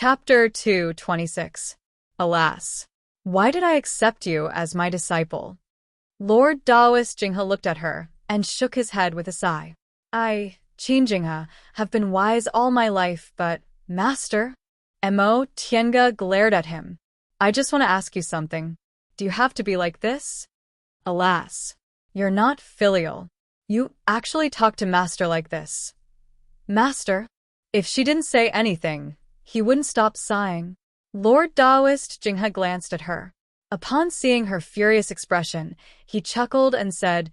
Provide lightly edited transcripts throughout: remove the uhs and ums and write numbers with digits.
Chapter 226. Alas, why did I accept you as my disciple? Lord Taoist Jinghe looked at her and shook his head with a sigh. I, Qin Jinghe, have been wise all my life, but, Master? Mo Tiange glared at him. I just want to ask you something. Do you have to be like this? Alas, you're not filial. You actually talk to Master like this. Master? If she didn't say anything, he wouldn't stop sighing. Lord Taoist Jinghe glanced at her. Upon seeing her furious expression, he chuckled and said,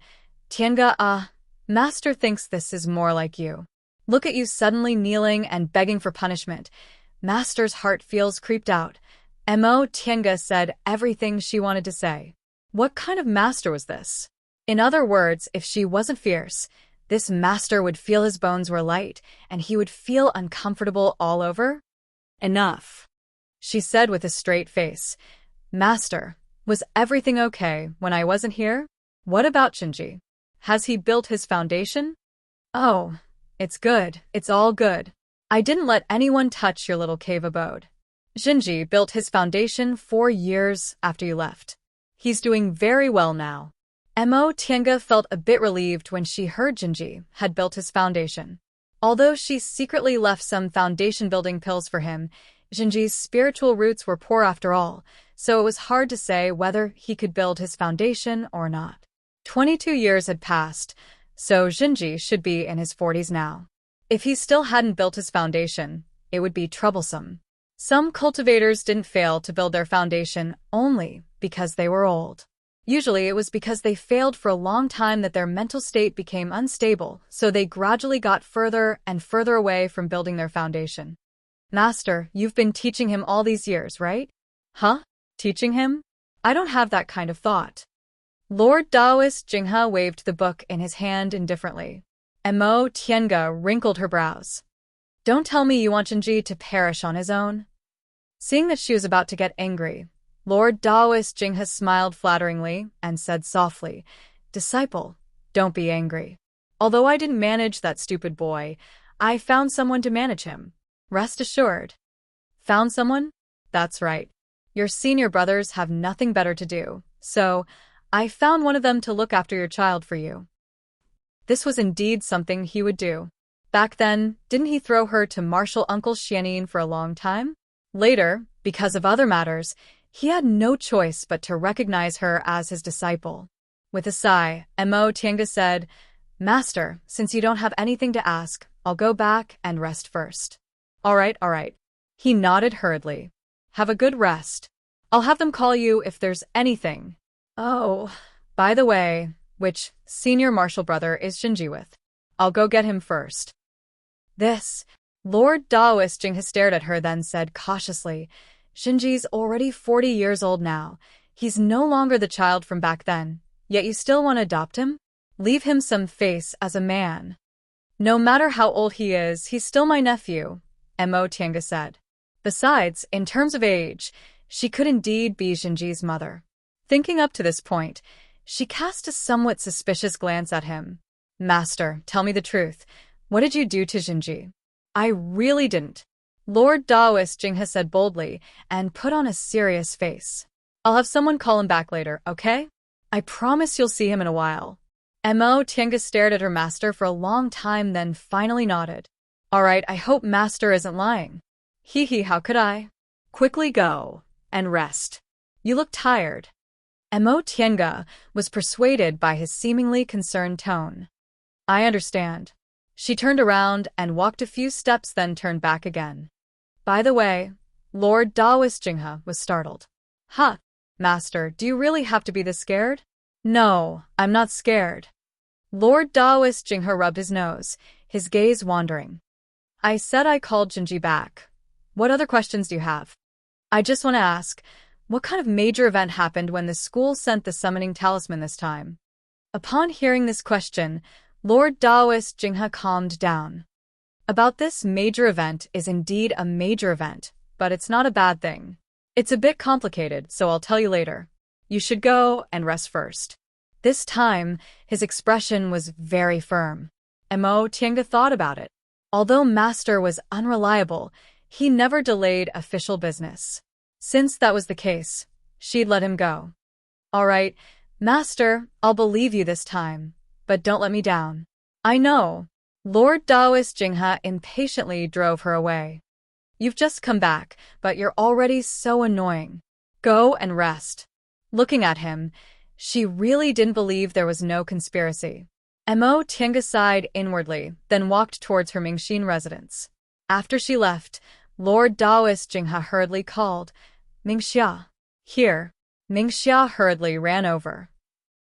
Tiange, Master thinks this is more like you. Look at you suddenly kneeling and begging for punishment. Master's heart feels creeped out. Mo Tiange said everything she wanted to say. What kind of master was this? In other words, if she wasn't fierce, this master would feel his bones were light, and he would feel uncomfortable all over. Enough, she said with a straight face. Master, was everything okay when I wasn't here? What about Shinji? Has he built his foundation? Oh, it's good, it's all good. I didn't let anyone touch your little cave abode. Shinji built his foundation 4 years after you left. He's doing very well now. Mo Tiange felt a bit relieved when she heard Shinji had built his foundation. Although she secretly left some foundation-building pills for him, Shinji's spiritual roots were poor after all, so it was hard to say whether he could build his foundation or not. 22 years had passed, so Shinji should be in his 40s now. If he still hadn't built his foundation, it would be troublesome. Some cultivators didn't fail to build their foundation only because they were old. Usually it was because they failed for a long time that their mental state became unstable, so they gradually got further and further away from building their foundation. Master, you've been teaching him all these years, right? Huh? Teaching him? I don't have that kind of thought. Lord Taoist Jinghe waved the book in his hand indifferently. Mo Tiange wrinkled her brows. Don't tell me you want Shinji to perish on his own. Seeing that she was about to get angry, Lord Taoist Jinghe smiled flatteringly and said softly, Disciple, don't be angry. Although I didn't manage that stupid boy, I found someone to manage him. Rest assured. Found someone? That's right. Your senior brothers have nothing better to do, so I found one of them to look after your child for you. This was indeed something he would do. Back then, didn't he throw her to Martial Uncle Xianin for a long time? Later, because of other matters, he had no choice but to recognize her as his disciple. With a sigh, Mo Tiange said, Master, since you don't have anything to ask, I'll go back and rest first. All right. He nodded hurriedly. Have a good rest. I'll have them call you if there's anything. Oh, by the way, which senior martial brother is Shinji with? I'll go get him first. This, Lord Taoist Jinghe stared at her then said cautiously, Shinji's already 40 years old now. He's no longer the child from back then, yet you still want to adopt him? Leave him some face as a man. No matter how old he is, he's still my nephew, Mo Tiange said. Besides, in terms of age, she could indeed be Shinji's mother. Thinking up to this point, she cast a somewhat suspicious glance at him. Master, tell me the truth. What did you do to Shinji? I really didn't. Lord Taoist Jinghe said boldly and put on a serious face. I'll have someone call him back later, okay? I promise you'll see him in a while. Mo Tiange stared at her master for a long time then finally nodded. All right, I hope Master isn't lying. Hee, how could I? Quickly go and rest. You look tired. Mo Tiange was persuaded by his seemingly concerned tone. I understand. She turned around and walked a few steps then turned back again. By the way, Lord Taoist Jinghe was startled. Huh, Master, do you really have to be this scared? No, I'm not scared. Lord Taoist Jinghe rubbed his nose, his gaze wandering. I said I called Shinji back. What other questions do you have? I just want to ask, what kind of major event happened when the school sent the summoning talisman this time? Upon hearing this question, Lord Taoist Jinghe calmed down. About this major event is indeed a major event, but it's not a bad thing. It's a bit complicated, so I'll tell you later. You should go and rest first. This time, his expression was very firm. Mo Tiange thought about it. Although Master was unreliable, he never delayed official business. Since that was the case, she'd let him go. All right, Master, I'll believe you this time, but don't let me down. I know. Lord Taoist Jinghe impatiently drove her away. You've just come back, but you're already so annoying. Go and rest. Looking at him, she really didn't believe there was no conspiracy. Mo Tiange sighed inwardly, then walked towards her Mingxin residence. After she left, Lord Taoist Jinghe hurriedly called, Mingxia. Here. Mingxia hurriedly ran over.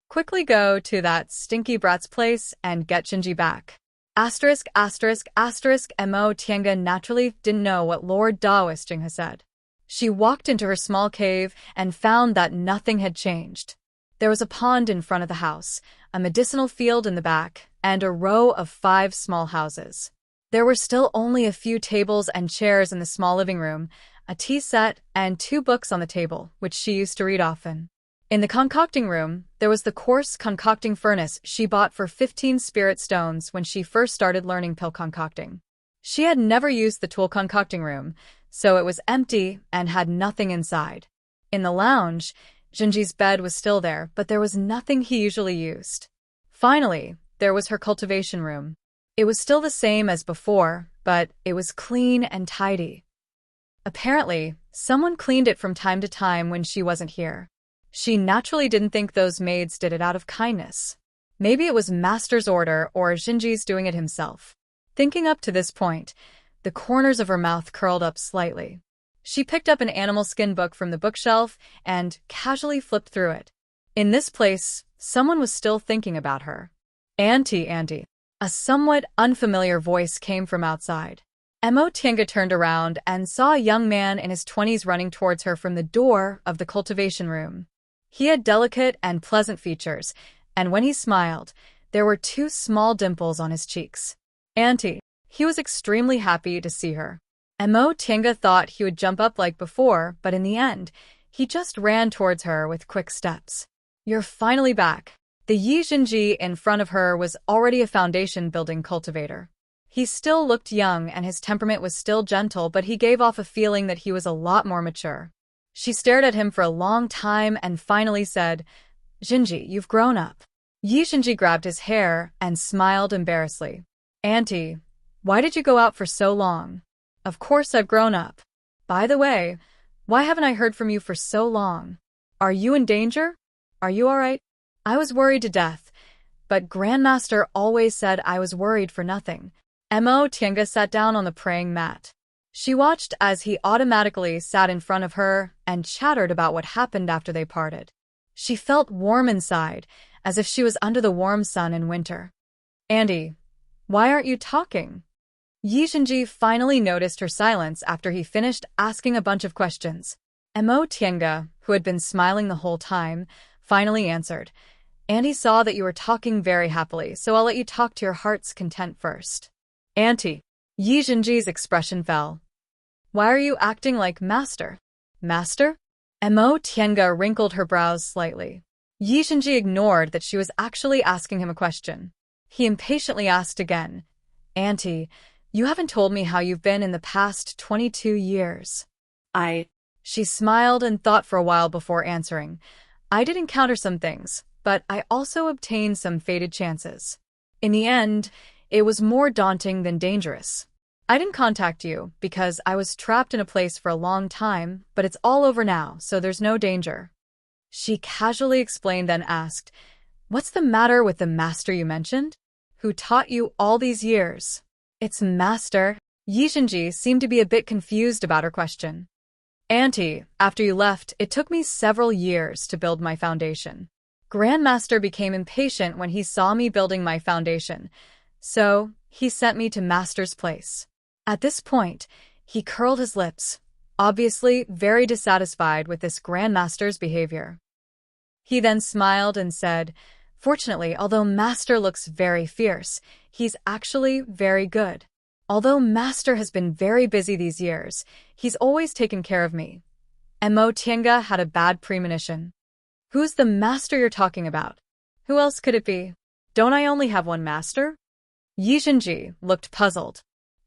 Quickly go to that stinky brat's place and get Jinji back. Mo Tiange naturally didn't know what Lord Taoist Jinghe said. She walked into her small cave and found that nothing had changed. There was a pond in front of the house, a medicinal field in the back, and a row of 5 small houses. There were still only a few tables and chairs in the small living room, a tea set, and 2 books on the table, which she used to read often. In the concocting room, there was the coarse concocting furnace she bought for 15 spirit stones when she first started learning pill concocting. She had never used the tool concocting room, so it was empty and had nothing inside. In the lounge, Jinji's bed was still there, but there was nothing he usually used. Finally, there was her cultivation room. It was still the same as before, but it was clean and tidy. Apparently, someone cleaned it from time to time when she wasn't here. She naturally didn't think those maids did it out of kindness. Maybe it was Master's order or Jinji's doing it himself. Thinking up to this point, the corners of her mouth curled up slightly. She picked up an animal skin book from the bookshelf and casually flipped through it. In this place, someone was still thinking about her. Auntie. A somewhat unfamiliar voice came from outside. Mo Tiange turned around and saw a young man in his 20s running towards her from the door of the cultivation room. He had delicate and pleasant features, and when he smiled, there were 2 small dimples on his cheeks. Auntie. He was extremely happy to see her. Mo Tiange thought he would jump up like before, but in the end, he just ran towards her with quick steps. You're finally back. The Yi Jinji in front of her was already a foundation-building cultivator. He still looked young and his temperament was still gentle, but he gave off a feeling that he was a lot more mature. She stared at him for a long time and finally said, Jinji, you've grown up. Yi Jinji grabbed his hair and smiled embarrassedly. Auntie, why did you go out for so long? Of course I've grown up. By the way, why haven't I heard from you for so long? Are you in danger? Are you all right? I was worried to death, but Grandmaster always said I was worried for nothing. Mo Tiange sat down on the praying mat. She watched as he automatically sat in front of her and chattered about what happened after they parted. She felt warm inside, as if she was under the warm sun in winter. Auntie, why aren't you talking? Yi Jinji finally noticed her silence after he finished asking a bunch of questions. Mo Tiange, who had been smiling the whole time, finally answered. Auntie saw that you were talking very happily, so I'll let you talk to your heart's content first. Auntie. Yi Jinji's expression fell. Why are you acting like Master? Master? Mo Tiange wrinkled her brows slightly. Yi Jinji ignored that she was actually asking him a question. He impatiently asked again. Auntie, you haven't told me how you've been in the past 22 years. She smiled and thought for a while before answering. I did encounter some things, but I also obtained some fated chances. In the end, it was more daunting than dangerous. I didn't contact you because I was trapped in a place for a long time, but it's all over now, so there's no danger. She casually explained, then asked, What's the matter with the master you mentioned? Who taught you all these years? It's Master. Yi Jinji seemed to be a bit confused about her question. Auntie, after you left, it took me several years to build my foundation. Grandmaster became impatient when he saw me building my foundation, so he sent me to Master's place. At this point, he curled his lips, obviously very dissatisfied with this Grandmaster's behavior. He then smiled and said, Fortunately, although Master looks very fierce, he's actually very good. Although Master has been very busy these years, he's always taken care of me. Mo Tiange had a bad premonition. Who's the Master you're talking about? Who else could it be? Don't I only have one Master? Yi Jinji looked puzzled.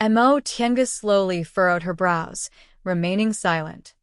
Mo Tiange slowly furrowed her brows, remaining silent.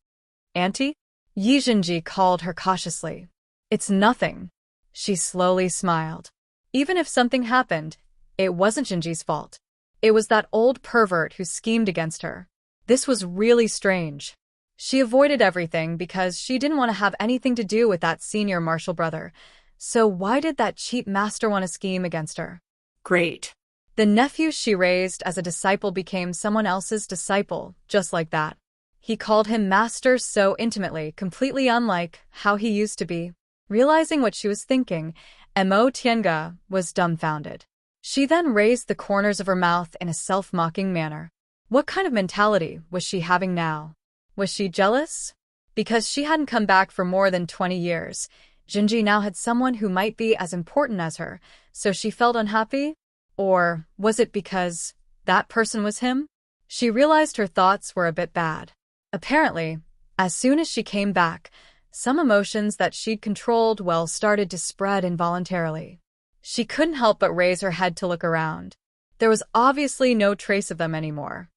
Auntie? Yi Jinji called her cautiously. It's nothing. She slowly smiled. Even if something happened, it wasn't Jinji's fault. It was that old pervert who schemed against her. This was really strange. She avoided everything because she didn't want to have anything to do with that senior martial brother. So why did that cheap master want to scheme against her? Great. The nephew she raised as a disciple became someone else's disciple, just like that. He called him master so intimately, completely unlike how he used to be. Realizing what she was thinking, Mo Tiange was dumbfounded. She then raised the corners of her mouth in a self-mocking manner. What kind of mentality was she having now? Was she jealous? Because she hadn't come back for more than 20 years, Jinji now had someone who might be as important as her, so she felt unhappy? Or was it because that person was him? She realized her thoughts were a bit bad. Apparently, as soon as she came back, some emotions that she'd controlled well started to spread involuntarily. She couldn't help but raise her head to look around. There was obviously no trace of them anymore.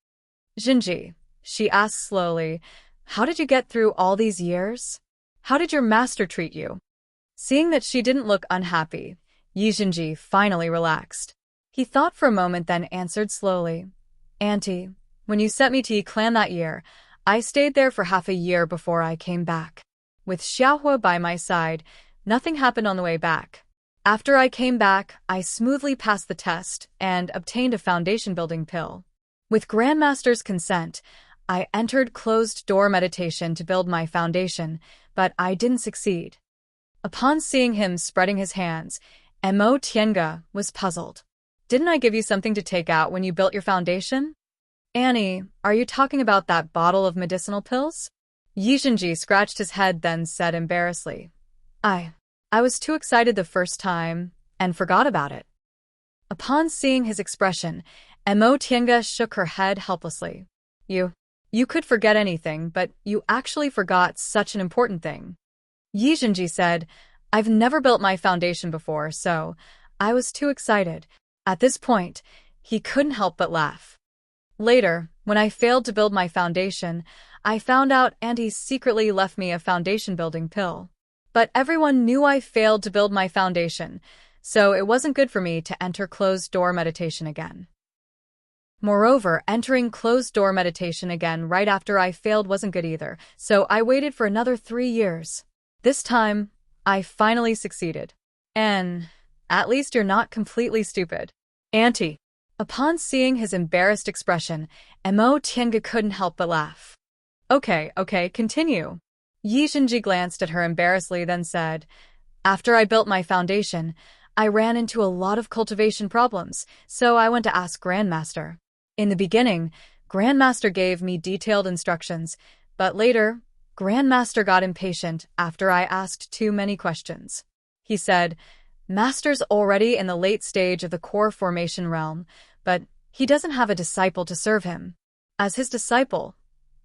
Jinji, she asked slowly, how did you get through all these years? How did your master treat you? Seeing that she didn't look unhappy, Yi Jinji finally relaxed. He thought for a moment then answered slowly. Auntie, when you sent me to Yi Clan that year, I stayed there for half a year before I came back. With Xiaohua by my side, nothing happened on the way back. After I came back, I smoothly passed the test and obtained a foundation-building pill. With Grandmaster's consent, I entered closed-door meditation to build my foundation, but I didn't succeed. Upon seeing him spreading his hands, Mo Tiange was puzzled. Didn't I give you something to take out when you built your foundation? Annie, are you talking about that bottle of medicinal pills? Yi Jinji scratched his head then said embarrassedly. I was too excited the first time and forgot about it. Upon seeing his expression, Mo Tiange shook her head helplessly. You could forget anything, but you actually forgot such an important thing. Yi Jinji said, I've never built my foundation before, so I was too excited. At this point, he couldn't help but laugh. Later, when I failed to build my foundation, I found out Auntie secretly left me a foundation-building pill. But everyone knew I failed to build my foundation, so it wasn't good for me to enter closed-door meditation again. Moreover, entering closed-door meditation again right after I failed wasn't good either, so I waited for another 3 years. This time, I finally succeeded. And at least you're not completely stupid. Auntie. Upon seeing his embarrassed expression, Mo Tiange couldn't help but laugh. Okay, continue. Yi Jinji glanced at her embarrassedly then said, After I built my foundation, I ran into a lot of cultivation problems, so I went to ask Grandmaster. In the beginning, Grandmaster gave me detailed instructions, but later, Grandmaster got impatient after I asked too many questions. He said, Master's already in the late stage of the core formation realm, but he doesn't have a disciple to serve him. As his disciple,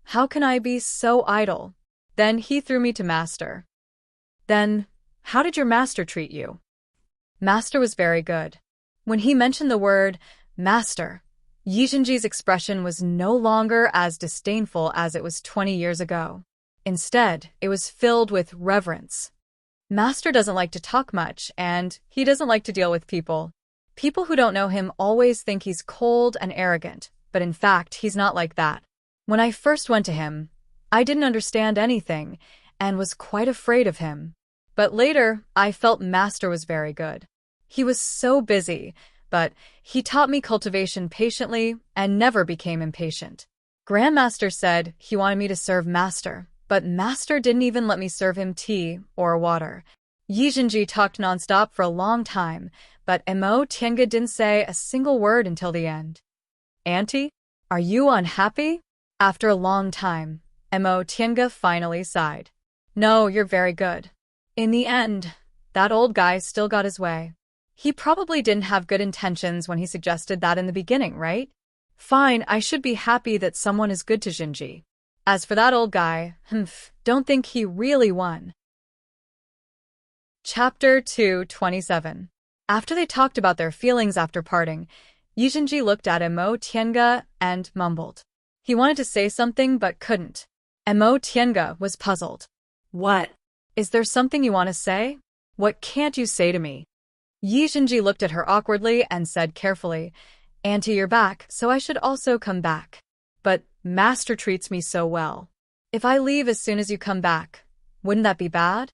how can I be so idle? Then he threw me to Master. Then, how did your master treat you? Master was very good. When he mentioned the word master, Yi Jinji's expression was no longer as disdainful as it was 20 years ago. Instead, it was filled with reverence. Master doesn't like to talk much, and he doesn't like to deal with people. People who don't know him always think he's cold and arrogant, but in fact, he's not like that. When I first went to him, I didn't understand anything and was quite afraid of him. But later, I felt Master was very good. He was so busy, but he taught me cultivation patiently and never became impatient. Grandmaster said he wanted me to serve Master, but Master didn't even let me serve him tea or water. Yi Jinji talked nonstop for a long time, but Mo Tiange didn't say a single word until the end. Auntie, are you unhappy? After a long time, Mo Tiange finally sighed. No, you're very good. In the end, that old guy still got his way. He probably didn't have good intentions when he suggested that in the beginning, right? Fine, I should be happy that someone is good to Jinji. As for that old guy, don't think he really won. Chapter 227. After they talked about their feelings after parting, Yijinji looked at Mo Tiange and mumbled. He wanted to say something but couldn't. Mo Tiange was puzzled. What? Is there something you want to say? What can't you say to me? Yijinji looked at her awkwardly and said carefully, Auntie, you're back, so I should also come back. But Master treats me so well. If I leave as soon as you come back, wouldn't that be bad?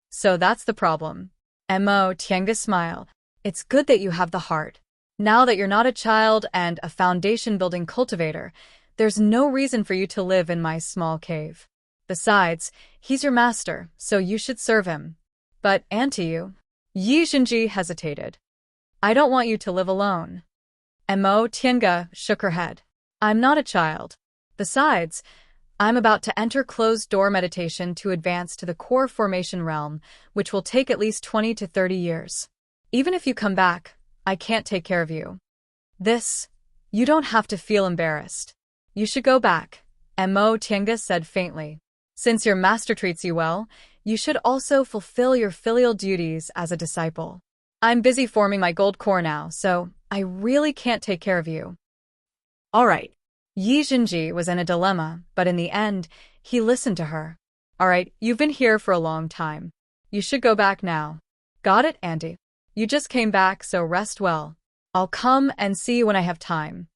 So that's the problem. Mo Tiange smiled. It's good that you have the heart. Now that you're not a child and a foundation-building cultivator, there's no reason for you to live in my small cave. Besides, he's your master, so you should serve him. But, Auntie, you... Yijinji hesitated. I don't want you to live alone. Mo Tiange shook her head. I'm not a child. Besides, I'm about to enter closed-door meditation to advance to the core formation realm, which will take at least 20 to 30 years. Even if you come back, I can't take care of you. You don't have to feel embarrassed. You should go back, Mo Tiange said faintly. Since your master treats you well, you should also fulfill your filial duties as a disciple. I'm busy forming my gold core now, so I really can't take care of you. All right. Yijinji was in a dilemma, but in the end, he listened to her. All right, you've been here for a long time. You should go back now. Got it, Auntie? You just came back, so rest well. I'll come and see you when I have time.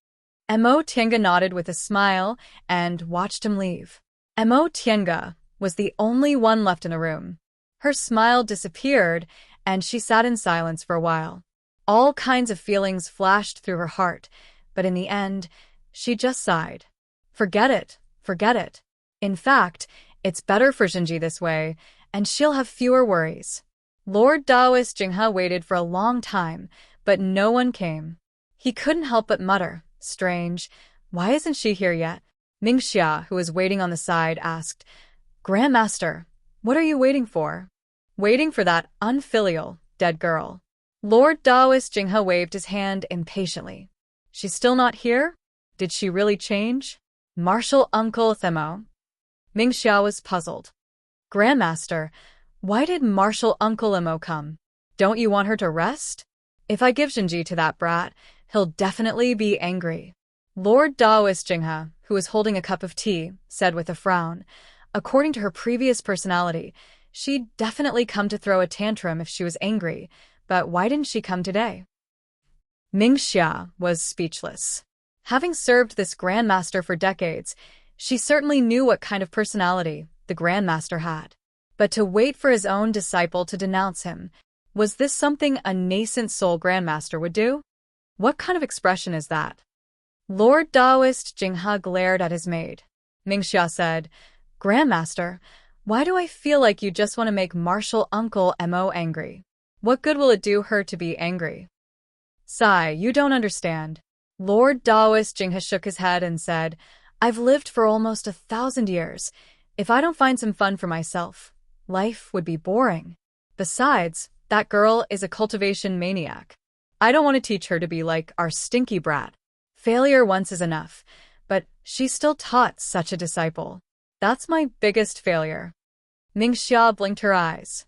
Mo Tiange nodded with a smile and watched him leave. Mo Tiange was the only one left in the room. Her smile disappeared, and she sat in silence for a while. All kinds of feelings flashed through her heart, but in the end, she just sighed. Forget it, forget it. In fact, it's better for Jinji this way, and she'll have fewer worries. Lord Daoist Jinghe waited for a long time, but no one came. He couldn't help but mutter, strange, why isn't she here yet? Mingxia, who was waiting on the side, asked, Grandmaster, what are you waiting for? Waiting for that unfilial, dead girl. Lord Daoist Jinghe waved his hand impatiently. She's still not here? Did she really change? Martial Uncle Themo. Mingxia was puzzled. Grandmaster, why did Martial Uncle Imo come? Don't you want her to rest? If I give Jinji to that brat, he'll definitely be angry. Lord Daoist Jinghe, who was holding a cup of tea, said with a frown, according to her previous personality, she'd definitely come to throw a tantrum if she was angry, but why didn't she come today? Mingxia was speechless. Having served this Grandmaster for decades, she certainly knew what kind of personality the Grandmaster had. But to wait for his own disciple to denounce him, was this something a nascent soul Grandmaster would do? What kind of expression is that? Lord Daoist Jinghe glared at his maid. Mingxia said, Grandmaster, why do I feel like you just want to make Martial Uncle Mo angry? What good will it do her to be angry? Sigh, you don't understand. Lord Daoist Jinghe shook his head and said, I've lived for almost 1,000 years. If I don't find some fun for myself, life would be boring. Besides, that girl is a cultivation maniac. I don't want to teach her to be like our stinky brat. Failure once is enough, but she still taught such a disciple. That's my biggest failure. Mingxia blinked her eyes.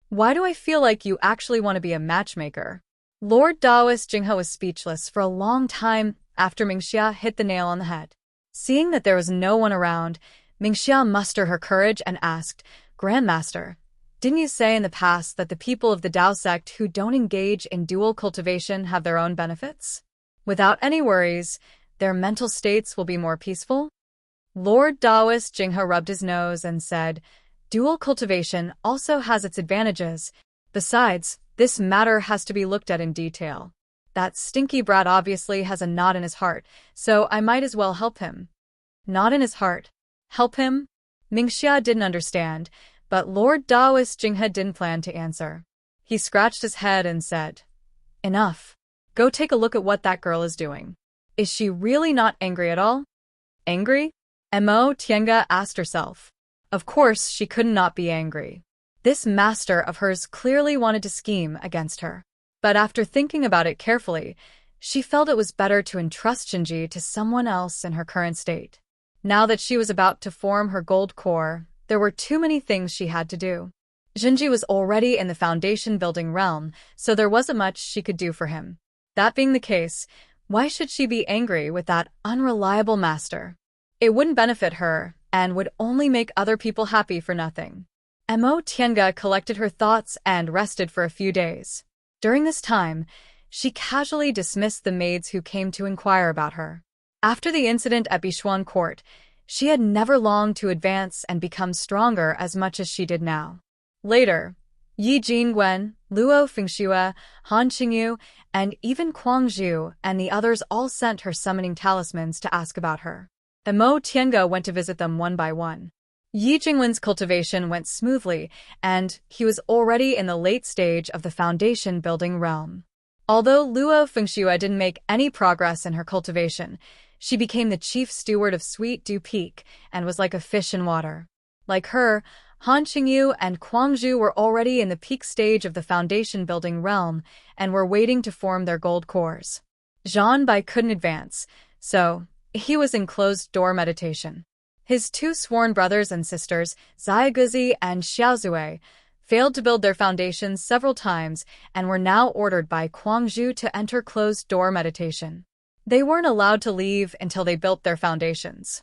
Why do I feel like you actually want to be a matchmaker? Lord Daoist Jinghe was speechless for a long time after Mingxia hit the nail on the head. Seeing that there was no one around, Mingxia mustered her courage and asked, Grandmaster, didn't you say in the past that the people of the Dao sect who don't engage in dual cultivation have their own benefits? Without any worries, their mental states will be more peaceful? Lord Daoist Jinghe rubbed his nose and said, Dual cultivation also has its advantages. Besides, this matter has to be looked at in detail. That stinky brat obviously has a knot in his heart, so I might as well help him. Knot in his heart? Help him? Mingxia didn't understand, but Lord Daoist Jinghe didn't plan to answer. He scratched his head and said, Enough. Go take a look at what that girl is doing. Is she really not angry at all? Angry? Mo Tiange asked herself. Of course she could not be angry. This master of hers clearly wanted to scheme against her. But after thinking about it carefully, she felt it was better to entrust Jinji to someone else in her current state. Now that she was about to form her gold core, there were too many things she had to do. Jinji was already in the foundation building realm, so there wasn't much she could do for him. That being the case, Why should she be angry with that unreliable master? It wouldn't benefit her and would only make other people happy for nothing. Mo Tiange collected her thoughts and rested for a few days. During this time, she casually dismissed the maids who came to inquire about her. After the incident at Bishuan Court, she had never longed to advance and become stronger as much as she did now. Later, Yi Jingwen, Luo Fengxue, Han Qingyu, and even Kuang Zhu and the others all sent her summoning talismans to ask about her. Mo Tiange went to visit them one by one. Yi Jingwen's cultivation went smoothly, and he was already in the late stage of the foundation building realm. Although Luo Fengxue didn't make any progress in her cultivation, she became the chief steward of Sweet Dew Peak and was like a fish in water. Like her, Han Qingyu and Kuang Zhu were already in the peak stage of the foundation building realm and were waiting to form their gold cores. Zhan Bai couldn't advance, so he was in closed-door meditation. His two sworn brothers and sisters, Xiaoguzi and Xiaozue, failed to build their foundations several times and were now ordered by Kuang Zhu to enter closed-door meditation. They weren't allowed to leave until they built their foundations.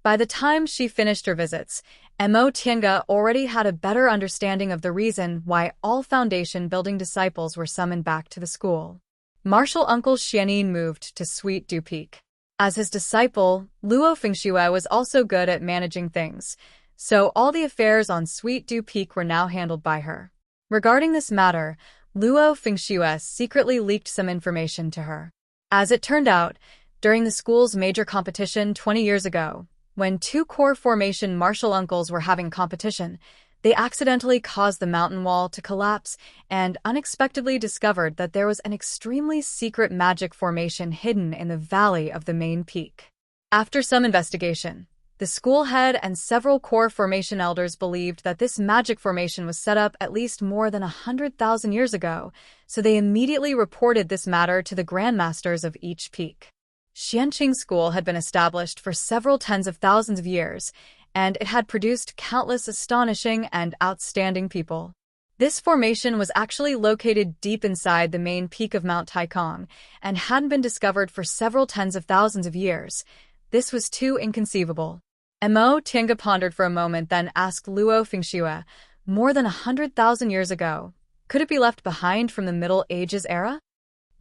By the time she finished her visits, Mo Tiange already had a better understanding of the reason why all foundation-building disciples were summoned back to the school. Martial uncle Xianin moved to Sweet Dew Peak. As his disciple, Luo Fengxue was also good at managing things, so all the affairs on Sweet Dew Peak were now handled by her. Regarding this matter, Luo Fengxue secretly leaked some information to her. As it turned out, during the school's major competition 20 years ago, when two core formation martial uncles were having competition, they accidentally caused the mountain wall to collapse and unexpectedly discovered that there was an extremely secret magic formation hidden in the valley of the main peak. After some investigation, the school head and several core formation elders believed that this magic formation was set up at least more than 100,000 years ago, so they immediately reported this matter to the grandmasters of each peak. Xianqing School had been established for several tens of thousands of years, and it had produced countless astonishing and outstanding people. This formation was actually located deep inside the main peak of Mount Taikong and hadn't been discovered for several tens of thousands of years. This was too inconceivable. Mo Tiange pondered for a moment, then asked Luo Fengxue, more than 100,000 years ago, could it be left behind from the Middle Ages era?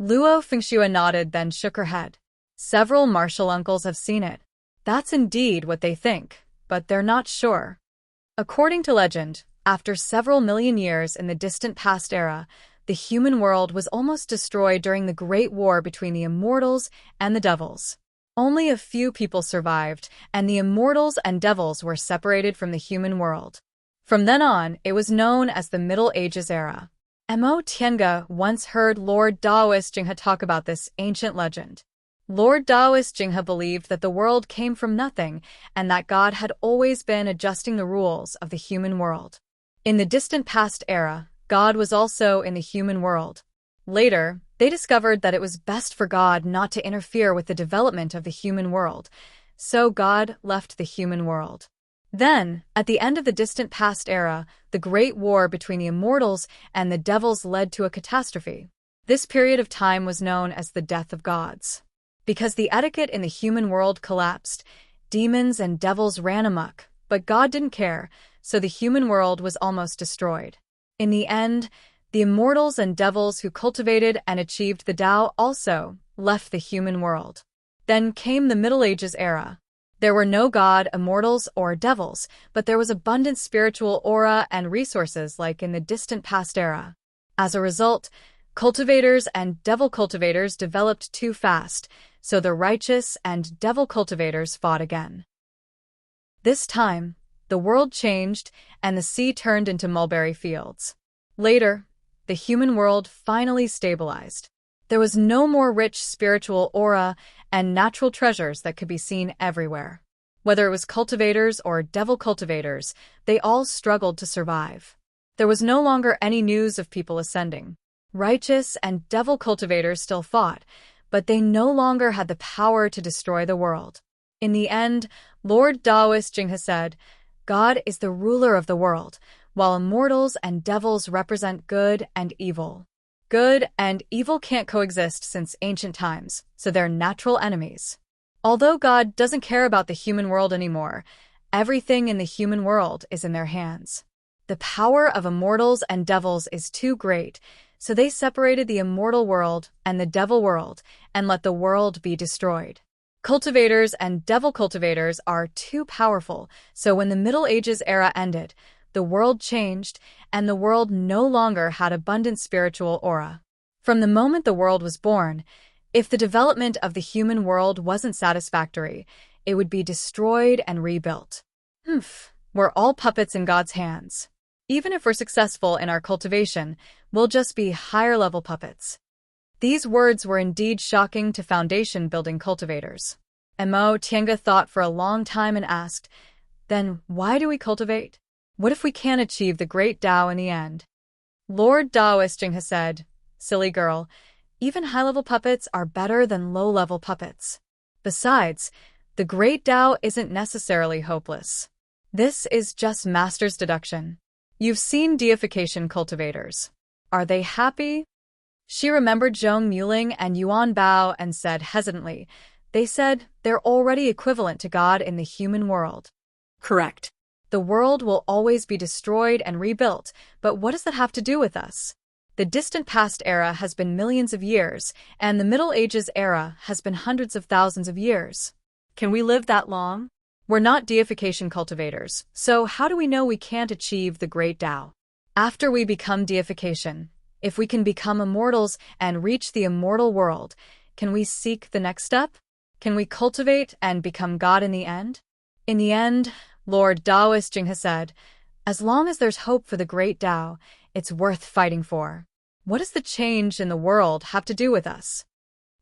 Luo Fengxue nodded, then shook her head. Several martial uncles have seen it. That's indeed what they think, but they're not sure. According to legend, after several million years in the distant past era, the human world was almost destroyed during the Great War between the immortals and the devils. Only a few people survived, and the immortals and devils were separated from the human world. From then on, it was known as the Middle Ages era. Mo Tiange once heard Lord Daoist Jinghe talk about this ancient legend. Lord Daoist Jinghe believed that the world came from nothing and that God had always been adjusting the rules of the human world. In the distant past era, God was also in the human world. Later, they discovered that it was best for God not to interfere with the development of the human world, so God left the human world. Then, at the end of the distant past era, the Great War between the immortals and the devils led to a catastrophe. This period of time was known as the Death of Gods. Because the etiquette in the human world collapsed, demons and devils ran amok, but God didn't care, so the human world was almost destroyed. In the end, the immortals and devils who cultivated and achieved the Tao also left the human world. Then came the Middle Ages era. There were no god, immortals, or devils, but there was abundant spiritual aura and resources like in the distant past era. As a result, cultivators and devil cultivators developed too fast, so the righteous and devil cultivators fought again. This time, the world changed and the sea turned into mulberry fields. Later, the human world finally stabilized. There was no more rich spiritual aura and natural treasures that could be seen everywhere. Whether it was cultivators or devil cultivators, they all struggled to survive. There was no longer any news of people ascending. Righteous and devil cultivators still fought, but they no longer had the power to destroy the world. In the end, Lord Daoist Jinghe said, God is the ruler of the world, while immortals and devils represent good and evil. Good and evil can't coexist since ancient times, so they're natural enemies. Although God doesn't care about the human world anymore, everything in the human world is in their hands. The power of immortals and devils is too great, so they separated the immortal world and the devil world and let the world be destroyed. Cultivators and devil cultivators are too powerful, so when the Middle Ages era ended, the world changed, and the world no longer had abundant spiritual aura. From the moment the world was born, if the development of the human world wasn't satisfactory, it would be destroyed and rebuilt. We're all puppets in God's hands. Even if we're successful in our cultivation, we'll just be higher-level puppets. These words were indeed shocking to foundation-building cultivators. Mo Tiange thought for a long time and asked, then why do we cultivate? What if we can't achieve the great Tao in the end? Lord Taoist Jinghe said, silly girl, even high-level puppets are better than low-level puppets. Besides, the great Tao isn't necessarily hopeless. This is just master's deduction. You've seen deification cultivators. Are they happy? She remembered Zhong Muling and Yuan Bao and said hesitantly, they said they're already equivalent to God in the human world. Correct. The world will always be destroyed and rebuilt, but what does that have to do with us? The distant past era has been millions of years, and the Middle Ages era has been hundreds of thousands of years. Can we live that long? We're not deification cultivators, so how do we know we can't achieve the great Tao? After we become deification, if we can become immortals and reach the immortal world, can we seek the next step? Can we cultivate and become God in the end? In the end, Lord Taoist Jinghe said, as long as there's hope for the great Tao, it's worth fighting for. What does the change in the world have to do with us?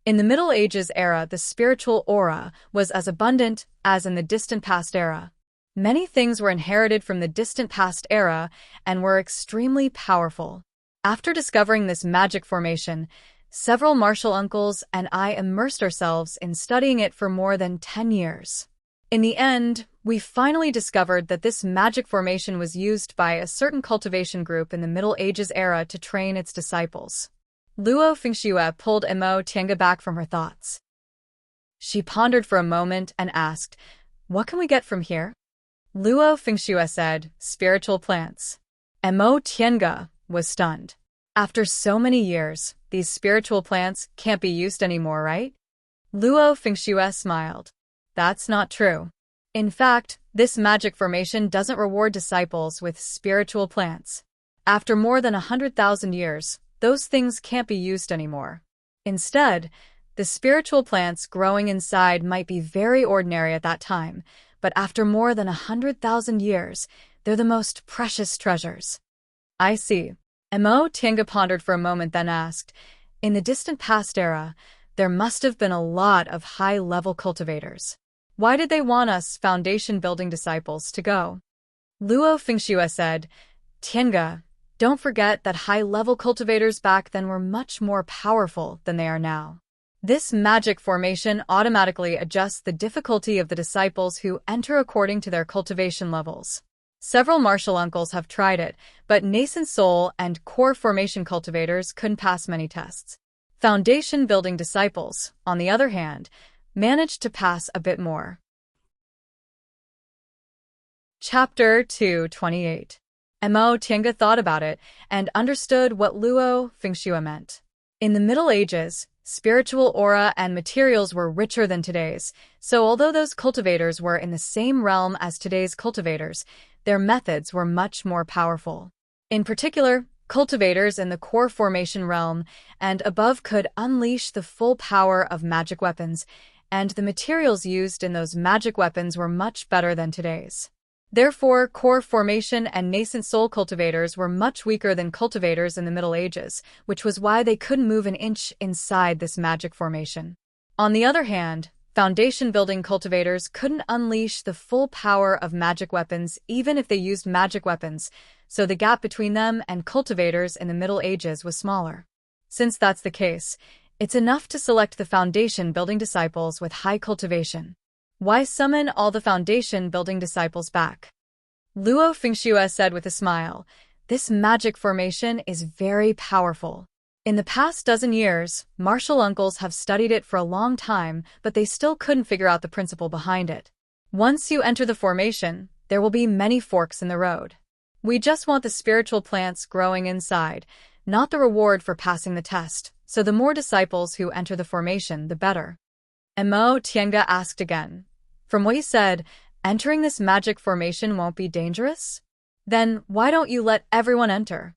In the Middle Ages era, the spiritual aura was as abundant as in the distant past era. Many things were inherited from the distant past era and were extremely powerful. After discovering this magic formation, several martial uncles and I immersed ourselves in studying it for more than 10 years. In the end, we finally discovered that this magic formation was used by a certain cultivation group in the Middle Ages era to train its disciples. Luo Fengxue pulled Mo Tiange back from her thoughts. She pondered for a moment and asked, what can we get from here? Luo Fengxue said, spiritual plants. Mo Tiange was stunned. After so many years, these spiritual plants can't be used anymore, right? Luo Fengxue smiled. That's not true. In fact, this magic formation doesn't reward disciples with spiritual plants. After more than 100,000 years, those things can't be used anymore. Instead, the spiritual plants growing inside might be very ordinary at that time, but after more than 100,000 years, they're the most precious treasures. I see. Mo Tiange pondered for a moment, then asked, in the distant past era, there must have been a lot of high-level cultivators. Why did they want us foundation-building disciples to go? Luo Fengxue said, Tiange, don't forget that high-level cultivators back then were much more powerful than they are now. This magic formation automatically adjusts the difficulty of the disciples who enter according to their cultivation levels. Several martial uncles have tried it, but nascent soul and core formation cultivators couldn't pass many tests. Foundation-building disciples, on the other hand, managed to pass a bit more. Chapter 228. Mo Tiange thought about it and understood what Luo Fengxue meant. In the Middle Ages, spiritual aura and materials were richer than today's, so although those cultivators were in the same realm as today's cultivators, their methods were much more powerful. In particular, cultivators in the core formation realm and above could unleash the full power of magic weapons, and the materials used in those magic weapons were much better than today's. Therefore, core formation and nascent soul cultivators were much weaker than cultivators in the Middle Ages, which was why they couldn't move an inch inside this magic formation. On the other hand, foundation-building cultivators couldn't unleash the full power of magic weapons even if they used magic weapons, so the gap between them and cultivators in the Middle Ages was smaller. Since that's the case, it's enough to select the foundation-building disciples with high cultivation. Why summon all the foundation-building disciples back? Luo Fengxue said with a smile, this magic formation is very powerful. In the past dozen years, martial uncles have studied it for a long time, but they still couldn't figure out the principle behind it. Once you enter the formation, there will be many forks in the road. We just want the spiritual plants growing inside, not the reward for passing the test, so the more disciples who enter the formation, the better. Mo Tienga asked again. From what you said, entering this magic formation won't be dangerous? Then why don't you let everyone enter?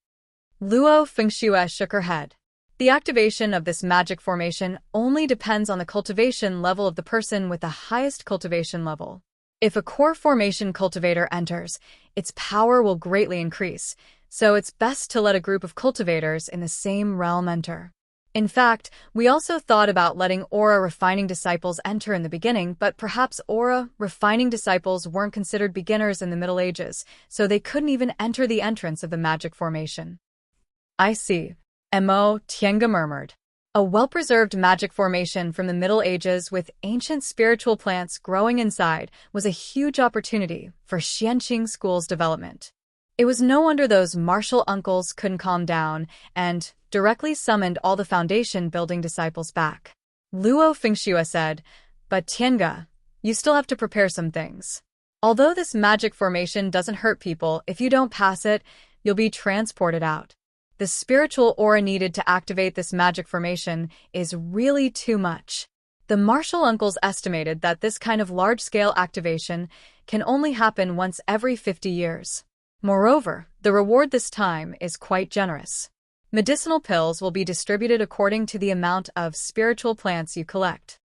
Luo Fengxue shook her head. The activation of this magic formation only depends on the cultivation level of the person with the highest cultivation level. If a core formation cultivator enters, its power will greatly increase, so it's best to let a group of cultivators in the same realm enter. In fact, we also thought about letting aura refining disciples enter in the beginning, but perhaps aura refining disciples weren't considered beginners in the Middle Ages, so they couldn't even enter the entrance of the magic formation. I see, Mo Tienga murmured. A well-preserved magic formation from the Middle Ages with ancient spiritual plants growing inside was a huge opportunity for Xianqing School's development. It was no wonder those martial uncles couldn't calm down and directly summoned all the foundation-building disciples back. Luo Fengxue said, but Tienga, you still have to prepare some things. Although this magic formation doesn't hurt people, if you don't pass it, you'll be transported out. The spiritual aura needed to activate this magic formation is really too much. The martial uncles estimated that this kind of large-scale activation can only happen once every 50 years. Moreover, the reward this time is quite generous. Medicinal pills will be distributed according to the amount of spiritual plants you collect.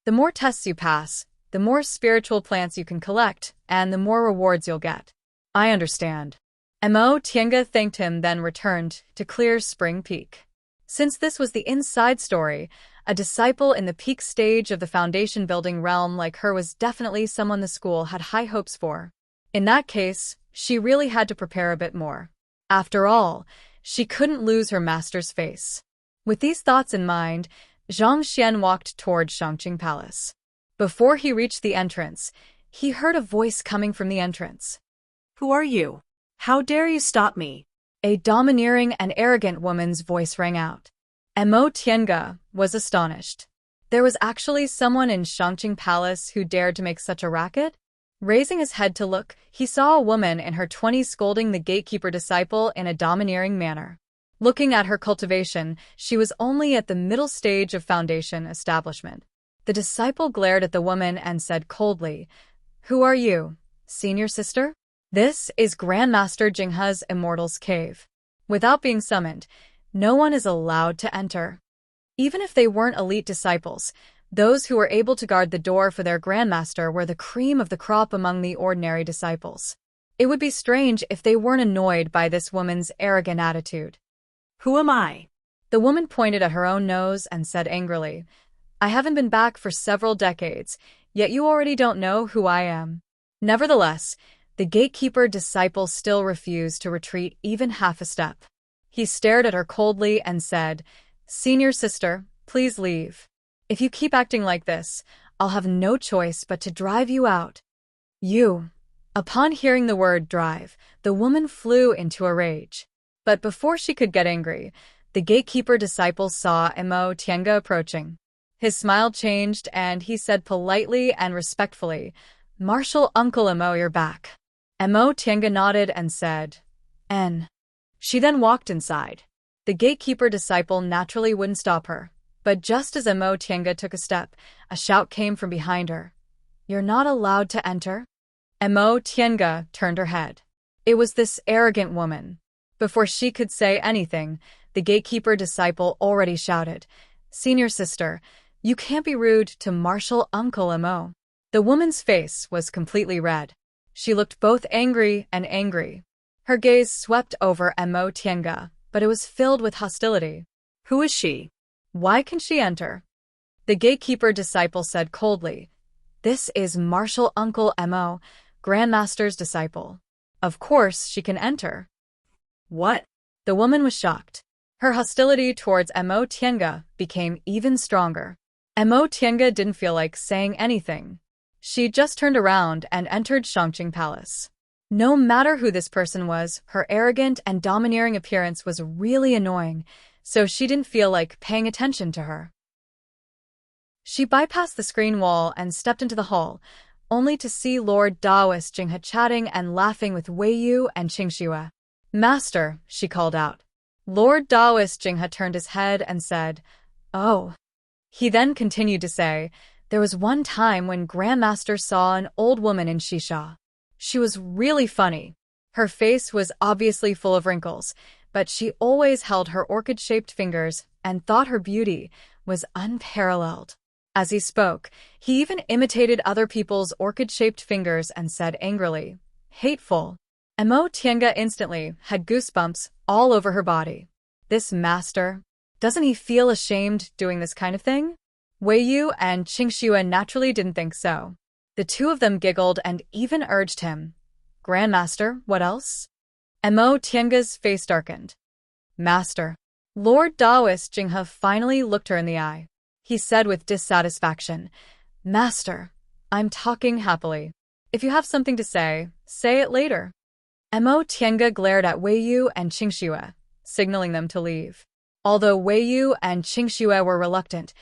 The more tests you pass, the more spiritual plants you can collect, and the more rewards you'll get. I understand. Mo Tienga thanked him, then returned to Clear Spring Peak. Since this was the inside story, a disciple in the peak stage of the foundation-building realm like her was definitely someone the school had high hopes for. In that case, she really had to prepare a bit more. After all, she couldn't lose her master's face. With these thoughts in mind, Zhang Xian walked toward Shangqing Palace. Before he reached the entrance, he heard a voice coming from the entrance. Who are you? How dare you stop me? A domineering and arrogant woman's voice rang out. Mo Tienga was astonished. There was actually someone in Shangqing Palace who dared to make such a racket? Raising his head to look, he saw a woman in her 20s scolding the gatekeeper disciple in a domineering manner. Looking at her cultivation, she was only at the middle stage of foundation establishment. The disciple glared at the woman and said coldly, "Who are you, senior sister? This is Grandmaster Jinghe's Immortal's Cave. Without being summoned, no one is allowed to enter. Even if they weren't elite disciples, those who were able to guard the door for their Grandmaster were the cream of the crop among the ordinary disciples. It would be strange if they weren't annoyed by this woman's arrogant attitude." Who am I? The woman pointed at her own nose and said angrily, "I haven't been back for several decades, yet you already don't know who I am." Nevertheless, the gatekeeper disciple still refused to retreat even half a step. He stared at her coldly and said, "Senior sister, please leave. If you keep acting like this, I'll have no choice but to drive you out." You. Upon hearing the word drive, the woman flew into a rage. But before she could get angry, the gatekeeper disciple saw Mo Tienga approaching. His smile changed and he said politely and respectfully, "Martial Uncle Mo, you're back." Mo Tienga nodded and said, "N." She then walked inside. The gatekeeper disciple naturally wouldn't stop her, but just as Mo Tienga took a step, a shout came from behind her. "You're not allowed to enter?" Mo Tienga turned her head. It was this arrogant woman. Before she could say anything, the gatekeeper disciple already shouted, "Senior sister, you can't be rude to Martial Uncle Mo." The woman's face was completely red. She looked both angry and angry. Her gaze swept over Mo Tienga, but it was filled with hostility. Who is she? Why can she enter? The gatekeeper disciple said coldly, "This is Martial Uncle Mo, Grandmaster's disciple. Of course she can enter." What? The woman was shocked. Her hostility towards Mo Tienga became even stronger. Mo Tienga didn't feel like saying anything. She just turned around and entered Shangqing Palace. No matter who this person was, her arrogant and domineering appearance was really annoying, so she didn't feel like paying attention to her. She bypassed the screen wall and stepped into the hall, only to see Lord Daoist Jinghe chatting and laughing with Wei Yu and Qingxue. "Master," she called out. Lord Daoist Jinghe turned his head and said, "Oh." He then continued to say, "There was one time when Grandmaster saw an old woman in Shisha. She was really funny. Her face was obviously full of wrinkles, but she always held her orchid-shaped fingers and thought her beauty was unparalleled." As he spoke, he even imitated other people's orchid-shaped fingers and said angrily, "Hateful." Mo Tiange instantly had goosebumps all over her body. This master, doesn't he feel ashamed doing this kind of thing? Wei Yu and Qingxue naturally didn't think so. The two of them giggled and even urged him, "Grandmaster, what else?" Mo Tiange's face darkened. "Master." Lord Daoist Jinghe finally looked her in the eye. He said with dissatisfaction, "Master, I'm talking happily. If you have something to say it later." Mo Tiange glared at Wei Yu and Qingxue, signaling them to leave. Although Wei Yu and Qingxue were reluctant,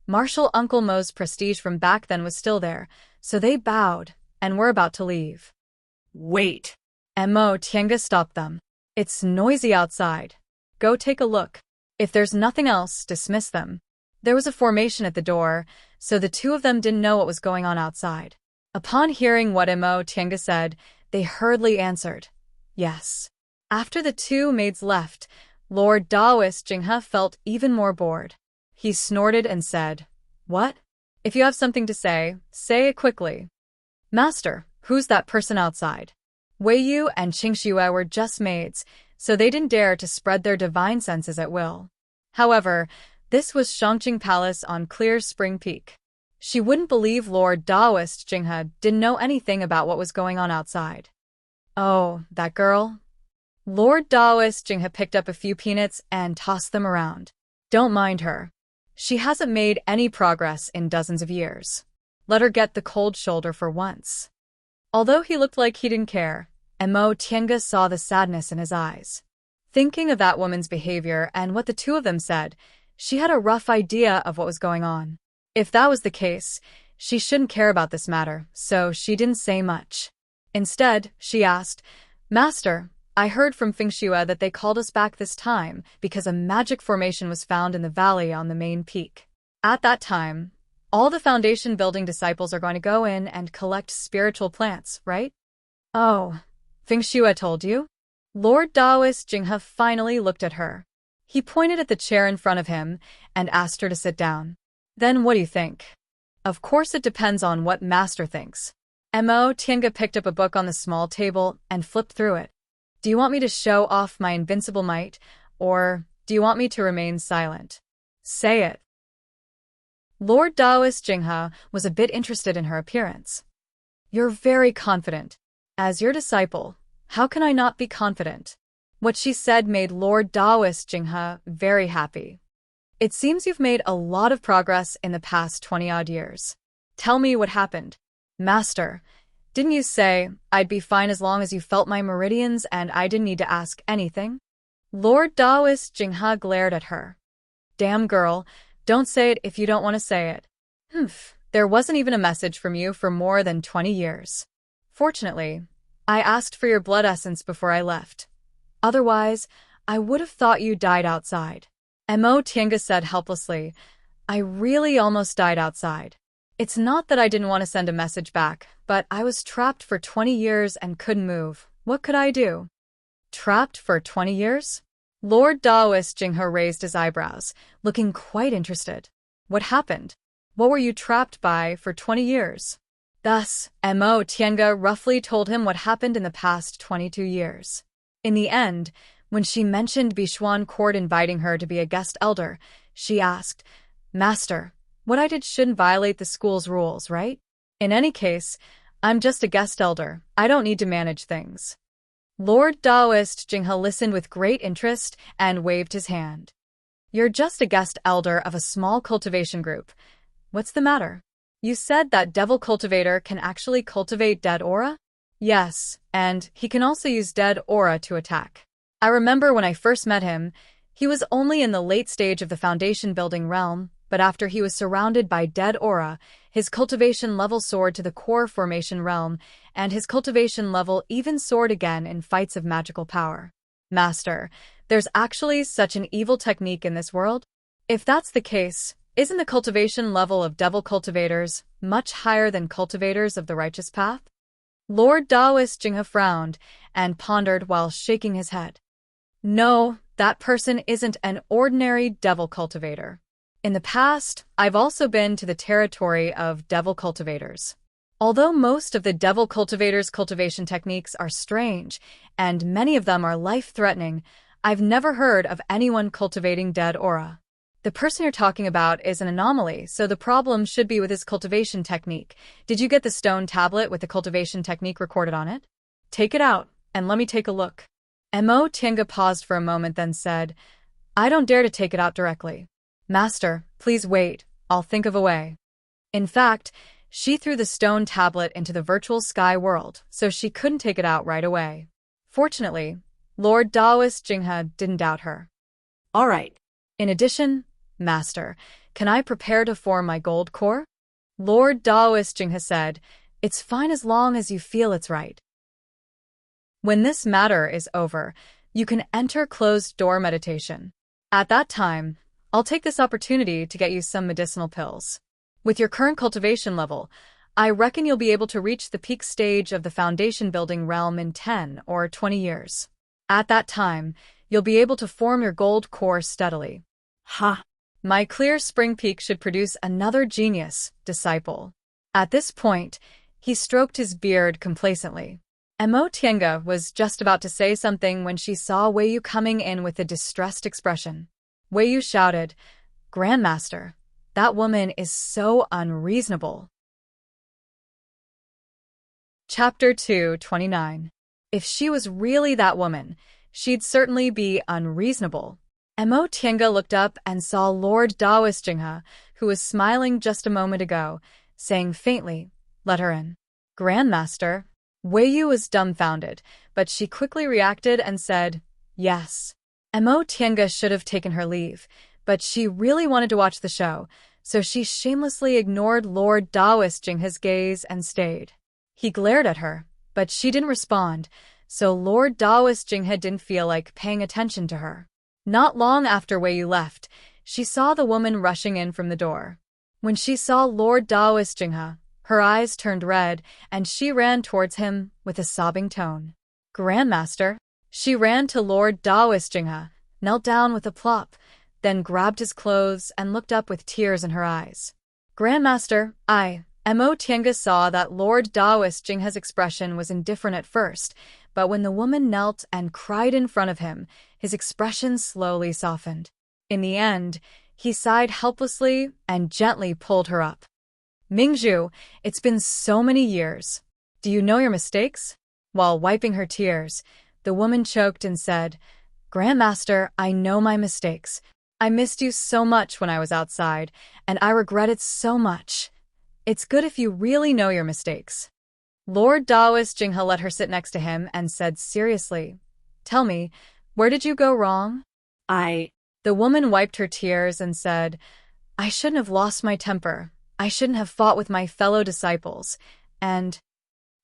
Marshal Uncle Mo's prestige from back then was still there, so they bowed and were about to leave. "Wait." Mo Tiange stopped them. "It's noisy outside. Go take a look. If there's nothing else, dismiss them." There was a formation at the door, so the two of them didn't know what was going on outside. Upon hearing what Mo Tiange said, they hurriedly answered, "Yes." After the two maids left, Lord Daoist Jinghe felt even more bored. He snorted and said, "What? If you have something to say it quickly." "Master, who's that person outside?" Wei Yu and Qingxue were just maids, so they didn't dare to spread their divine senses at will. However, this was Shangqing Palace on Clear Spring Peak. She wouldn't believe Lord Daoist Jinghe didn't know anything about what was going on outside. "Oh, that girl?" Lord Daoist Jinghe picked up a few peanuts and tossed them around. "Don't mind her. She hasn't made any progress in dozens of years. Let her get the cold shoulder for once." Although he looked like he didn't care, Mo Tiange saw the sadness in his eyes. Thinking of that woman's behavior and what the two of them said, she had a rough idea of what was going on. If that was the case, she shouldn't care about this matter, so she didn't say much. Instead, she asked, "Master, I heard from Qingxue that they called us back this time because a magic formation was found in the valley on the main peak. At that time, all the foundation building disciples are going to go in and collect spiritual plants, right?" "Oh, Qingxue told you?" Lord Daoist Jinghe finally looked at her. He pointed at the chair in front of him and asked her to sit down. "Then what do you think?" "Of course it depends on what Master thinks." Mo Tiange picked up a book on the small table and flipped through it. "Do you want me to show off my invincible might, or do you want me to remain silent? Say it." Lord Daoist Jinghe was a bit interested in her appearance. "You're very confident. As your disciple, how can I not be confident?" What she said made Lord Daoist Jinghe very happy. "It seems you've made a lot of progress in the past 20-odd years. Tell me what happened." "Master, didn't you say I'd be fine as long as you felt my meridians and I didn't need to ask anything?" Lord Daoist Jinghe glared at her. "Damn girl, don't say it if you don't want to say it." There wasn't even a message from you for more than 20 years. Fortunately, I asked for your blood essence before I left. Otherwise, I would have thought you died outside." Mo Tiange said helplessly, "I really almost died outside. It's not that I didn't want to send a message back, but I was trapped for 20 years and couldn't move. What could I do?" "Trapped for 20 years?" Lord Daoist Jinghe raised his eyebrows, looking quite interested. "What happened? What were you trapped by for 20 years?" Thus, Mo Tiange roughly told him what happened in the past 22 years. In the end, when she mentioned Bishuan Court inviting her to be a guest elder, she asked, "Master, what I did shouldn't violate the school's rules, right? In any case, I'm just a guest elder. I don't need to manage things." Lord Daoist Jinghe listened with great interest and waved his hand. "You're just a guest elder of a small cultivation group. What's the matter? You said that devil cultivator can actually cultivate dead aura?" "Yes, and he can also use dead aura to attack. I remember when I first met him, He was only in the late stage of the foundation building realm, but after he was surrounded by dead aura, his cultivation level soared to the core formation realm, and his cultivation level even soared again in fights of magical power. Master, there's actually such an evil technique in this world? If that's the case, isn't the cultivation level of devil cultivators much higher than cultivators of the righteous path? Lord Taoist Jinghe frowned and pondered while shaking his head. No, that person isn't an ordinary devil cultivator. In the past, I've also been to the territory of devil cultivators. Although most of the devil cultivators' cultivation techniques are strange, and many of them are life-threatening, I've never heard of anyone cultivating dead aura. The person you're talking about is an anomaly, so the problem should be with his cultivation technique. Did you get the stone tablet with the cultivation technique recorded on it? Take it out, and let me take a look. Mo Tiange paused for a moment, then said, I don't dare to take it out directly. Master, please wait, I'll think of a way. In fact, she threw the stone tablet into the virtual sky world, so she couldn't take it out right away. Fortunately, Lord Taoist Jinghe didn't doubt her. All right. In addition, Master, can I prepare to form my gold core? Lord Taoist Jinghe said, It's fine as long as you feel it's right. When this matter is over, you can enter closed-door meditation. At that time, I'll take this opportunity to get you some medicinal pills. With your current cultivation level, I reckon you'll be able to reach the peak stage of the foundation building realm in 10 or 20 years. At that time, you'll be able to form your gold core steadily. Ha! My clear spring peak should produce another genius, disciple. At this point, he stroked his beard complacently. Mo Tiange was just about to say something when she saw Wei Yu coming in with a distressed expression. Wei Yu shouted, Grandmaster, that woman is so unreasonable. Chapter 229. If she was really that woman, she'd certainly be unreasonable. Mo Tiange looked up and saw Lord Taoist Jinghe, who was smiling just a moment ago, saying faintly, Let her in. Grandmaster. Wei Yu was dumbfounded, but she quickly reacted and said, Yes. Mo Tiange should have taken her leave, but she really wanted to watch the show, so she shamelessly ignored Lord Taoist Jinghe's gaze and stayed. He glared at her, but she didn't respond, so Lord Taoist Jinghe didn't feel like paying attention to her. Not long after Wei Yu left, she saw the woman rushing in from the door. When she saw Lord Taoist Jinghe, her eyes turned red, and she ran towards him with a sobbing tone. Grandmaster. She ran to Lord Taoist Jinghe, knelt down with a plop, then grabbed his clothes and looked up with tears in her eyes. Grandmaster, Mo Tiange saw that Lord Taoist Jinghe's expression was indifferent at first, but when the woman knelt and cried in front of him, his expression slowly softened. In the end, he sighed helplessly and gently pulled her up. Mingzhu, it's been so many years. Do you know your mistakes? While wiping her tears, the woman choked and said, Grandmaster, I know my mistakes. I missed you so much when I was outside, and I regret it so much. It's good if you really know your mistakes. Lord Taoist Jinghe let her sit next to him and said seriously, Tell me, where did you go wrong? The woman wiped her tears and said, I shouldn't have lost my temper. I shouldn't have fought with my fellow disciples, and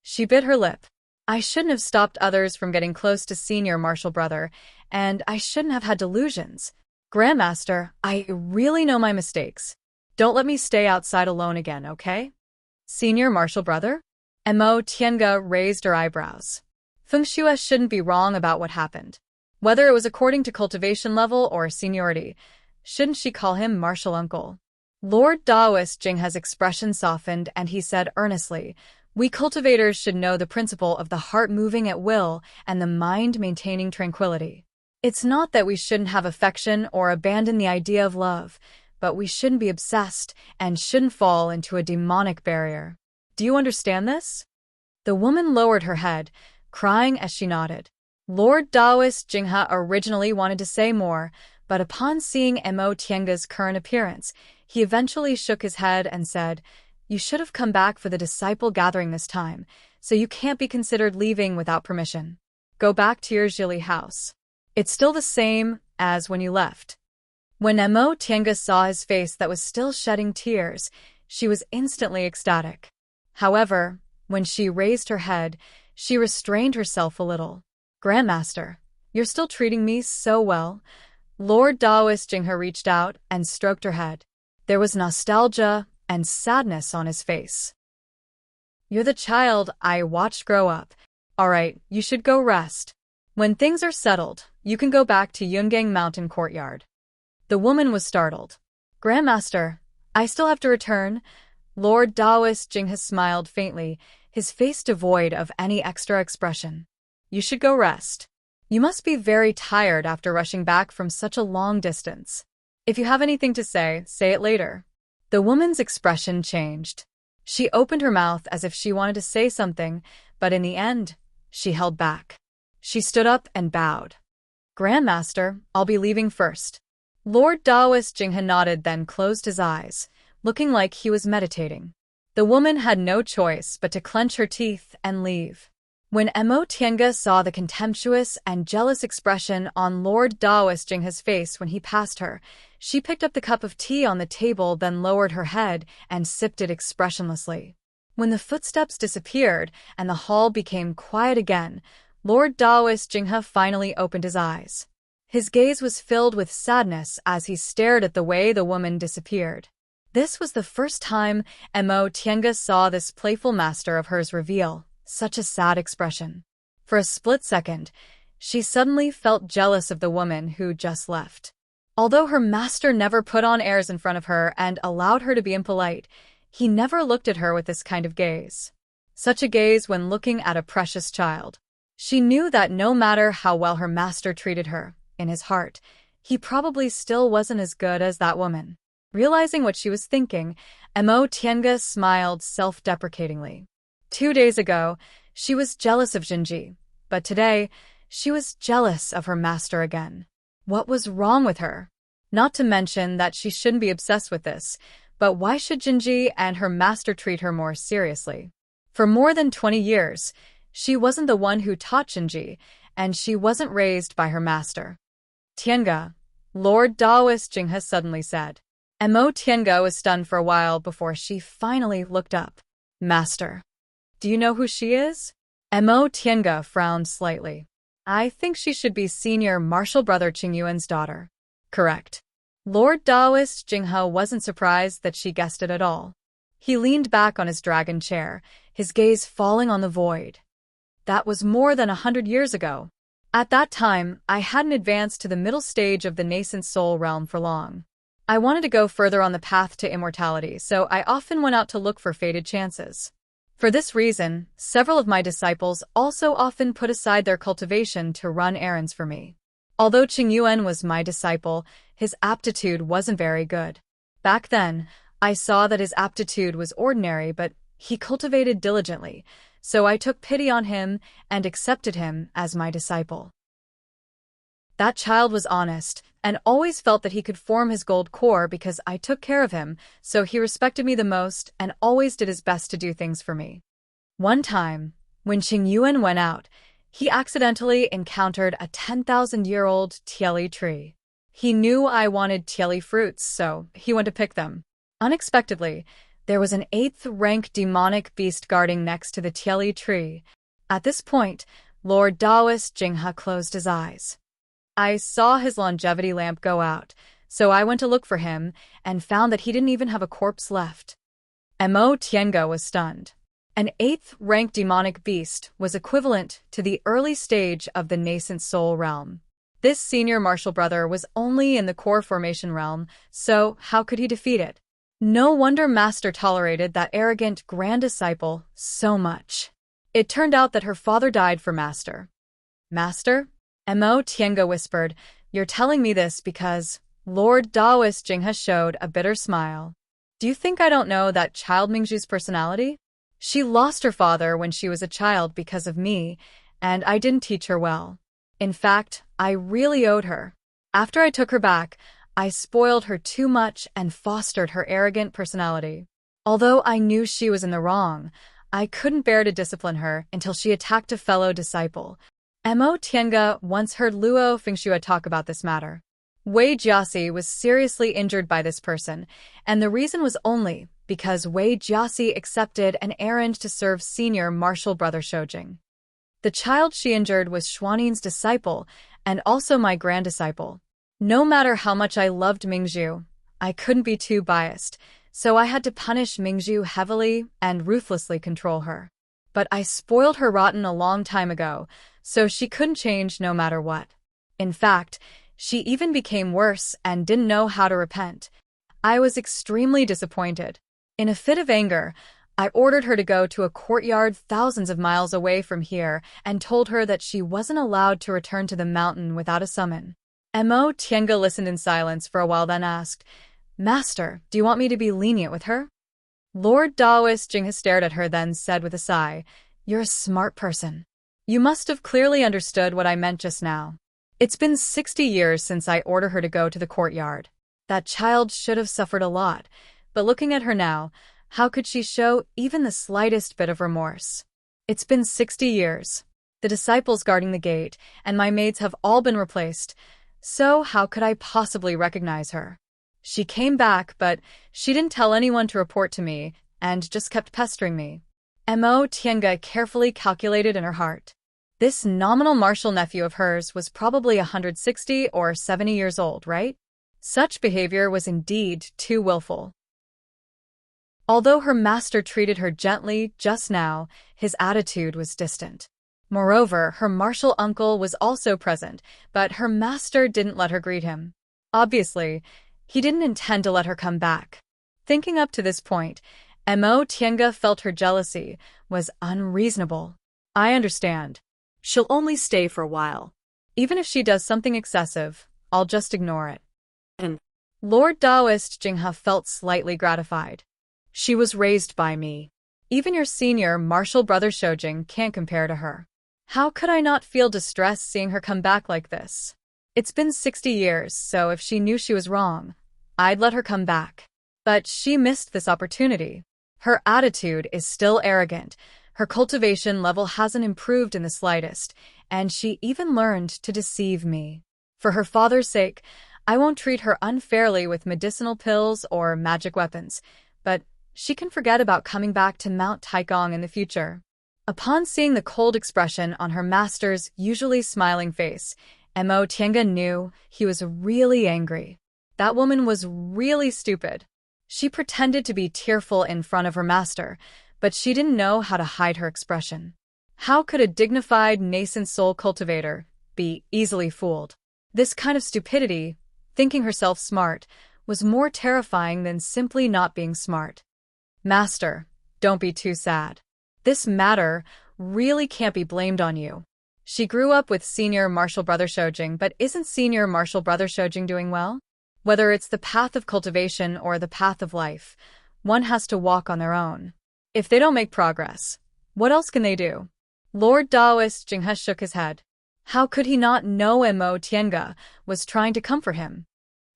she bit her lip. I shouldn't have stopped others from getting close to Senior Martial Brother, and I shouldn't have had delusions. Grandmaster, I really know my mistakes. Don't let me stay outside alone again, okay? Senior Martial Brother? Mo Tiange raised her eyebrows. Feng Shui shouldn't be wrong about what happened. Whether it was according to cultivation level or seniority, shouldn't she call him Martial Uncle? Lord Taoist Jinghe's expression softened and he said earnestly, We cultivators should know the principle of the heart moving at will and the mind maintaining tranquility. It's not that we shouldn't have affection or abandon the idea of love, but we shouldn't be obsessed and shouldn't fall into a demonic barrier. Do you understand this? The woman lowered her head, crying as she nodded. Lord Taoist Jinghe originally wanted to say more, but upon seeing Mo Tiange's current appearance, he eventually shook his head and said, You should have come back for the disciple gathering this time, so you can't be considered leaving without permission. Go back to your Zhili house. It's still the same, as when you left. When Mo Tiange saw his face that was still shedding tears, she was instantly ecstatic. However, when she raised her head, she restrained herself a little. Grandmaster, you're still treating me so well. Lord Daoist Jinghe reached out and stroked her head. There was nostalgia and sadness on his face. You're the child I watched grow up. All right, you should go rest. When things are settled, you can go back to Yungang Mountain Courtyard. The woman was startled. Grandmaster, I still have to return? Lord Daoist Jinghe smiled faintly, his face devoid of any extra expression. You should go rest. You must be very tired after rushing back from such a long distance. If you have anything to say it later. The woman's expression changed. She opened her mouth as if she wanted to say something, but in the end, she held back. She stood up and bowed. Grandmaster, I'll be leaving first. Lord Daoist Jinghe nodded, then closed his eyes, looking like he was meditating. The woman had no choice but to clench her teeth and leave. When Mo Tiange saw the contemptuous and jealous expression on Lord Daoist Jinghe's face when he passed her, she picked up the cup of tea on the table, then lowered her head and sipped it expressionlessly. When the footsteps disappeared and the hall became quiet again, Lord Daoist Jinghe finally opened his eyes. His gaze was filled with sadness as he stared at the way the woman disappeared. This was the first time Mo Tiange saw this playful master of hers reveal such a sad expression. For a split second, she suddenly felt jealous of the woman who just left. Although her master never put on airs in front of her and allowed her to be impolite, he never looked at her with this kind of gaze. Such a gaze when looking at a precious child. She knew that no matter how well her master treated her, in his heart, he probably still wasn't as good as that woman. Realizing what she was thinking, Mo Tiange smiled self-deprecatingly. 2 days ago, she was jealous of Jinji, but today, she was jealous of her master again. What was wrong with her? Not to mention that she shouldn't be obsessed with this, but why should Jinji and her master treat her more seriously? For more than 20 years, she wasn't the one who taught Jinji, and she wasn't raised by her master. Tiange, Lord Daoist Jinghe suddenly said. Mo Tiange was stunned for a while before she finally looked up. Master. Do you know who she is? Mo Tiange frowned slightly. I think she should be senior martial brother Qingyuan's daughter. Correct. Lord Daoist Jinghe wasn't surprised that she guessed it at all. He leaned back on his dragon chair, his gaze falling on the void. That was more than 100 years ago. At that time, I hadn't advanced to the middle stage of the nascent soul realm for long. I wanted to go further on the path to immortality, so I often went out to look for fated chances. For this reason, several of my disciples also often put aside their cultivation to run errands for me. Although Qingyuan was my disciple, his aptitude wasn't very good. Back then, I saw that his aptitude was ordinary, but he cultivated diligently, so I took pity on him and accepted him as my disciple. That child was honest and always felt that he could form his gold core because I took care of him, so he respected me the most and always did his best to do things for me. One time, when Qingyuan went out, he accidentally encountered a 10,000-year-old tieli tree. He knew I wanted tieli fruits, so he went to pick them. Unexpectedly, there was an 8th-rank demonic beast guarding next to the tieli tree. At this point, Lord Daoist Jinghe closed his eyes. I saw his longevity lamp go out, so I went to look for him and found that he didn't even have a corpse left. Mo Tiange was stunned. An 8th-rank demonic beast was equivalent to the early stage of the nascent soul realm. This senior martial brother was only in the core formation realm, so how could he defeat it? No wonder Master tolerated that arrogant grand disciple so much. It turned out that her father died for Master. Master? Mo Tiange whispered, "You're telling me this because..." Lord Daoist Jinghe showed a bitter smile. "Do you think I don't know that child Mingju's personality? She lost her father when she was a child because of me, and I didn't teach her well. In fact, I really owed her. After I took her back, I spoiled her too much and fostered her arrogant personality. Although I knew she was in the wrong, I couldn't bear to discipline her until she attacked a fellow disciple. Mo Tiange once heard Luo Fengxue talk about this matter. Wei Jiasi was seriously injured by this person, and the reason was only because Wei Jiasi accepted an errand to serve senior martial brother Shoujing. The child she injured was Xuaning's disciple, and also my grand-disciple. No matter how much I loved Mingzhu, I couldn't be too biased, so I had to punish Mingzhu heavily and ruthlessly control her. But I spoiled her rotten a long time ago, so she couldn't change no matter what. In fact, she even became worse and didn't know how to repent. I was extremely disappointed. In a fit of anger, I ordered her to go to a courtyard thousands of miles away from here and told her that she wasn't allowed to return to the mountain without a summon. Mo Tiange listened in silence for a while, then asked, "Master, do you want me to be lenient with her?" Lord Daoist Jinghe stared at her, then said with a sigh, "You're a smart person. You must have clearly understood what I meant just now. It's been 60 years since I ordered her to go to the courtyard. That child should have suffered a lot, but looking at her now, how could she show even the slightest bit of remorse? It's been 60 years. The disciples guarding the gate and my maids have all been replaced, so how could I possibly recognize her? She came back, but she didn't tell anyone to report to me and just kept pestering me." Mo Tiange carefully calculated in her heart. This nominal martial nephew of hers was probably 160 or 70 years old, right? Such behavior was indeed too willful. Although her master treated her gently just now, his attitude was distant. Moreover, her martial uncle was also present, but her master didn't let her greet him. Obviously, he didn't intend to let her come back. Thinking up to this point, Mo Tiange felt her jealousy was unreasonable. I understand. She'll only stay for a while. Even if she does something excessive, I'll just ignore it. And Lord Daoist Jinghe felt slightly gratified. She was raised by me. Even your senior martial brother Shoujing can't compare to her. How could I not feel distress seeing her come back like this? It's been 60 years, so if she knew she was wrong, I'd let her come back. But she missed this opportunity. Her attitude is still arrogant. Her cultivation level hasn't improved in the slightest, and she even learned to deceive me. For her father's sake, I won't treat her unfairly with medicinal pills or magic weapons, but she can forget about coming back to Mount Taikong in the future. Upon seeing the cold expression on her master's usually smiling face, Mo Tiange knew he was really angry. That woman was really stupid. She pretended to be tearful in front of her master, but she didn't know how to hide her expression. How could a dignified, nascent soul cultivator be easily fooled? This kind of stupidity, thinking herself smart, was more terrifying than simply not being smart. Master, don't be too sad. This matter really can't be blamed on you. She grew up with senior martial brother Shoujing, but isn't senior martial brother Shoujing doing well? Whether it's the path of cultivation or the path of life, one has to walk on their own. If they don't make progress, what else can they do? Lord Daoist Jinghe shook his head. How could he not know Mo Tiange was trying to comfort him?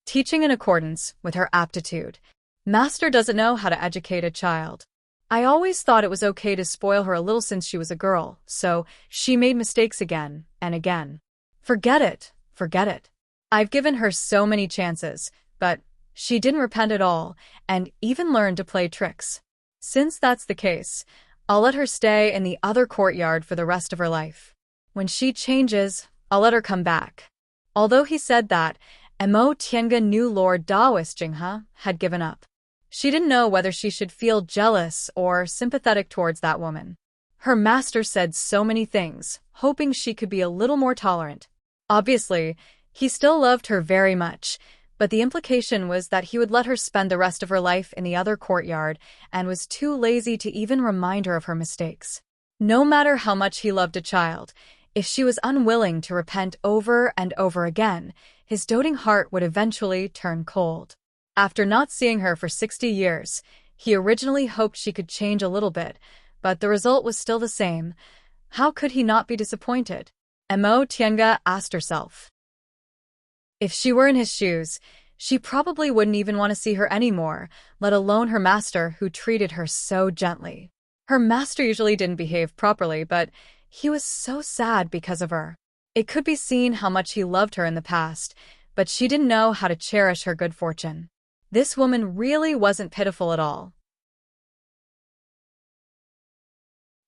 Teaching in accordance with her aptitude. Master doesn't know how to educate a child. I always thought it was okay to spoil her a little since she was a girl, so she made mistakes again and again. Forget it, forget it. I've given her so many chances, but she didn't repent at all, and even learn to play tricks. Since that's the case, I'll let her stay in the other courtyard for the rest of her life. When she changes, I'll let her come back. Although he said that, Mo Tiange knew Lord Daoist Jinghe had given up. She didn't know whether she should feel jealous or sympathetic towards that woman. Her master said so many things, hoping she could be a little more tolerant. Obviously, he still loved her very much, but the implication was that he would let her spend the rest of her life in the other courtyard and was too lazy to even remind her of her mistakes. No matter how much he loved a child, if she was unwilling to repent over and over again, his doting heart would eventually turn cold. After not seeing her for 60 years, he originally hoped she could change a little bit, but the result was still the same. How could he not be disappointed? Mo Tiange asked herself. If she were in his shoes, she probably wouldn't even want to see her anymore, let alone her master who treated her so gently. Her master usually didn't behave properly, but He was so sad because of her. It could be seen how much he loved her in the past, but she didn't know how to cherish her good fortune. This woman really wasn't pitiful at all.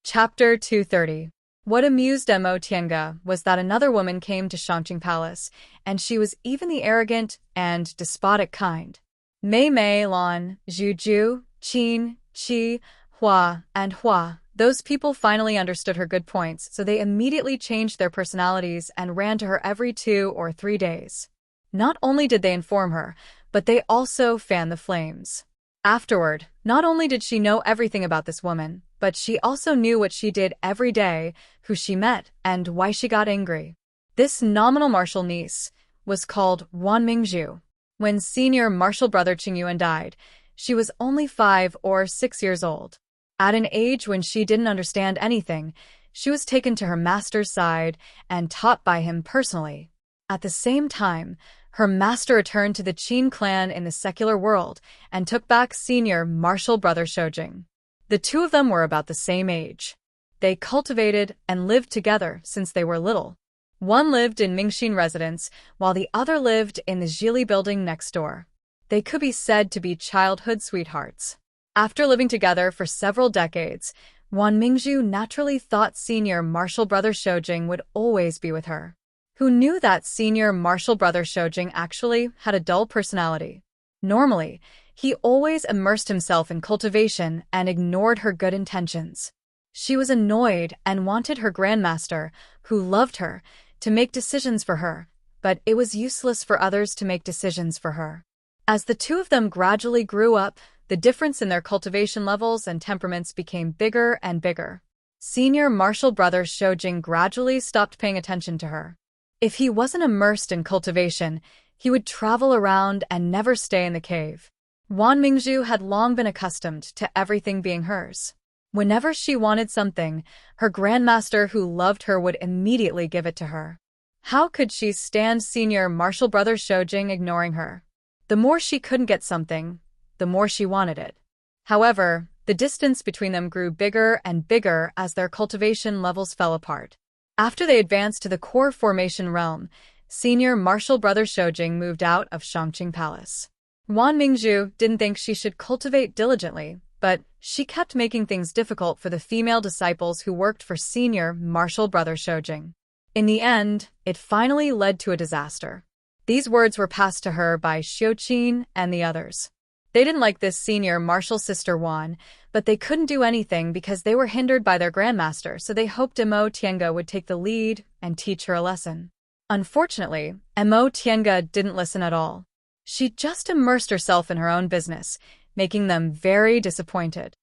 Chapter 230. What amused Mo Tiange was that another woman came to Shangqing Palace, and she was even the arrogant and despotic kind. Mei Mei, Lan, Zhu Zhu, Qin, Qi, Hua, and Hua. Those people finally understood her good points, so they immediately changed their personalities and ran to her every 2 or 3 days. Not only did they inform her, but they also fanned the flames. Afterward, not only did she know everything about this woman, but she also knew what she did every day, who she met, and why she got angry. This nominal martial niece was called Wan Mingzhu. When senior martial brother Qingyuan died, she was only 5 or 6 years old. At an age when she didn't understand anything, she was taken to her master's side and taught by him personally. At the same time, her master returned to the Qin clan in the secular world and took back senior martial brother Shoujing. The two of them were about the same age. They cultivated and lived together since they were little. One lived in Mingxin residence, while the other lived in the Zhili building next door. They could be said to be childhood sweethearts. After living together for several decades, Wan Mingzhu naturally thought senior martial brother Shoujing would always be with her. Who knew that senior martial brother Shoujing actually had a dull personality? Normally, he always immersed himself in cultivation and ignored her good intentions. She was annoyed and wanted her grandmaster, who loved her, to make decisions for her, but it was useless for others to make decisions for her. As the two of them gradually grew up, the difference in their cultivation levels and temperaments became bigger and bigger. Senior martial brother Shoujing gradually stopped paying attention to her. If he wasn't immersed in cultivation, he would travel around and never stay in the cave. Wan Mingzhu had long been accustomed to everything being hers. Whenever she wanted something, her grandmaster who loved her would immediately give it to her. How could she stand senior martial brother Shoujing ignoring her? The more she couldn't get something, the more she wanted it. However, the distance between them grew bigger and bigger as their cultivation levels fell apart. After they advanced to the core formation realm, senior martial brother Shoujing moved out of Shangqing Palace. Wan Mingzhu didn't think she should cultivate diligently, but she kept making things difficult for the female disciples who worked for senior martial brother Shoujing. In the end, it finally led to a disaster. These words were passed to her by Xiuqin and the others. They didn't like this senior martial sister Wan, but they couldn't do anything because they were hindered by their grandmaster, so they hoped Mo Tiange would take the lead and teach her a lesson. Unfortunately, Mo Tiange didn't listen at all. She just immersed herself in her own business, making them very disappointed.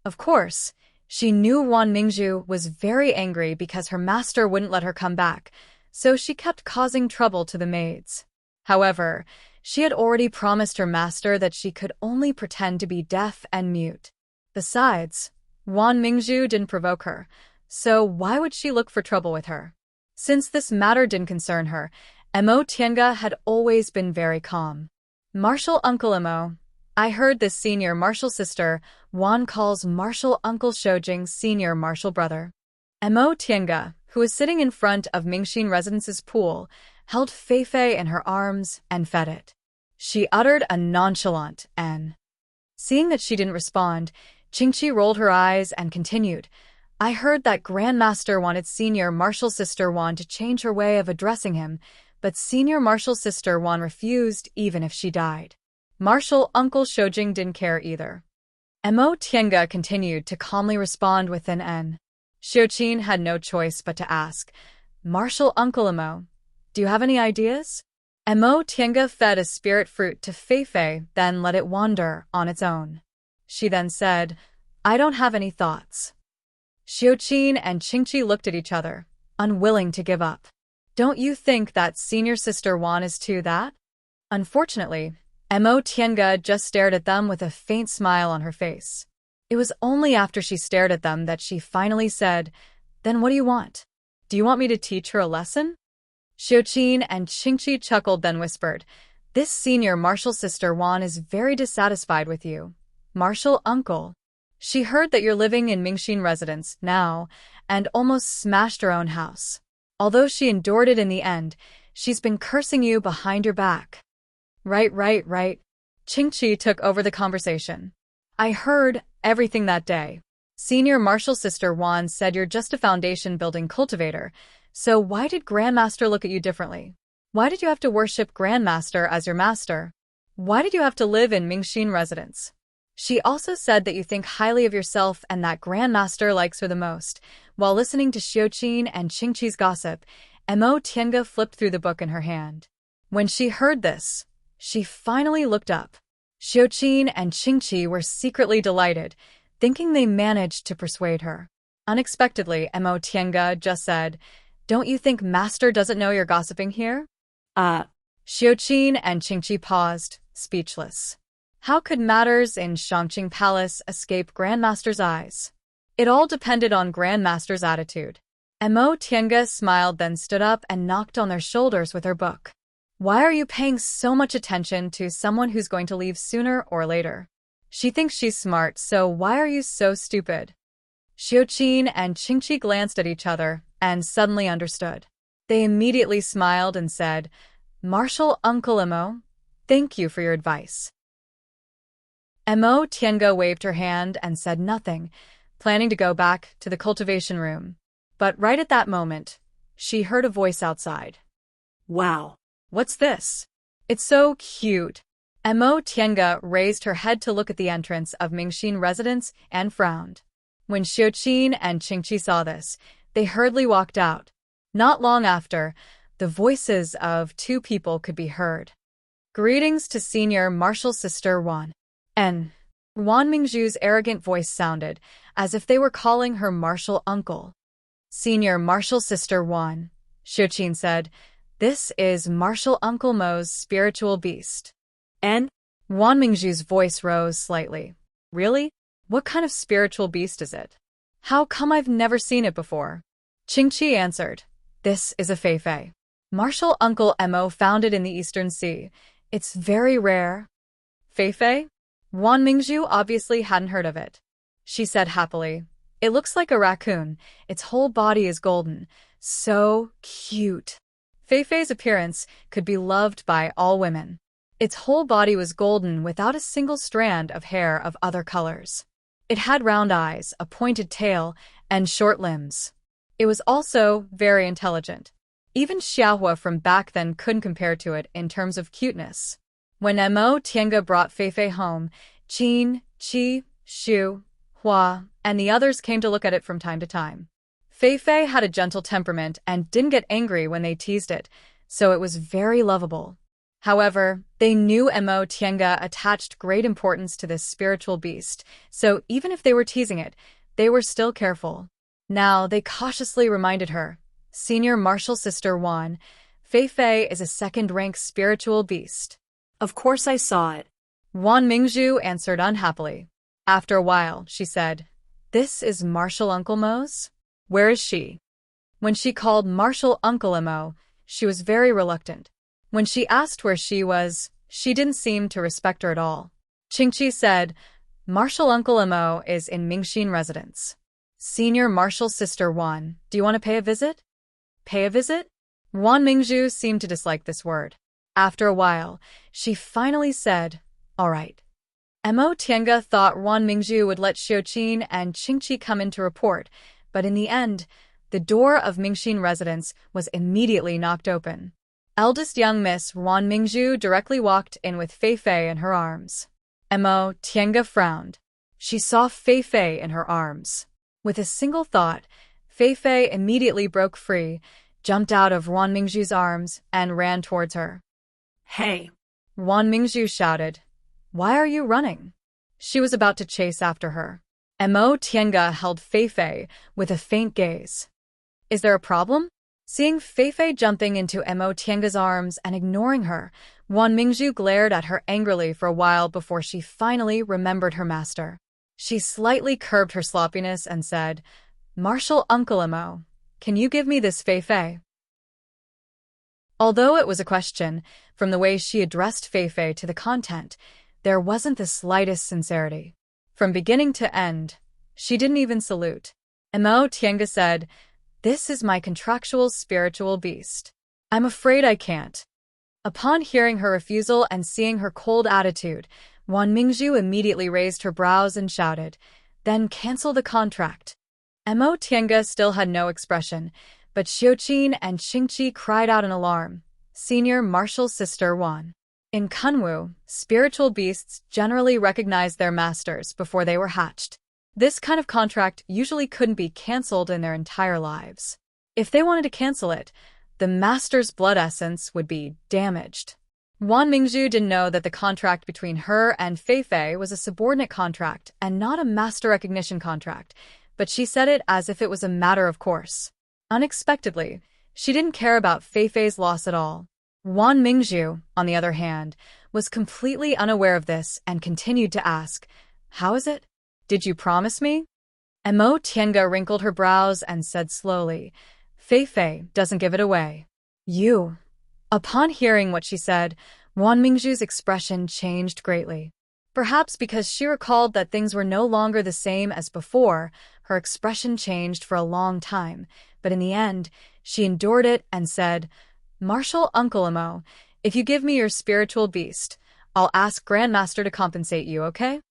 Of course, she knew Wan Mingzhu was very angry because her master wouldn't let her come back, so she kept causing trouble to the maids. However, she had already promised her master that she could only pretend to be deaf and mute. Besides, Wan Mingzhu didn't provoke her, so why would she look for trouble with her? Since this matter didn't concern her, Mo Tiange had always been very calm. Martial Uncle Mo, I heard this senior martial sister, Wan calls martial uncle Shoujing's senior martial brother. Mo Tiange, who was sitting in front of Mingxin Residence's pool, held Feifei in her arms and fed it. She uttered a nonchalant "N." Seeing that she didn't respond, Qingqi rolled her eyes and continued, I heard that Grandmaster wanted senior martial sister Wan to change her way of addressing him, but senior martial sister Wan refused even if she died. Martial uncle Shoujing didn't care either. Mo Tiange continued to calmly respond with an N. Xiuqin had no choice but to ask, Martial Uncle Mo, do you have any ideas? Mo Tiange fed a spirit fruit to Feifei, then let it wander on its own. She then said, I don't have any thoughts. Xiuqin and Qingqi looked at each other, unwilling to give up. Don't you think that senior sister Wan is too that? Unfortunately, Mo Tiange just stared at them with a faint smile on her face. It was only after she stared at them that she finally said, Then what do you want? Do you want me to teach her a lesson? Xiuqin and Qingqi chuckled, then whispered, This senior martial sister Wan is very dissatisfied with you. Martial uncle. She heard that you're living in Mingxin residence now, and almost smashed her own house. Although she endured it in the end, she's been cursing you behind your back. Right. Qingqi took over the conversation. I heard everything that day. Senior Martial Sister Wan said you're just a foundation-building cultivator, so why did Grandmaster look at you differently? Why did you have to worship Grandmaster as your master? Why did you have to live in Mingxin residence? She also said that you think highly of yourself and that Grandmaster likes her the most. While listening to Xiuqin and Qingqi's gossip, Mo Tiange flipped through the book in her hand. When she heard this, she finally looked up. Xiuqin and Qingqi were secretly delighted, thinking they managed to persuade her. Unexpectedly, Mo Tiange just said, "Don't you think Master doesn't know you're gossiping here?" Xiuqin and Qingqi paused, speechless. How could matters in Shangqing Palace escape Grandmaster's eyes? It all depended on Grandmaster's attitude. Mo Tiange smiled, then stood up and knocked on their shoulders with her book. Why are you paying so much attention to someone who's going to leave sooner or later? She thinks she's smart, so why are you so stupid? Xiuqin and Qingqi glanced at each other and suddenly understood. They immediately smiled and said, "Martial Uncle Mo, thank you for your advice." Mo Tiange waved her hand and said nothing, planning to go back to the cultivation room. But right at that moment, she heard a voice outside. Wow. What's this? It's so cute. Mo Tiange raised her head to look at the entrance of Mingxin residence and frowned. When Xiuqin and Qingqi saw this, they hurriedly walked out. Not long after, the voices of two people could be heard. Greetings to Senior Martial Sister Wan. And Wan Mingzhu's arrogant voice sounded as if they were calling her martial uncle. Senior Martial Sister Wan, Xiuqin said, "This is Martial Uncle Mo's spiritual beast." And? Wan Mingzhu's voice rose slightly. Really? What kind of spiritual beast is it? How come I've never seen it before? Qingqi answered, "This is a feifei. Martial Uncle Mo found it in the Eastern Sea. It's very rare." Feifei? Wan Mingzhu obviously hadn't heard of it. She said happily, "It looks like a raccoon. Its whole body is golden. So cute." Feifei's appearance could be loved by all women. Its whole body was golden without a single strand of hair of other colors. It had round eyes, a pointed tail, and short limbs. It was also very intelligent. Even Xiaohua from back then couldn't compare to it in terms of cuteness. When Mo Tiange brought Feifei home, Qin, Qi, Xu, Hua, and the others came to look at it from time to time. Feifei had a gentle temperament and didn't get angry when they teased it, so it was very lovable. However, they knew Mo Tiange attached great importance to this spiritual beast, so even if they were teasing it, they were still careful. Now they cautiously reminded her, "Senior Martial Sister Wan, Feifei is a second-rank spiritual beast." Of course I saw it. Wan Mingzhu answered unhappily. After a while, she said, "This is Martial Uncle Mo's? Where is she?" When she called Martial Uncle Mo, she was very reluctant. When she asked where she was, she didn't seem to respect her at all. Qingqi said, "Martial Uncle Mo is in Mingxin residence." "Senior Martial Sister Wan, do you want to pay a visit?" Pay a visit? Wan Mingzhu seemed to dislike this word. After a while, she finally said, "All right." Mo Tiange thought Wan Mingzhu would let Xiuqin and Qingqi come in to report, but in the end, the door of Mingxin residence was immediately knocked open. Eldest young Miss Wan Mingzhu directly walked in with Feifei in her arms. Mo Tiange frowned. She saw Feifei in her arms. With a single thought, Feifei immediately broke free, jumped out of Wan Mingzhu's arms, and ran towards her. Hey! Wan Mingzhu shouted, "Why are you running?" She was about to chase after her. Mo Tiange held Feifei with a faint gaze. "Is there a problem?" Seeing Feifei jumping into Mo Tiange's arms and ignoring her, Wan Mingzhu glared at her angrily for a while before she finally remembered her master. She slightly curbed her sloppiness and said, "Martial Uncle Mo, can you give me this Feifei?" Although it was a question, from the way she addressed Feifei to the content, there wasn't the slightest sincerity. From beginning to end, she didn't even salute. Mo Tiange said, "This is my contractual spiritual beast. I'm afraid I can't." Upon hearing her refusal and seeing her cold attitude, Wan Mingzhu immediately raised her brows and shouted, "Then cancel the contract." Mo Tiange still had no expression, but Xiuqin and Qingqi cried out in alarm. Senior Martial Sister Wan. In Kunwu, spiritual beasts generally recognized their masters before they were hatched. This kind of contract usually couldn't be cancelled in their entire lives. If they wanted to cancel it, the master's blood essence would be damaged. Wan Mingzhu didn't know that the contract between her and Feifei was a subordinate contract and not a master recognition contract, but she said it as if it was a matter of course. Unexpectedly, she didn't care about Feifei's loss at all. Wan Mingzhu, on the other hand, was completely unaware of this and continued to ask, "How is it? Did you promise me?" Mo Tiange wrinkled her brows and said slowly, "Feifei doesn't give it away. You." Upon hearing what she said, Wan Mingzhu's expression changed greatly. Perhaps because she recalled that things were no longer the same as before, her expression changed for a long time, but in the end, she endured it and said, "Martial Uncle Mo, if you give me your spiritual beast, I'll ask Grandmaster to compensate you, okay?"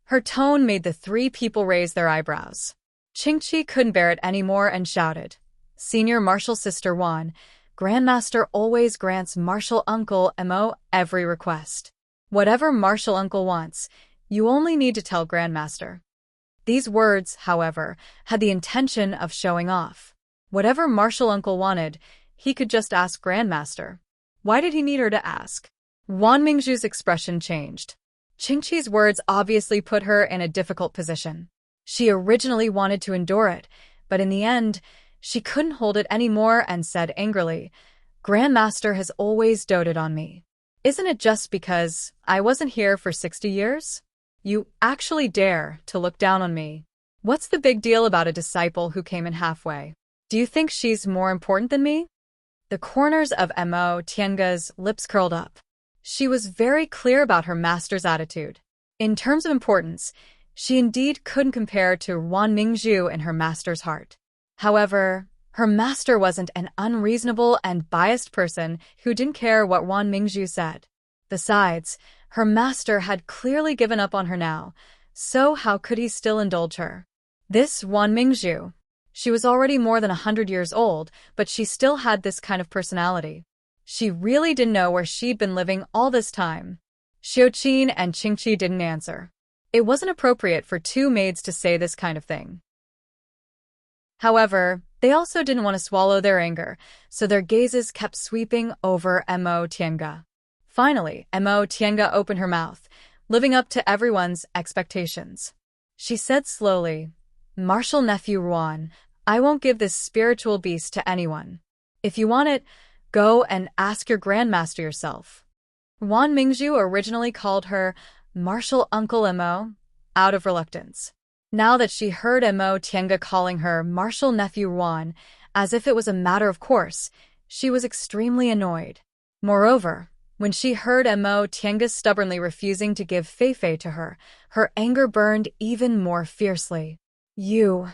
Her tone made the three people raise their eyebrows. Qingqi couldn't bear it anymore and shouted, "Senior Martial Sister Wan, Grandmaster always grants Martial Uncle Mo every request. Whatever Martial Uncle wants, you only need to tell Grandmaster." These words, however, had the intention of showing off. Whatever Martial Uncle wanted, he could just ask Grandmaster. Why did he need her to ask? Wan Mingzhu's expression changed. Qingqi's words obviously put her in a difficult position. She originally wanted to endure it, but in the end, she couldn't hold it anymore and said angrily, "Grandmaster has always doted on me. Isn't it just because I wasn't here for 60 years? You actually dare to look down on me. What's the big deal about a disciple who came in halfway? Do you think she's more important than me?" The corners of Mo Tiange's lips curled up. She was very clear about her master's attitude. In terms of importance, she indeed couldn't compare to Wan Mingzhu in her master's heart. However, her master wasn't an unreasonable and biased person who didn't care what Wan Mingzhu said. Besides, her master had clearly given up on her now, so how could he still indulge her? This Wan Mingzhu. She was already more than 100 years old, but she still had this kind of personality. She really didn't know where she'd been living all this time. Xiuqin and Qingqi didn't answer. It wasn't appropriate for two maids to say this kind of thing. However, they also didn't want to swallow their anger, so their gazes kept sweeping over Mo Tiange. Finally, Mo Tiange opened her mouth, living up to everyone's expectations. She said slowly, "Martial Nephew Wan, I won't give this spiritual beast to anyone. If you want it, go and ask your Grandmaster yourself." Wan Mingzhu originally called her Martial Uncle Mo out of reluctance. Now that she heard Mo Tiange calling her Martial Nephew Wan, as if it was a matter of course, she was extremely annoyed. Moreover, when she heard Mo Tiange stubbornly refusing to give Feifei to her, her anger burned even more fiercely. "You."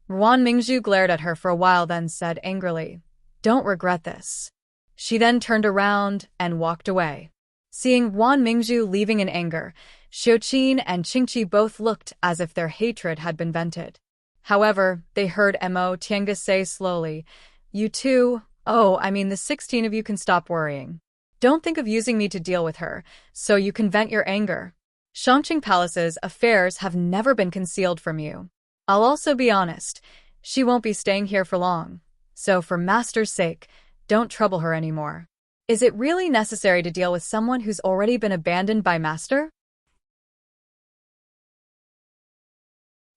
Wan Mingzhu glared at her for a while, then said angrily, "Don't regret this." She then turned around and walked away. Seeing Wan Mingzhu leaving in anger, Xiuqin and Qingqi both looked as if their hatred had been vented. However, they heard Mo Tiange say slowly, "You two, the 16 of you can stop worrying. Don't think of using me to deal with her, so you can vent your anger. Shangqing Palace's affairs have never been concealed from you. I'll also be honest, she won't be staying here for long, so for Master's sake, don't trouble her anymore. Is it really necessary to deal with someone who's already been abandoned by Master?"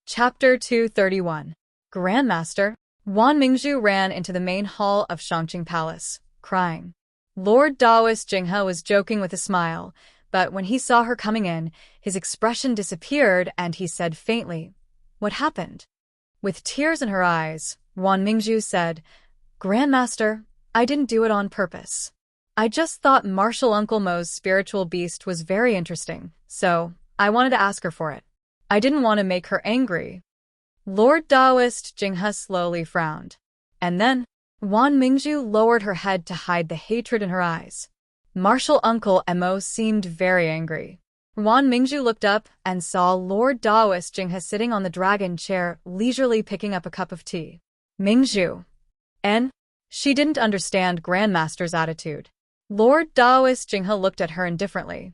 Chapter 231. Grandmaster. Wan Mingzhu ran into the main hall of Shangqing Palace, crying. Lord Daoist Jinghe was joking with a smile, but when he saw her coming in, his expression disappeared and he said faintly, "What happened?" With tears in her eyes, Wan Mingzhu said, "Grandmaster, I didn't do it on purpose. I just thought Martial Uncle Mo's spiritual beast was very interesting, so I wanted to ask her for it. I didn't want to make her angry." Lord Daoist Jinghe slowly frowned. And then, Wan Mingju lowered her head to hide the hatred in her eyes. Martial Uncle Mo seemed very angry. Wan Mingju looked up and saw Lord Daoist Jinghe sitting on the dragon chair, leisurely picking up a cup of tea. Mingju. And she didn't understand Grandmaster's attitude. Lord Daoist Jinghe looked at her indifferently.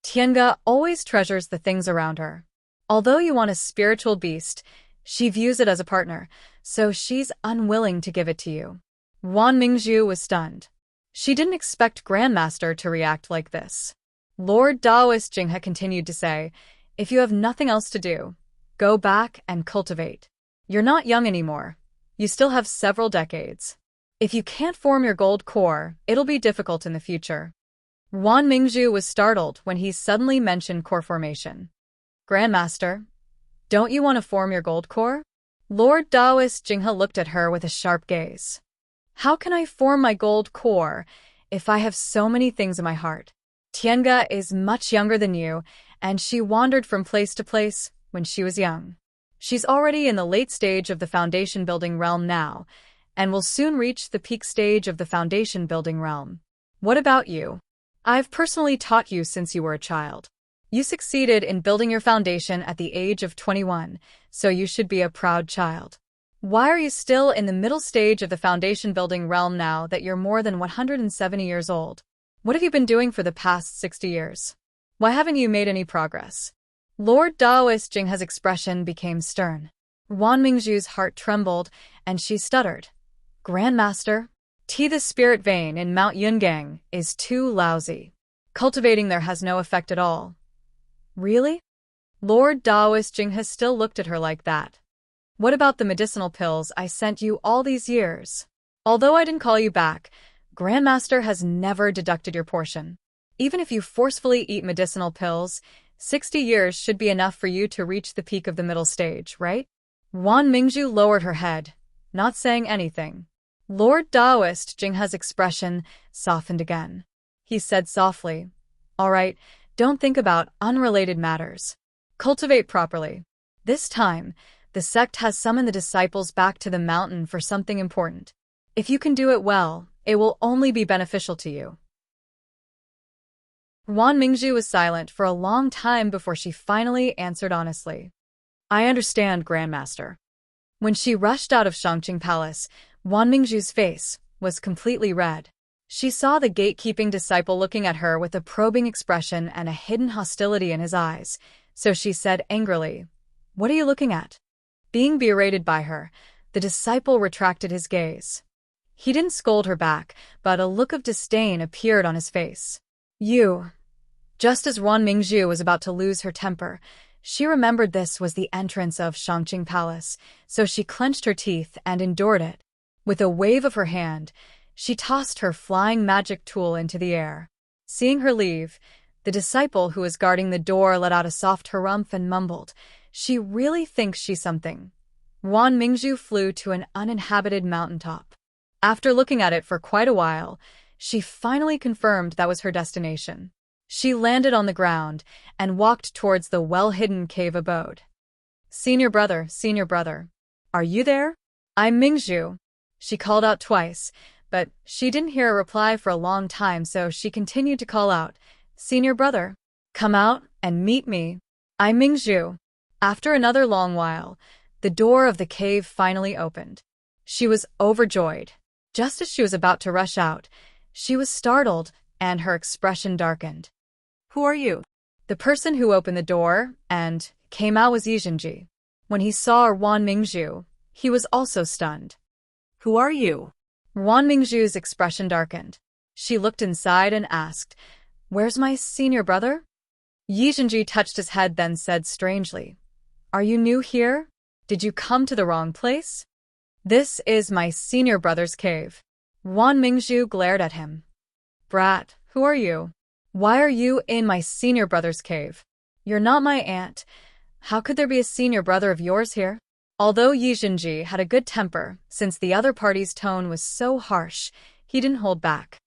Tiange always treasures the things around her. Although you want a spiritual beast, she views it as a partner, so she's unwilling to give it to you. Wan Mingju was stunned. She didn't expect Grandmaster to react like this. Lord Daoist Jinghe continued to say, if you have nothing else to do, go back and cultivate. You're not young anymore. You still have several decades. If you can't form your gold core, it'll be difficult in the future. Wan Mingju was startled when he suddenly mentioned core formation. Grandmaster, don't you want to form your gold core? Lord Daoist Jinghe looked at her with a sharp gaze. How can I form my gold core if I have so many things in my heart? Tiange is much younger than you, and she wandered from place to place when she was young. She's already in the late stage of the foundation building realm now, and will soon reach the peak stage of the foundation building realm. What about you? I've personally taught you since you were a child. You succeeded in building your foundation at the age of 21, so you should be a proud child. Why are you still in the middle stage of the foundation building realm now that you're more than 170 years old? What have you been doing for the past 60 years? Why haven't you made any progress? Lord Daoist Jinghe's expression became stern. Wan Mingju's heart trembled, and she stuttered. Grandmaster, the spirit vein in Mount Yungang is too lousy. Cultivating there has no effect at all. Really? Lord Daoist Jinghe still looked at her like that. What about the medicinal pills I sent you all these years? Although I didn't call you back, Grandmaster has never deducted your portion. Even if you forcefully eat medicinal pills, 60 years should be enough for you to reach the peak of the middle stage, right? Wan Mingju lowered her head, not saying anything. Lord Daoist Jinghe's expression softened again. He said softly, all right, don't think about unrelated matters. Cultivate properly. This time, the sect has summoned the disciples back to the mountain for something important. If you can do it well, it will only be beneficial to you. Wan Mingju was silent for a long time before she finally answered honestly. I understand, Grandmaster. When she rushed out of Shangqing Palace, Wan Mingju's face was completely red. She saw the gatekeeping disciple looking at her with a probing expression and a hidden hostility in his eyes, so she said angrily, What are you looking at? Being berated by her, the disciple retracted his gaze. He didn't scold her back, but a look of disdain appeared on his face. You. Just as Wan Mingju was about to lose her temper, she remembered this was the entrance of Shangqing Palace, so she clenched her teeth and endured it. With a wave of her hand, she tossed her flying magic tool into the air. Seeing her leave, the disciple who was guarding the door let out a soft harumph and mumbled, She really thinks she's something. Wan Mingju flew to an uninhabited mountaintop. After looking at it for quite a while, she finally confirmed that was her destination. She landed on the ground and walked towards the well-hidden cave abode. Senior brother, are you there? I'm Mingju. She called out twice, but she didn't hear a reply for a long time, so she continued to call out, Senior brother, come out and meet me. I'm Mingju. After another long while, the door of the cave finally opened. She was overjoyed. Just as she was about to rush out, she was startled and her expression darkened. Who are you? The person who opened the door and came out was Yizhenji. When he saw Wan Mingju, he was also stunned. Who are you? Wan Mingju's expression darkened. She looked inside and asked, Where's my senior brother? Yizhenji touched his head, then said strangely, Are you new here? Did you come to the wrong place? This is my senior brother's cave. Wan Mingju glared at him. Brat, who are you? Why are you in my senior brother's cave? You're not my aunt. How could there be a senior brother of yours here? Although Yizhenji had a good temper, since the other party's tone was so harsh, he didn't hold back.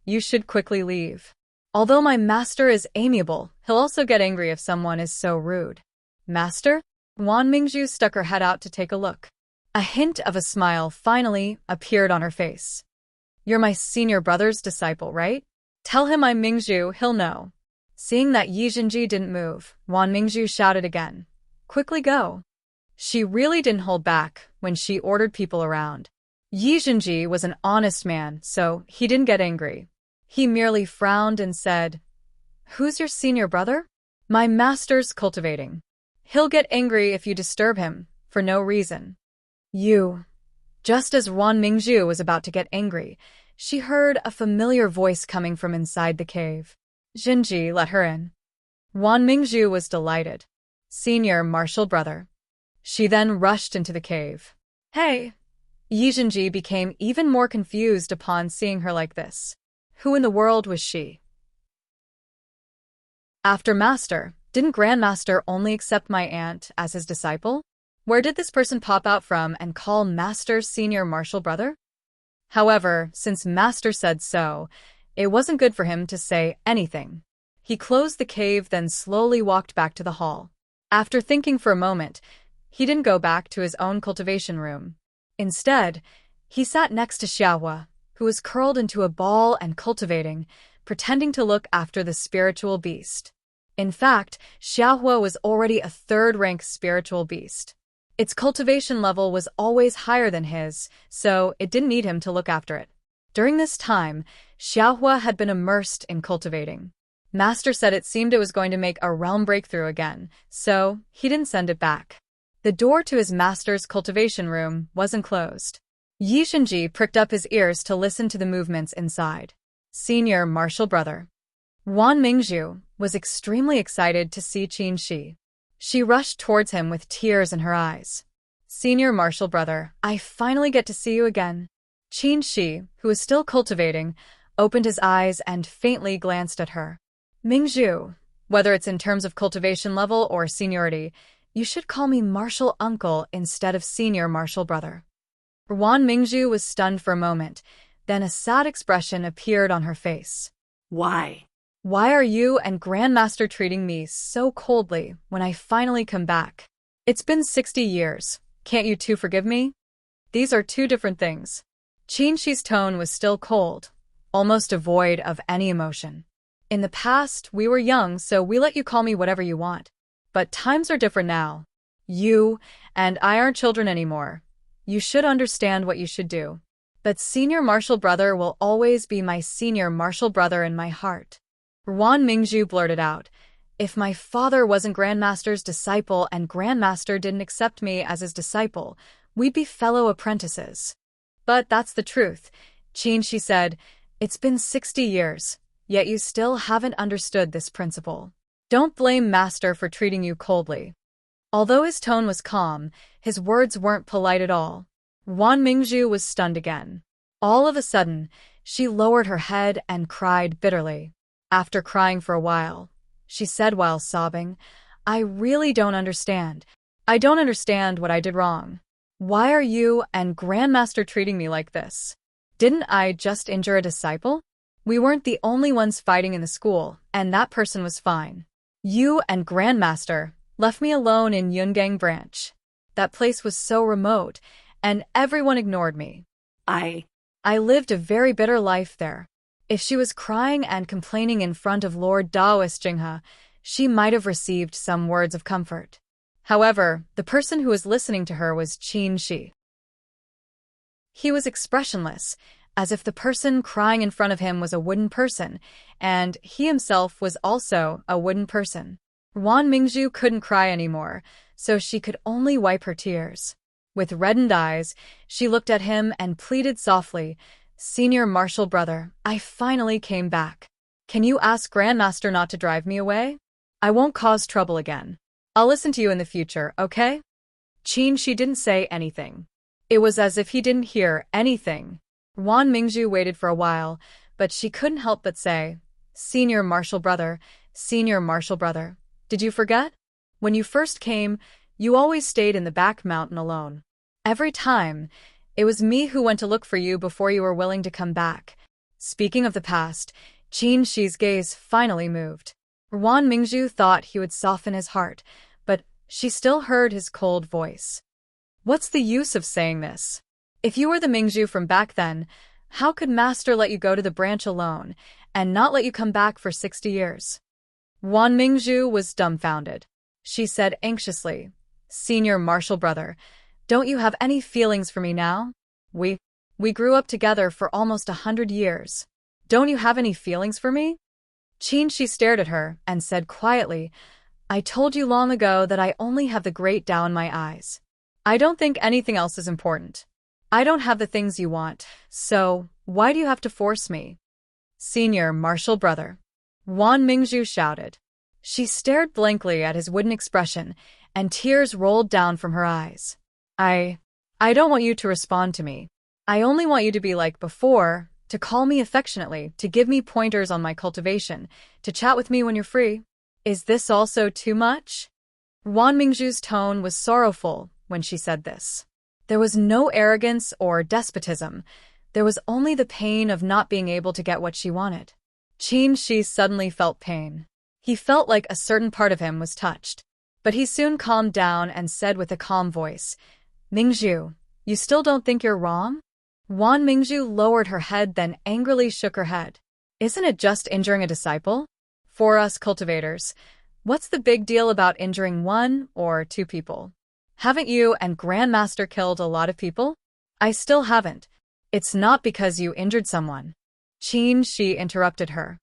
You should quickly leave. Although my master is amiable, he'll also get angry if someone is so rude. Master? Wan Mingzhu stuck her head out to take a look. A hint of a smile finally appeared on her face. You're my senior brother's disciple, right? Tell him I'm Mingzhu, he'll know. Seeing that Yi Jinji didn't move, Wan Mingzhu shouted again. Quickly go. She really didn't hold back when she ordered people around. Yi Jinji was an honest man, so he didn't get angry. He merely frowned and said, Who's your senior brother? My master's cultivating. He'll get angry if you disturb him, for no reason. You. Just as Wan Mingzhu was about to get angry, she heard a familiar voice coming from inside the cave. Jinji let her in. Wan Mingzhu was delighted. Senior martial brother. She then rushed into the cave. Hey! Yi Jinji became even more confused upon seeing her like this. Who in the world was she? After Master, didn't Grandmaster only accept my aunt as his disciple? Where did this person pop out from and call Master senior martial brother? However, since Master said so, it wasn't good for him to say anything. He closed the cave, then slowly walked back to the hall. After thinking for a moment, he didn't go back to his own cultivation room. Instead, he sat next to Xiaohua, who was curled into a ball and cultivating, pretending to look after the spiritual beast. In fact, Xiaohua was already a third-rank spiritual beast. Its cultivation level was always higher than his, so it didn't need him to look after it. During this time, Xiaohua had been immersed in cultivating. Master said it seemed it was going to make a realm breakthrough again, so he didn't send it back. The door to his master's cultivation room wasn't closed. Yi Jinji pricked up his ears to listen to the movements inside. Senior martial brother. Wan Mingzhu was extremely excited to see Qin Shi. She rushed towards him with tears in her eyes. Senior martial brother, I finally get to see you again. Qin Shi, who was still cultivating, opened his eyes and faintly glanced at her. Mingzhu, whether it's in terms of cultivation level or seniority, you should call me martial uncle instead of senior martial brother. Wan Mingzhu was stunned for a moment, then a sad expression appeared on her face. Why? Why are you and Grandmaster treating me so coldly when I finally come back? It's been 60 years. Can't you two forgive me? These are two different things. Qin Shi's tone was still cold, almost devoid of any emotion. In the past, we were young, so we let you call me whatever you want. But times are different now. You and I aren't children anymore. You should understand what you should do. But senior martial brother will always be my senior martial brother in my heart. Wan Mingzhu blurted out, If my father wasn't Grandmaster's disciple and Grandmaster didn't accept me as his disciple, we'd be fellow apprentices. But that's the truth. Qin Shi said, It's been 60 years, yet you still haven't understood this principle. Don't blame Master for treating you coldly. Although his tone was calm, his words weren't polite at all. Wan Mingzhu was stunned again. All of a sudden, she lowered her head and cried bitterly. After crying for a while, she said while sobbing, I really don't understand. I don't understand what I did wrong. Why are you and Grandmaster treating me like this? Didn't I just injure a disciple? We weren't the only ones fighting in the school, and that person was fine. You and Grandmaster left me alone in Yungang branch. That place was so remote, and everyone ignored me. I lived a very bitter life there. If she was crying and complaining in front of Lord Daoist Jinghe, she might have received some words of comfort. However, the person who was listening to her was Qin Shi. He was expressionless, as if the person crying in front of him was a wooden person, and he himself was also a wooden person. Wan Mingzhu couldn't cry anymore, so she could only wipe her tears. With reddened eyes, she looked at him and pleaded softly, Senior martial brother, I finally came back. Can you ask Grandmaster not to drive me away? I won't cause trouble again. I'll listen to you in the future, okay? Qin Shi didn't say anything. It was as if he didn't hear anything. Wan Mingzhu waited for a while, but she couldn't help but say, Senior martial brother, did you forget? When you first came, you always stayed in the back mountain alone. Every time, it was me who went to look for you before you were willing to come back. Speaking of the past, Qin Shi's gaze finally moved. Wan Mingzhu thought he would soften his heart, but She still heard his cold voice. What's the use of saying this? If you were the Mingzhu from back then, how could Master let you go to the branch alone and not let you come back for 60 years? Wan Mingzhu was dumbfounded. She said anxiously, Senior martial brother, don't you have any feelings for me now? We grew up together for almost 100 years. Don't you have any feelings for me? She stared at her and said quietly, I told you long ago that I only have the great Tao in my eyes. I don't think anything else is important. I don't have the things you want, so why do you have to force me? Senior martial brother. Wan Mingzhu shouted. She stared blankly at his wooden expression, and tears rolled down from her eyes. I don't want you to respond to me. I only want you to be like before, to call me affectionately, to give me pointers on my cultivation, to chat with me when you're free. Is this also too much? Wan Mingzhu's tone was sorrowful when she said this. There was no arrogance or despotism. There was only the pain of not being able to get what she wanted. Shi suddenly felt pain. He felt like a certain part of him was touched. But he soon calmed down and said with a calm voice, Mingzhu, you still don't think you're wrong? Wan Mingzhu lowered her head, then angrily shook her head. Isn't it just injuring a disciple? For us cultivators, what's the big deal about injuring 1 or 2 people? Haven't you and Grandmaster killed a lot of people? I still haven't. It's not because you injured someone. She interrupted her.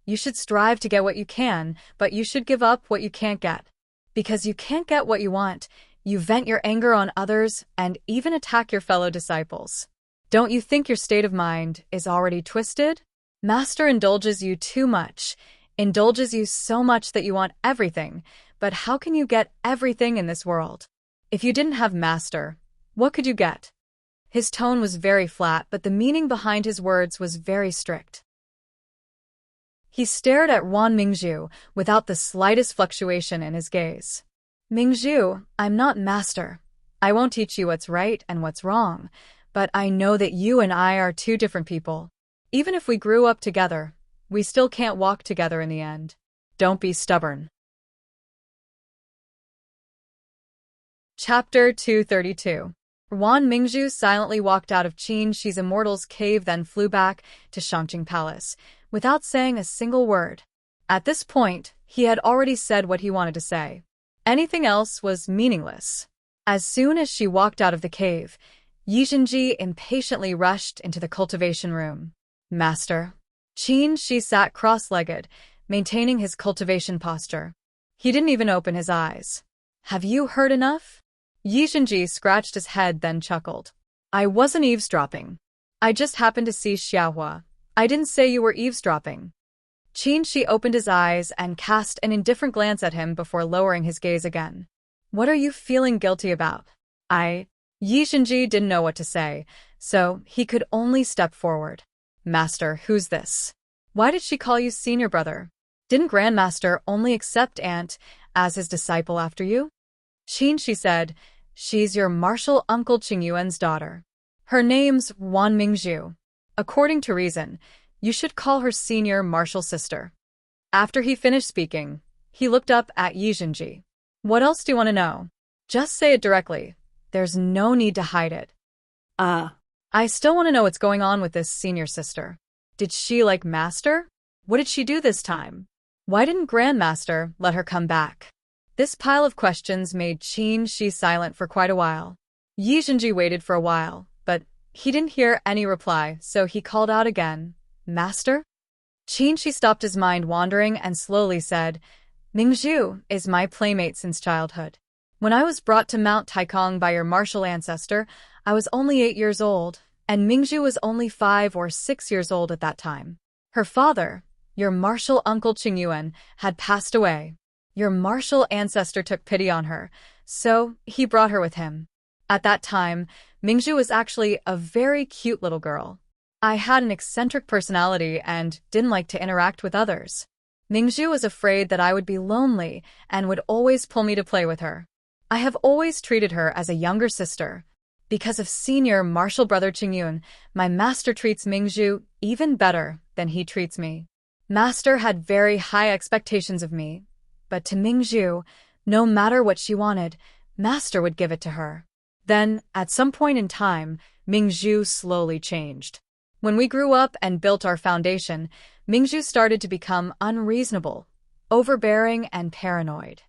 You should strive to get what you can, but you should give up what you can't get. Because you can't get what you want, you vent your anger on others and even attack your fellow disciples. Don't you think your state of mind is already twisted? Master indulges you too much, indulges you so much that you want everything, but how can you get everything in this world? If you didn't have Master, what could you get? His tone was very flat, but the meaning behind his words was very strict. He stared at Wan Mingzhu without the slightest fluctuation in his gaze. Mingzhu, I'm not Master. I won't teach you what's right and what's wrong, but I know that you and I are 2 different people. Even if we grew up together, we still can't walk together in the end. Don't be stubborn. Chapter 232. Wan Mingzhu silently walked out of Shi's Immortal's cave, then flew back to Shangqing Palace, without saying a single word. At this point, he had already said what he wanted to say. Anything else was meaningless. As soon as she walked out of the cave, Yizhenji impatiently rushed into the cultivation room. Master. Shi sat cross-legged, maintaining his cultivation posture. He didn't even open his eyes. Have you heard enough? Yizhenji scratched his head, then chuckled. I wasn't eavesdropping. I just happened to see Xiaohua. I didn't say you were eavesdropping. Shi opened his eyes and cast an indifferent glance at him before lowering his gaze again. What are you feeling guilty about? Yizhenji didn't know what to say, so he could only step forward. Master, who's this? Why did she call you senior brother? Didn't Grandmaster only accept Aunt as his disciple after you? She said, she's your martial uncle Qingyuan's daughter. Her name's Wan Mingzhu. According to reason, you should call her senior martial sister. After he finished speaking, he looked up at Yizhenji. What else do you want to know? Just say it directly. There's no need to hide it. I still want to know what's going on with this senior sister. Did she like Master? What did she do this time? Why didn't Grandmaster let her come back? This pile of questions made Shi silent for quite a while. Yizhenji waited for a while, but he didn't hear any reply, so he called out again, Master? Shi stopped his mind wandering and slowly said, Mingzhu is my playmate since childhood. When I was brought to Mount Taikong by your martial ancestor, I was only 8 years old, and Mingzhu was only 5 or 6 years old at that time. Her father, your martial uncle Qingyuan, had passed away. Your martial ancestor took pity on her, so he brought her with him. At that time, Mingzhu was actually a very cute little girl. I had an eccentric personality and didn't like to interact with others. Mingzhu was afraid that I would be lonely and would always pull me to play with her. I have always treated her as a younger sister. Because of senior martial brother Qingyuan, my master treats Mingzhu even better than he treats me. Master had very high expectations of me, but to Mingzhu, No matter what she wanted, Master would give it to her. Then, at some point in time, Mingzhu slowly changed. When we grew up and built our foundation, Mingzhu started to become unreasonable, overbearing, and paranoid.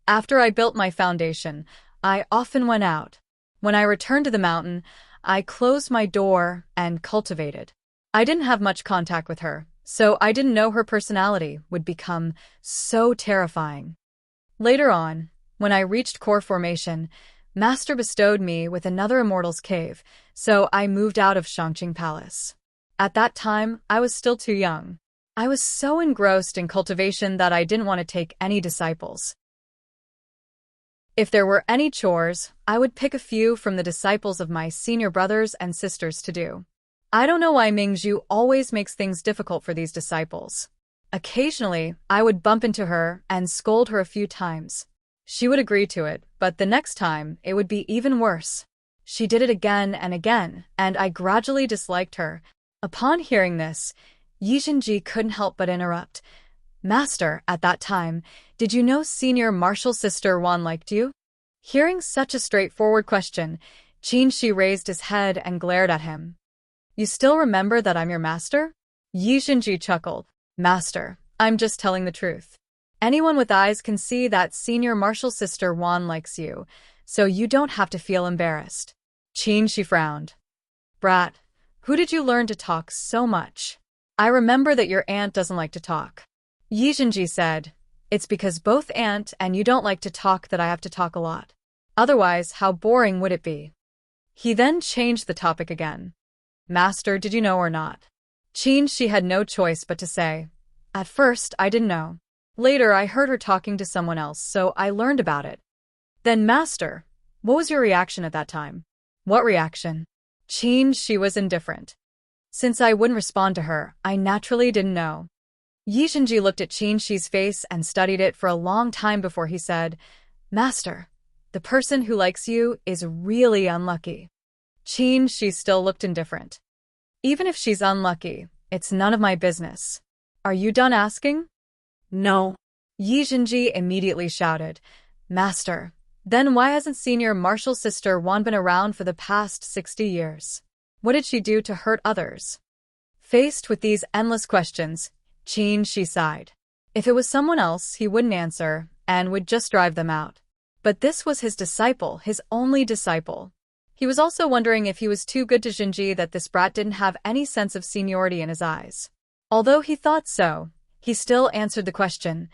After I built my foundation, I often went out. When I returned to the mountain, I closed my door and cultivated. I didn't have much contact with her, so I didn't know her personality would become so terrifying. Later on, when I reached core formation, Master bestowed me with another immortal's cave, so I moved out of Shangqing Palace. At that time, I was still too young. I was so engrossed in cultivation that I didn't want to take any disciples. If there were any chores, I would pick a few from the disciples of my senior brothers and sisters to do. I don't know why Mingzhu always makes things difficult for these disciples. Occasionally, I would bump into her and scold her a few times. She would agree to it, but the next time, it would be even worse. She did it again and again, and I gradually disliked her. Upon hearing this, Yizhenji couldn't help but interrupt. Master, at that time, did you know Senior Martial Sister Wan liked you? Hearing such a straightforward question, Qinshi raised his head and glared at him. You still remember that I'm your master? Yizhenji chuckled. Master, I'm just telling the truth. Anyone with eyes can see that Senior Martial Sister Wan likes you, so you don't have to feel embarrassed. Qinshi frowned. Brat, who did you learn to talk so much? I remember that your aunt doesn't like to talk. Yizhenji said, It's because both aunt and you don't like to talk that I have to talk a lot. Otherwise, how boring would it be? He then changed the topic again. Master, did you know or not? Qinshi had no choice but to say, At first, I didn't know. Later, I heard her talking to someone else, so I learned about it. Then, Master, what was your reaction at that time? What reaction? Qinshi was indifferent. Since I wouldn't respond to her, I naturally didn't know. Yizhenji looked at Qinshi's face and studied it for a long time before he said, Master, the person who likes you is really unlucky. Qinshi still looked indifferent. Even if she's unlucky, it's none of my business. Are you done asking? No. Yizhenji immediately shouted, Master, then why hasn't Senior Martial Sister Wan been around for the past 60 years? What did she do to hurt others? Faced with these endless questions, Qinshi sighed. If it was someone else, he wouldn't answer and would just drive them out. But this was his disciple, his only disciple. He was also wondering if he was too good to Jinji, that this brat didn't have any sense of seniority in his eyes. Although he thought so, he still answered the question.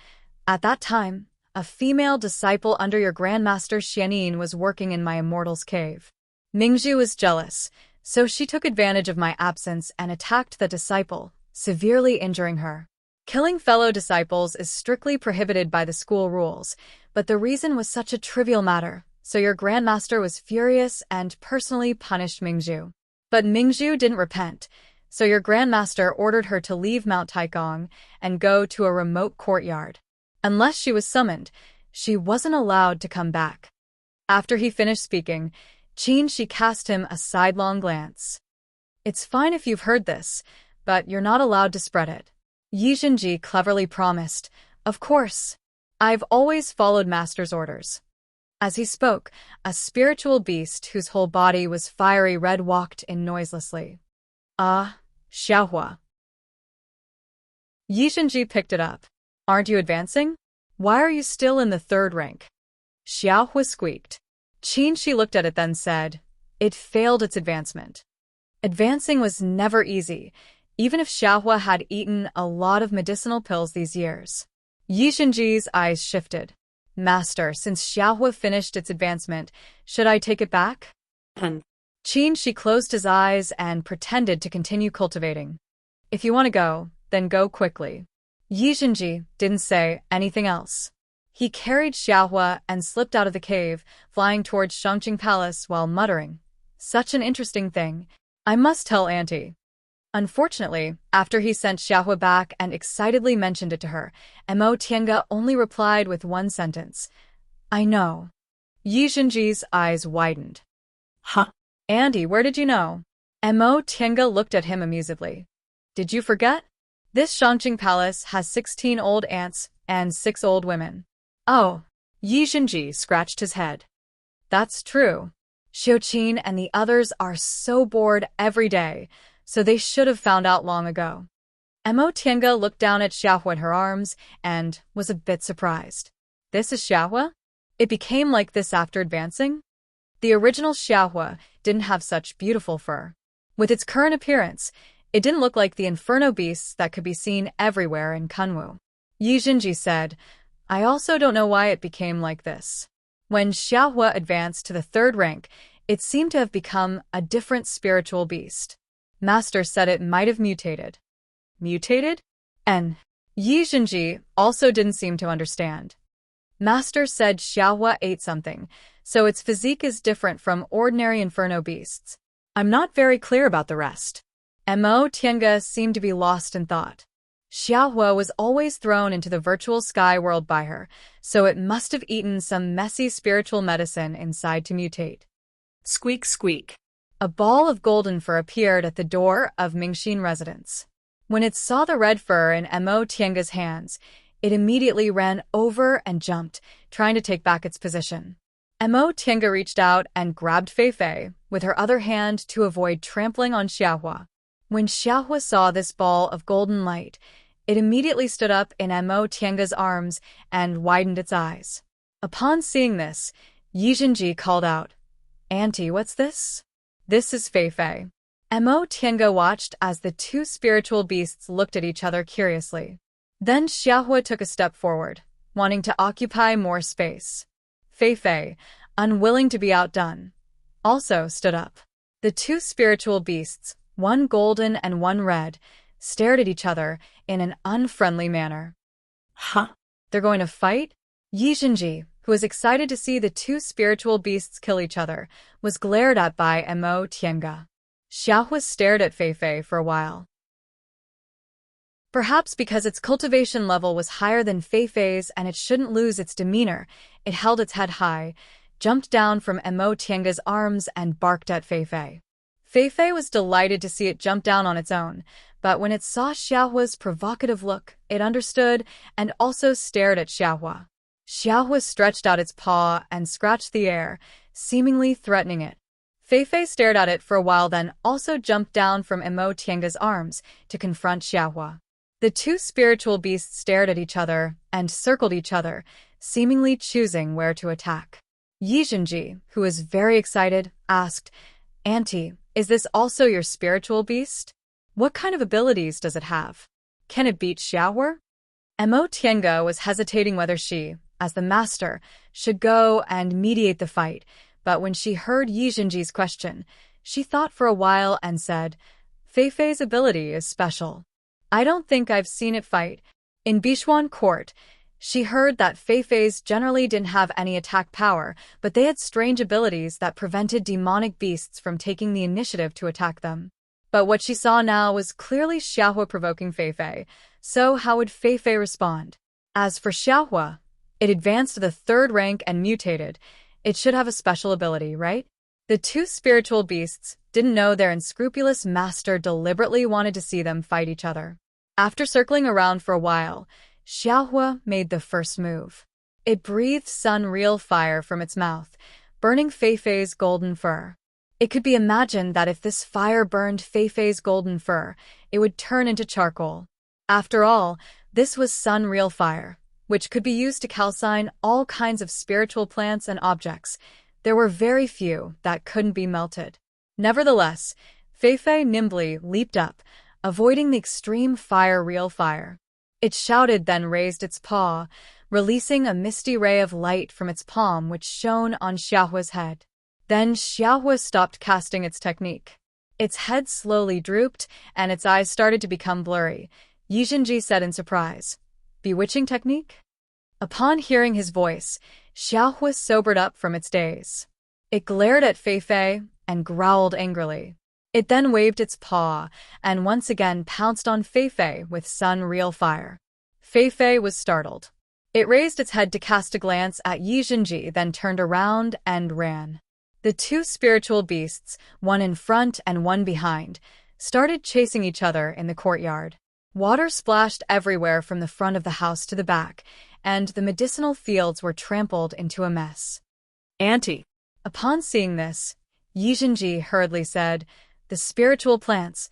At that time, a female disciple under your Grandmaster Xianin was working in my immortal's cave. Mingzhu was jealous, so she took advantage of my absence and attacked the disciple, severely injuring her. Killing fellow disciples is strictly prohibited by the school rules, but the reason was such a trivial matter, so your Grandmaster was furious and personally punished Mingzhu. But Mingzhu didn't repent, so your Grandmaster ordered her to leave Mount Taigong and go to a remote courtyard. Unless she was summoned, she wasn't allowed to come back. After he finished speaking, Qinshi cast him a sidelong glance. It's fine if you've heard this, but you're not allowed to spread it. Yizhenji cleverly promised, Of course. I've always followed Master's orders. As he spoke, a spiritual beast whose whole body was fiery red walked in noiselessly. Xiaohua. Yizhenji picked it up. Aren't you advancing? Why are you still in the third rank? Xiaohua squeaked. Qinshi looked at it then said, It failed its advancement. Advancing was never easy, even if Xiaohua had eaten a lot of medicinal pills these years. Yizhenji's eyes shifted. Master, since Xiaohua finished its advancement, should I take it back? Qinshi closed his eyes and pretended to continue cultivating. If you want to go, then go quickly. Yizhenji didn't say anything else. He carried Xiaohua and slipped out of the cave, flying towards Shangqing Palace while muttering, Such an interesting thing. I must tell Auntie. Unfortunately, after he sent Xiaohua back and excitedly mentioned it to her, Mo Tiange only replied with one sentence, I know. Yizhenji's eyes widened. Huh? Auntie, where did you know? Mo Tiange looked at him amusedly. Did you forget? This Shangqing Palace has 16 old aunts and 6 old women. Oh, Yi Zhenji scratched his head. That's true. Xiuqin and the others are so bored every day, so they should have found out long ago. Mo Tiange looked down at Xiahua in her arms and was a bit surprised. This is Xiahua? It became like this after advancing? The original Xiahua didn't have such beautiful fur. With its current appearance, it didn't look like the inferno beasts that could be seen everywhere in Kunwu. Yi Zhenji said, I also don't know why it became like this. When Xiahua advanced to the 3rd rank, it seemed to have become a different spiritual beast. Master said it might have mutated. Mutated? And Yi Zhenji also didn't seem to understand. Master said Xiahua ate something, so its physique is different from ordinary inferno beasts. I'm not very clear about the rest. Mo Tiange seemed to be lost in thought. Xiahua was always thrown into the virtual sky world by her, so it must have eaten some messy spiritual medicine inside to mutate. Squeak, squeak. A ball of golden fur appeared at the door of Mingxin residence. When it saw the red fur in Mo Tiange's hands, it immediately ran over and jumped, trying to take back its position. Mo Tiange reached out and grabbed Fei Fei with her other hand to avoid trampling on Xiahua. When Xiahua saw this ball of golden light, it immediately stood up in Mo Tiange's arms and widened its eyes. Upon seeing this, Yi Zhenji called out, Auntie, what's this? This is Fei Fei. Mo Tiange watched as the 2 spiritual beasts looked at each other curiously. Then Xiahua took a step forward, wanting to occupy more space. Fei Fei, unwilling to be outdone, also stood up. The 2 spiritual beasts, one golden and one red, stared at each other in an unfriendly manner. Huh? They're going to fight? Yi Zhenji, who was excited to see the 2 spiritual beasts kill each other, was glared at by Mo Tiange. Xiahua stared at Fei Fei for a while. Perhaps because its cultivation level was higher than Fei Fei's and it shouldn't lose its demeanor, it held its head high, jumped down from Mo Tiange's arms and barked at Fei Fei. Fei Fei was delighted to see it jump down on its own, but when it saw Xiahua's provocative look, it understood and also stared at Xiahua. Xiahua stretched out its paw and scratched the air, seemingly threatening it. Fei Fei stared at it for a while, then also jumped down from Mo Tiange's arms to confront Xiahua. The 2 spiritual beasts stared at each other and circled each other, seemingly choosing where to attack. Yi Zhenji, who was very excited, asked, Auntie, is this also your spiritual beast? What kind of abilities does it have? Can it beat Xiahua? Mo Tiange was hesitating whether she, as the master, should go and mediate the fight, but when she heard Yi Zhenji's question, she thought for a while and said, Fei Fei's ability is special. I don't think I've seen it fight. In Bichuan Court, she heard that Fei Fei's generally didn't have any attack power, but they had strange abilities that prevented demonic beasts from taking the initiative to attack them. But what she saw now was clearly Xiahua provoking Fei Fei, so how would Fei Fei respond? As for Xiahua, it advanced to the 3rd rank and mutated. It should have a special ability, right? The 2 spiritual beasts didn't know their unscrupulous master deliberately wanted to see them fight each other. After circling around for a while, Xiahua made the first move. It breathed sun-real fire from its mouth, burning Fei Fei's golden fur. It could be imagined that if this fire burned Fei Fei's golden fur, it would turn into charcoal. After all, this was sun-real fire, which could be used to calcine all kinds of spiritual plants and objects. There were very few that couldn't be melted. Nevertheless, Fei Fei nimbly leaped up, avoiding the extreme real fire. It shouted, then raised its paw, releasing a misty ray of light from its palm which shone on Xiaohua's head. Then Xiahua stopped casting its technique. Its head slowly drooped, and its eyes started to become blurry. Yi Zhenji said in surprise, Bewitching technique? Upon hearing his voice, Xiahua sobered up from its daze. It glared at Fei Fei and growled angrily. It then waved its paw and once again pounced on Fei Fei with sun-real fire. Fei Fei was startled. It raised its head to cast a glance at Yi Zhenji, then turned around and ran. The 2 spiritual beasts, one in front and one behind, started chasing each other in the courtyard. Water splashed everywhere from the front of the house to the back, and the medicinal fields were trampled into a mess. Auntie. Upon seeing this, Yijinji hurriedly said, the spiritual plants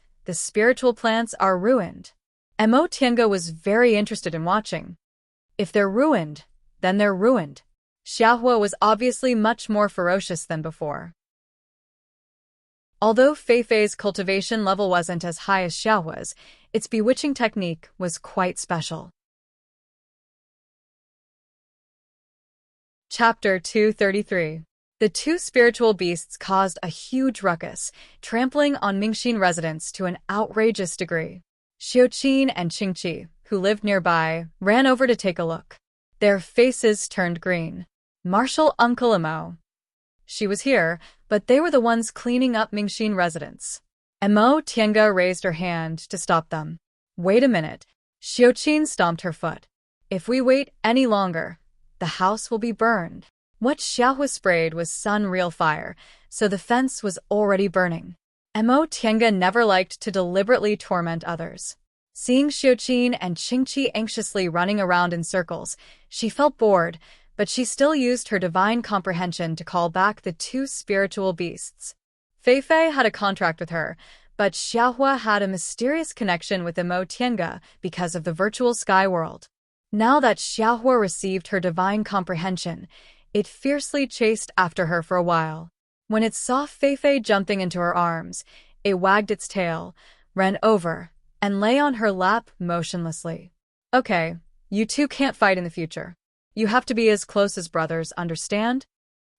are ruined. Mo Tiange was very interested in watching. If they're ruined, then they're ruined. Xiaohua was obviously much more ferocious than before. Although Feifei's cultivation level wasn't as high as Xiaohua's, its bewitching technique was quite special. Chapter 233. The two spiritual beasts caused a huge ruckus, trampling on Mingxin residents to an outrageous degree. Xiuqin and Qingqi, who lived nearby, ran over to take a look. Their faces turned green. Martial Uncle Imo. She was here, but they were the ones cleaning up Mingxin residents. Mo Tiange raised her hand to stop them. Wait a minute. Xiuqin stomped her foot. If we wait any longer, the house will be burned. What Xiaohua sprayed was sun-real fire, so the fence was already burning. Mo Tiange never liked to deliberately torment others. Seeing Xiuqin and Qingqi anxiously running around in circles, she felt bored, but she still used her divine comprehension to call back the two spiritual beasts. Feifei had a contract with her, but Xiaohua had a mysterious connection with Mo Tiange because of the virtual sky world. Now that Xiaohua received her divine comprehension, it fiercely chased after her for a while. When it saw Feifei jumping into her arms, it wagged its tail, ran over, and lay on her lap motionlessly. Okay, you two can't fight in the future. You have to be as close as brothers, understand?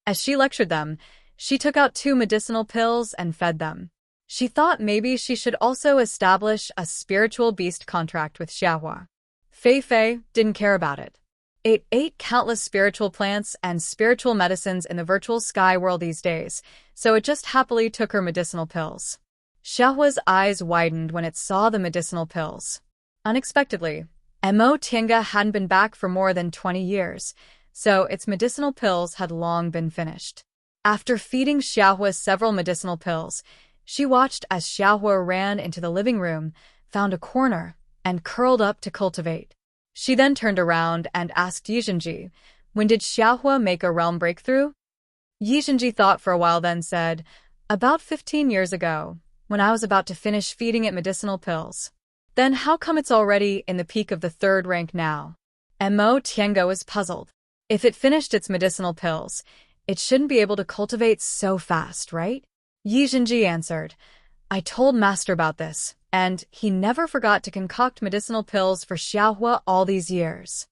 As she lectured them, she took out 2 medicinal pills and fed them. She thought maybe she should also establish a spiritual beast contract with Xiaohua. Feifei didn't care about it. It ate countless spiritual plants and spiritual medicines in the virtual sky world these days, so it just happily took her medicinal pills. Xiaohua's eyes widened when it saw the medicinal pills. Unexpectedly, Mo Tiange hadn't been back for more than 20 years, so its medicinal pills had long been finished. After feeding Xiaohua several medicinal pills, she watched as Xiaohua ran into the living room, found a corner, and curled up to cultivate. She then turned around and asked Yijinji, when did Xiaohua make a realm breakthrough? Yijinji thought for a while, then said, about 15 years ago, when I was about to finish feeding it medicinal pills. Then how come it's already in the peak of the 3rd rank now? Mo Tiange was puzzled. If it finished its medicinal pills, it shouldn't be able to cultivate so fast, right? Yijinji answered, I told Master about this, and he never forgot to concoct medicinal pills for Xiaohua all these years.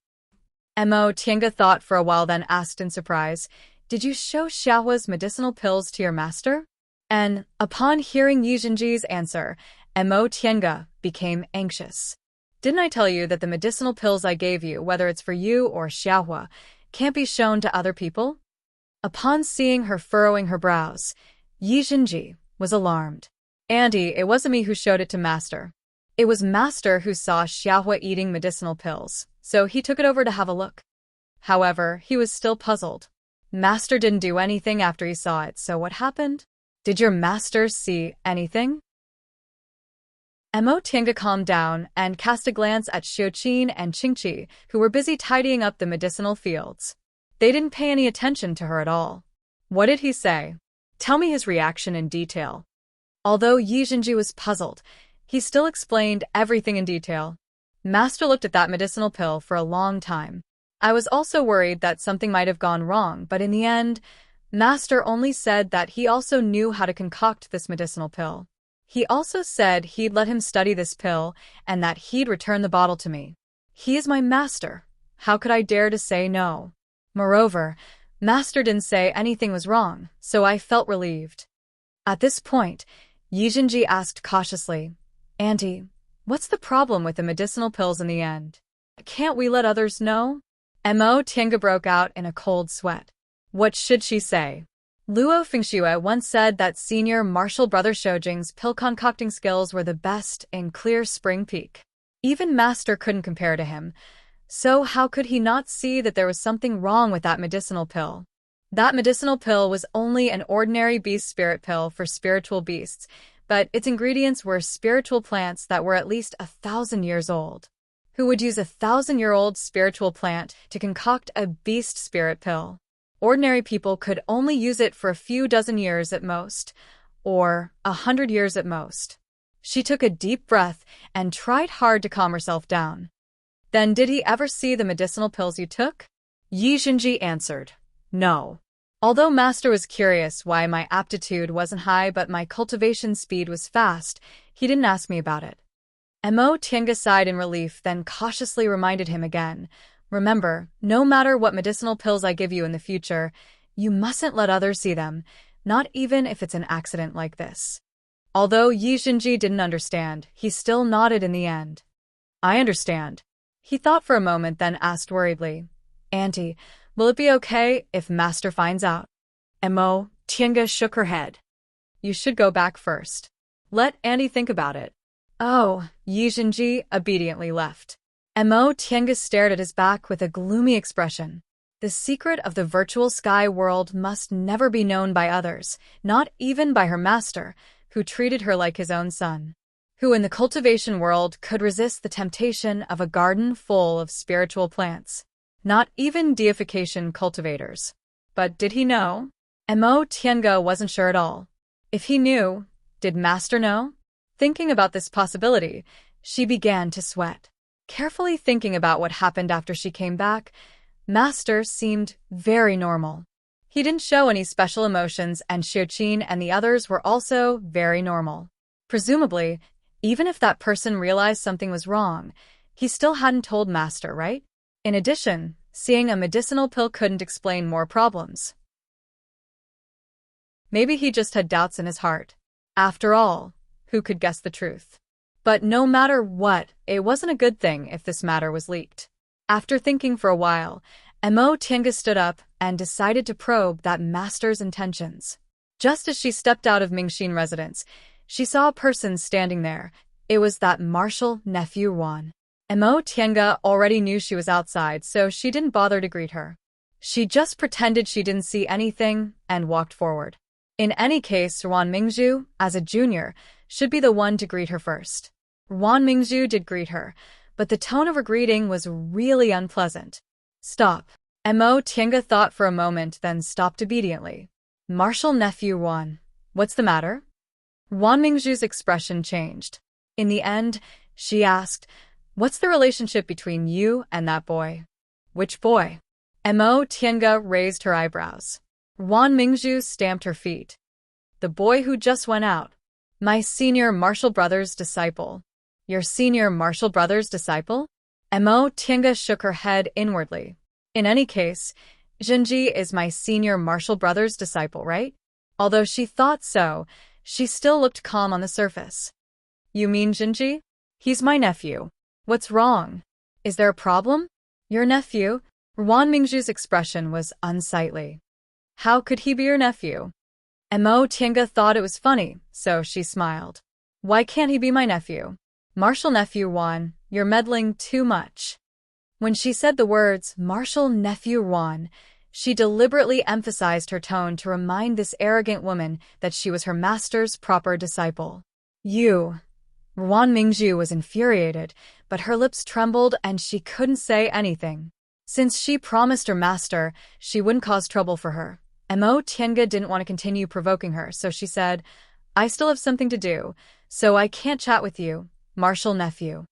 Mo Tiange thought for a while, then asked in surprise, did you show Xiaohua's medicinal pills to your master? And, upon hearing Yijinji's answer, Mo Tiange became anxious. Didn't I tell you that the medicinal pills I gave you, whether it's for you or Xiaohua, can't be shown to other people? Upon seeing her furrowing her brows, Yijinji was alarmed. Auntie, it wasn't me who showed it to Master. It was Master who saw Xiaohua eating medicinal pills, so he took it over to have a look. However, he was still puzzled. Master didn't do anything after he saw it, so what happened? Did your master see anything? Mo Tiange calmed down and cast a glance at Xiuqin and Qingqi, who were busy tidying up the medicinal fields. They didn't pay any attention to her at all. What did he say? Tell me his reaction in detail. Although Yijinji was puzzled, he still explained everything in detail. Master looked at that medicinal pill for a long time. I was also worried that something might have gone wrong, but in the end, Master only said that he also knew how to concoct this medicinal pill. He also said he'd let him study this pill and that he'd return the bottle to me. He is my master. How could I dare to say no? Moreover, Master didn't say anything was wrong, so I felt relieved. At this point, Yijinji asked cautiously, Auntie, what's the problem with the medicinal pills in the end? Can't we let others know? Mo Tiange broke out in a cold sweat. What should she say? Luo Fengxue once said that senior martial brother Shoujing's pill concocting skills were the best in Clear Spring Peak. Even Master couldn't compare to him, so how could he not see that there was something wrong with that medicinal pill? That medicinal pill was only an ordinary beast spirit pill for spiritual beasts, but its ingredients were spiritual plants that were at least 1,000 years old. Who would use a 1,000-year-old spiritual plant to concoct a beast spirit pill? Ordinary people could only use it for a few dozen years at most, or 100 years at most. She took a deep breath and tried hard to calm herself down. Then did he ever see the medicinal pills you took? Yi Xinji answered, no. Although Master was curious why my aptitude wasn't high but my cultivation speed was fast, he didn't ask me about it. Mo Tiange sighed in relief, then cautiously reminded him again, remember, no matter what medicinal pills I give you in the future, you mustn't let others see them, not even if it's an accident like this. Although Yi Xinji didn't understand, he still nodded in the end. I understand. He thought for a moment, then asked worriedly, Auntie, will it be okay if Master finds out? Mo Tiange shook her head. You should go back first. Let Auntie think about it. Oh, Yi Xinji obediently left. Mo Tiange stared at his back with a gloomy expression. The secret of the virtual sky world must never be known by others, not even by her master, who treated her like his own son. Who in the cultivation world could resist the temptation of a garden full of spiritual plants? Not even deification cultivators. But did he know? Mo Tiange wasn't sure at all. If he knew, did Master know? Thinking about this possibility, she began to sweat. Carefully thinking about what happened after she came back, Master seemed very normal. He didn't show any special emotions, and Xiuqin and the others were also very normal. Presumably, even if that person realized something was wrong, he still hadn't told Master, right? In addition, seeing a medicinal pill couldn't explain more problems. Maybe he just had doubts in his heart. After all, who could guess the truth? But no matter what, it wasn't a good thing if this matter was leaked. After thinking for a while, Mo Tiange stood up and decided to probe that Master's intentions. Just as she stepped out of Mingxin residence, she saw a person standing there. It was that martial nephew Wan. Mo Tiange already knew she was outside, so she didn't bother to greet her. She just pretended she didn't see anything and walked forward. In any case, Wan Mingzhu, as a junior, should be the one to greet her first. Wan Mingzhu did greet her, but the tone of her greeting was really unpleasant. Stop. Mo Tiange thought for a moment, then stopped obediently. Martial nephew Wan, what's the matter? Wan Mingzhu's expression changed. In the end, she asked, what's the relationship between you and that boy? Which boy? Mo Tiange raised her eyebrows. Wan Mingzhu stamped her feet. The boy who just went out. My senior martial brother's disciple. Your senior martial brother's disciple? Mo Tiange shook her head inwardly. In any case, Xinji is my senior martial brother's disciple, right? Although she thought so, she still looked calm on the surface. You mean Xinji? He's my nephew. What's wrong? Is there a problem? Your nephew? Wan Mingzhu's expression was unsightly. How could he be your nephew? Mo Tiange thought it was funny, so she smiled. Why can't he be my nephew? Martial nephew Wan, you're meddling too much. When she said the words, martial nephew Wan, she deliberately emphasized her tone to remind this arrogant woman that she was her master's proper disciple. You. Wan Mingzhu was infuriated, but her lips trembled and she couldn't say anything. Since she promised her master she wouldn't cause trouble for her, Mo Tiange didn't want to continue provoking her, so she said, I still have something to do, so I can't chat with you, martial nephew.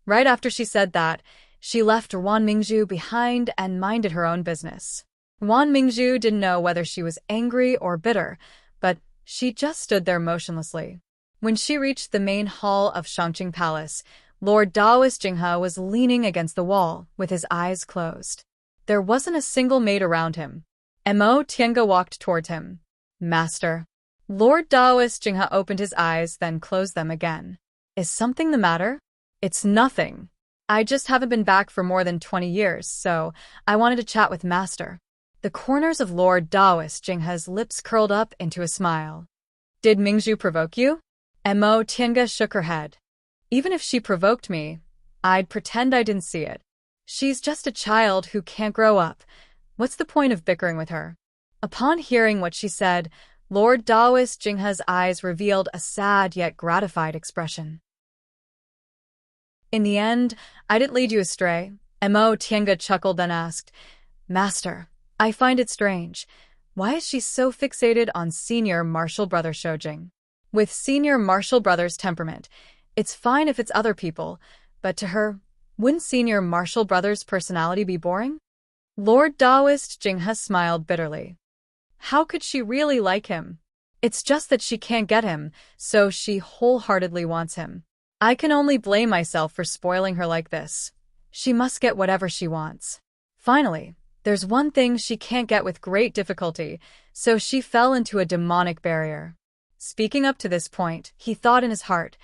Right after she said that, she left Wan Mingzhu behind and minded her own business. Wan Mingzhu didn't know whether she was angry or bitter, but she just stood there motionlessly. When she reached the main hall of Shangqing Palace, Lord Daoist Jinghe was leaning against the wall with his eyes closed. There wasn't a single maid around him. Mo Tiange walked towards him. Master. Lord Daoist Jinghe opened his eyes, then closed them again. Is something the matter? It's nothing. I just haven't been back for more than 20 years, so I wanted to chat with Master. The corners of Lord Daoist Jinghe's lips curled up into a smile. Did Mingzhu provoke you? Mo Tiange shook her head. Even if she provoked me, I'd pretend I didn't see it. She's just a child who can't grow up. What's the point of bickering with her? Upon hearing what she said, Lord Taoist Jinghe's eyes revealed a sad yet gratified expression. In the end, I didn't lead you astray. Mo Tiange chuckled, then asked, Master, I find it strange. Why is she so fixated on senior martial brother Shoujing? With senior martial brother's temperament, it's fine if it's other people, but to her, wouldn't senior martial brother's personality be boring? Lord Taoist Jinghe smiled bitterly. How could she really like him? It's just that she can't get him, so she wholeheartedly wants him. I can only blame myself for spoiling her like this. She must get whatever she wants. Finally, there's one thing she can't get with great difficulty, so she fell into a demonic barrier. Speaking up to this point, he thought in his heart,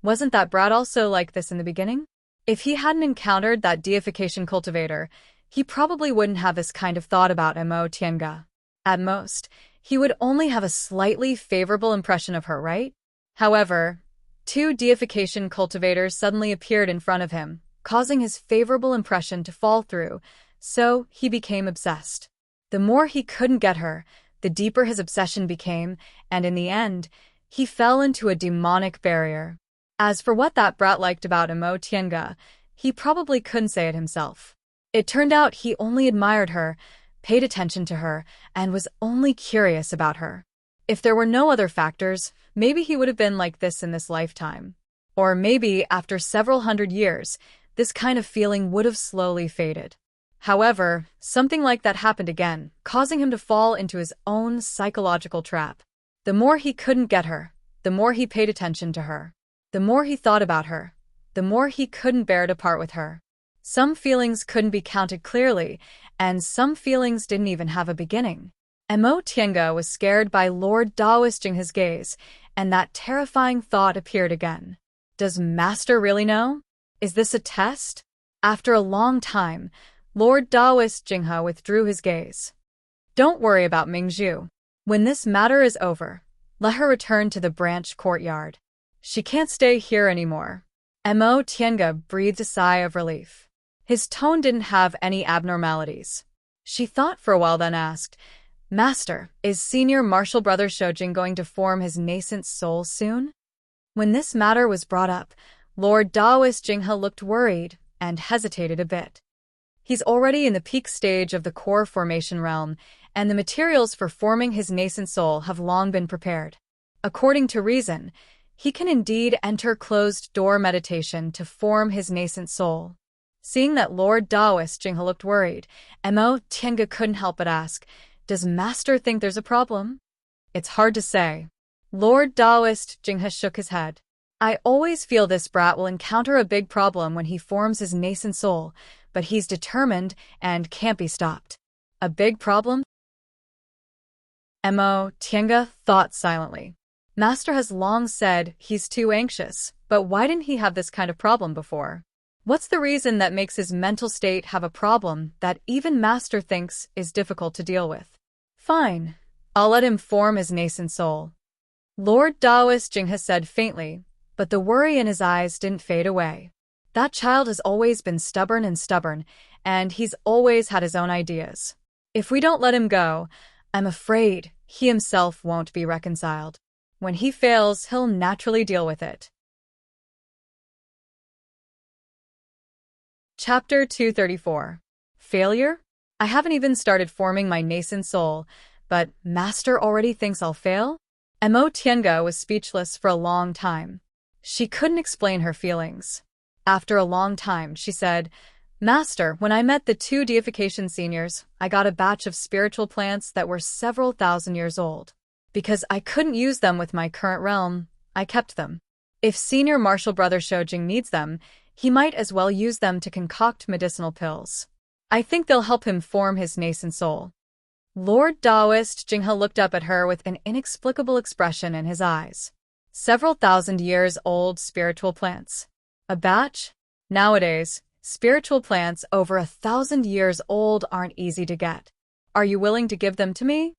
wasn't that brat also like this in the beginning? If he hadn't encountered that deification cultivator, he probably wouldn't have this kind of thought about Mo Tiange. At most, he would only have a slightly favorable impression of her, right? However, two deification cultivators suddenly appeared in front of him, causing his favorable impression to fall through, so he became obsessed. The more he couldn't get her, the deeper his obsession became, and in the end, he fell into a demonic barrier. As for what that brat liked about Mo Tiange, he probably couldn't say it himself. It turned out he only admired her, paid attention to her, and was only curious about her. If there were no other factors, maybe he would have been like this in this lifetime. Or maybe, after several hundred years, this kind of feeling would have slowly faded. However, something like that happened again, causing him to fall into his own psychological trap. The more he couldn't get her, the more he paid attention to her. The more he thought about her, the more he couldn't bear to part with her. Some feelings couldn't be counted clearly, and some feelings didn't even have a beginning. Mo Tiange was scared by Lord Taoist Jinghe's gaze, and that terrifying thought appeared again. Does Master really know? Is this a test? After a long time, Lord Taoist Jinghe withdrew his gaze. Don't worry about Mingzhu. When this matter is over, let her return to the branch courtyard. She can't stay here anymore. Mo Tiange breathed a sigh of relief. His tone didn't have any abnormalities. She thought for a while, then asked, Master, is senior martial brother Shoujing going to form his nascent soul soon? When this matter was brought up, Lord Taoist Jinghe looked worried and hesitated a bit. He's already in the peak stage of the core formation realm, and the materials for forming his nascent soul have long been prepared. According to reason, he can indeed enter closed-door meditation to form his nascent soul. Seeing that Lord Taoist Jinghe looked worried, Mo Tiange couldn't help but ask, Does Master think there's a problem? It's hard to say. Lord Taoist Jinghe shook his head. I always feel this brat will encounter a big problem when he forms his nascent soul, but he's determined and can't be stopped. A big problem? Mo Tiange thought silently. Master has long said he's too anxious, but why didn't he have this kind of problem before? What's the reason that makes his mental state have a problem that even Master thinks is difficult to deal with? Fine, I'll let him form his nascent soul. Lord Taoist Jinghe said faintly, but the worry in his eyes didn't fade away. That child has always been stubborn, and he's always had his own ideas. If we don't let him go, I'm afraid he himself won't be reconciled. When he fails, he'll naturally deal with it. Chapter 234. Failure? I haven't even started forming my nascent soul, but Master already thinks I'll fail? Mo Tiange was speechless for a long time. She couldn't explain her feelings. After a long time, she said, Master, when I met the two deification seniors, I got a batch of spiritual plants that were several thousand years old. Because I couldn't use them with my current realm, I kept them. If senior martial brother Shoujing needs them, he might as well use them to concoct medicinal pills. I think they'll help him form his nascent soul. Lord Taoist Jinghe looked up at her with an inexplicable expression in his eyes. Several thousand years old spiritual plants. A batch? Nowadays, spiritual plants over 1,000 years old aren't easy to get. Are you willing to give them to me?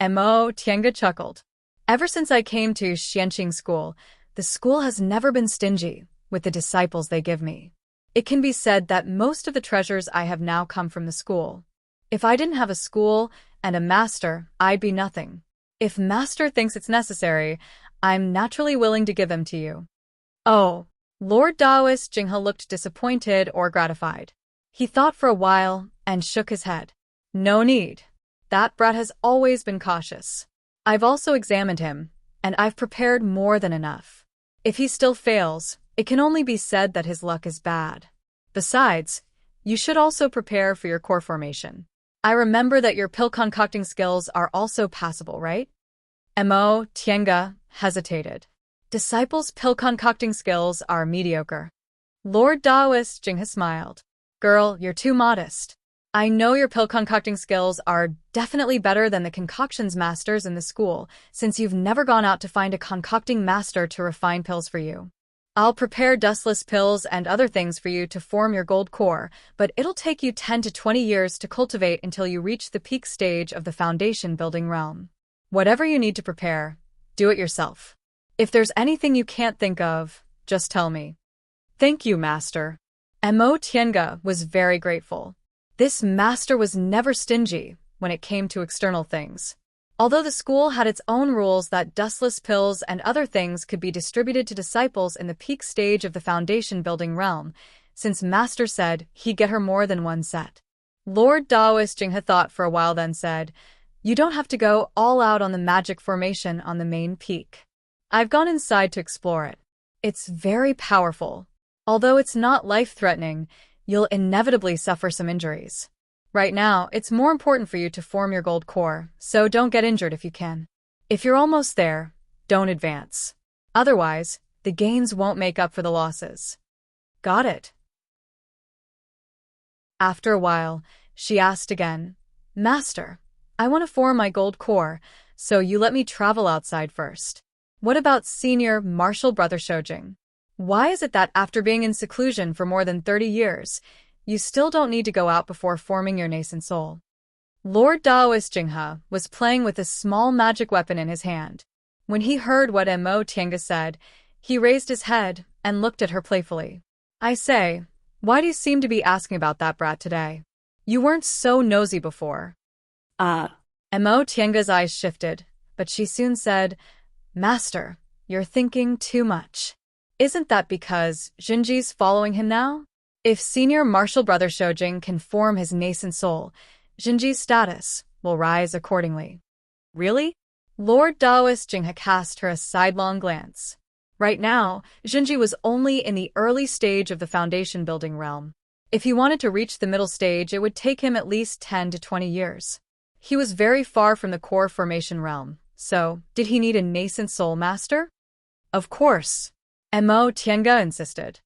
Mo Tiange chuckled. Ever since I came to Xianqing school, the school has never been stingy with the disciples they give me. It can be said that most of the treasures I have now come from the school. If I didn't have a school and a master, I'd be nothing. If Master thinks it's necessary, I'm naturally willing to give them to you. Oh. Lord Taoist Jinghe looked disappointed or gratified. He thought for a while and shook his head. No need. That brat has always been cautious. I've also examined him, and I've prepared more than enough. If he still fails, it can only be said that his luck is bad. Besides, you should also prepare for your core formation. I remember that your pill concocting skills are also passable, right? Mo Tiange hesitated. Disciples' pill concocting skills are mediocre. Lord Taoist Jinghe smiled. Girl, you're too modest. I know your pill concocting skills are definitely better than the concoctions masters in the school, since you've never gone out to find a concocting master to refine pills for you. I'll prepare dustless pills and other things for you to form your gold core, but it'll take you 10 to 20 years to cultivate until you reach the peak stage of the foundation building realm. Whatever you need to prepare, do it yourself. If there's anything you can't think of, just tell me. Thank you, Master. Mo Tiange was very grateful. This master was never stingy when it came to external things. Although the school had its own rules that dustless pills and other things could be distributed to disciples in the peak stage of the foundation building realm, since Master said he'd get her more than one set. Lord Taoist Jinghe thought for a while, then said, You don't have to go all out on the magic formation on the main peak. I've gone inside to explore it. It's very powerful. Although it's not life-threatening, you'll inevitably suffer some injuries. Right now, it's more important for you to form your gold core, so don't get injured if you can. If you're almost there, don't advance. Otherwise, the gains won't make up for the losses. Got it? After a while, she asked again, Master, I want to form my gold core, so you let me travel outside first. What about senior martial brother Shoujing? Why is it that after being in seclusion for more than 30 years, you still don't need to go out before forming your nascent soul? Lord Taoist Jinghe was playing with a small magic weapon in his hand. When he heard what Mo Tiange said, he raised his head and looked at her playfully. I say, why do you seem to be asking about that brat today? You weren't so nosy before. Mo Tiange's eyes shifted, but she soon said, Master, you're thinking too much. Isn't that because Xinji's following him now? If senior martial brother Shoujing can form his nascent soul, Xinji's status will rise accordingly. Really? Lord Taoist Jinghe cast her a sidelong glance. Right now, Xinji was only in the early stage of the foundation building realm. If he wanted to reach the middle stage, it would take him at least 10 to 20 years. He was very far from the core formation realm. So, did he need a nascent soul master? Of course. Mo Tiange insisted.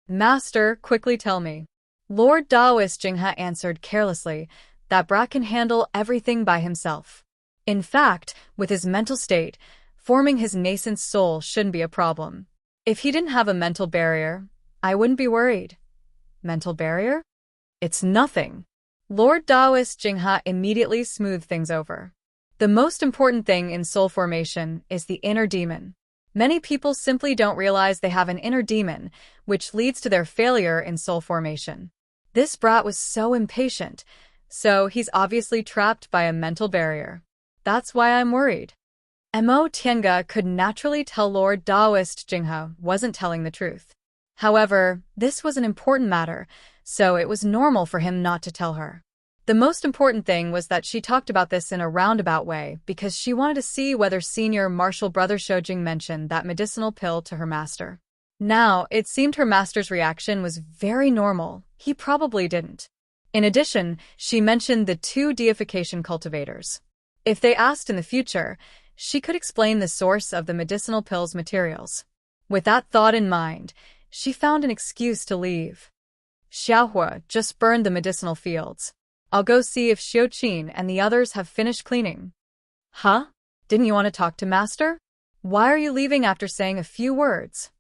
Master, quickly tell me. Lord Taoist Jinghe answered carelessly, that brat can handle everything by himself. In fact, with his mental state, forming his nascent soul shouldn't be a problem. If he didn't have a mental barrier, I wouldn't be worried. Mental barrier? It's nothing. Lord Taoist Jinghe immediately smoothed things over. The most important thing in soul formation is the inner demon. Many people simply don't realize they have an inner demon, which leads to their failure in soul formation. This brat was so impatient, so he's obviously trapped by a mental barrier. That's why I'm worried. Mo Tiange could naturally tell Lord Taoist Jinghe wasn't telling the truth. However, this was an important matter, so it was normal for him not to tell her. The most important thing was that she talked about this in a roundabout way because she wanted to see whether senior martial brother Shoujing mentioned that medicinal pill to her master. Now, it seemed her master's reaction was very normal. He probably didn't. In addition, she mentioned the 2 deification cultivators. If they asked in the future, she could explain the source of the medicinal pill's materials. With that thought in mind, she found an excuse to leave. Xiaohua just burned the medicinal fields. I'll go see if Xiuqin and the others have finished cleaning. Huh? Didn't you want to talk to Master? Why are you leaving after saying a few words?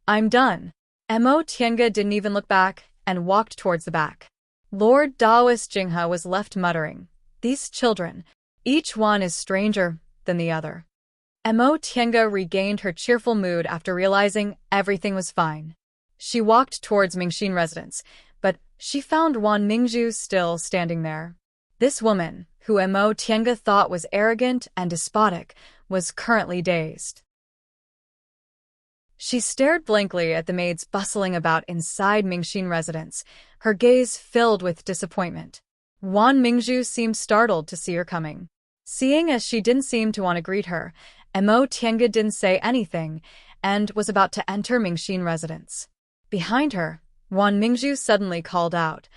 I'm done. Mo Tiange didn't even look back and walked towards the back. Lord Taoist Jinghe was left muttering, these children, each one is stranger than the other. Mo Tiange regained her cheerful mood after realizing everything was fine. She walked towards Mingxin residence, but she found Wan Mingzhu still standing there. This woman, who Mo Tiange thought was arrogant and despotic, was currently dazed. She stared blankly at the maids bustling about inside Mingxin residence, her gaze filled with disappointment. Wan Mingzhu seemed startled to see her coming. Seeing as she didn't seem to want to greet her, Mo Tiange didn't say anything and was about to enter Mingxin residence. Behind her, Wan Mingzhu suddenly called out,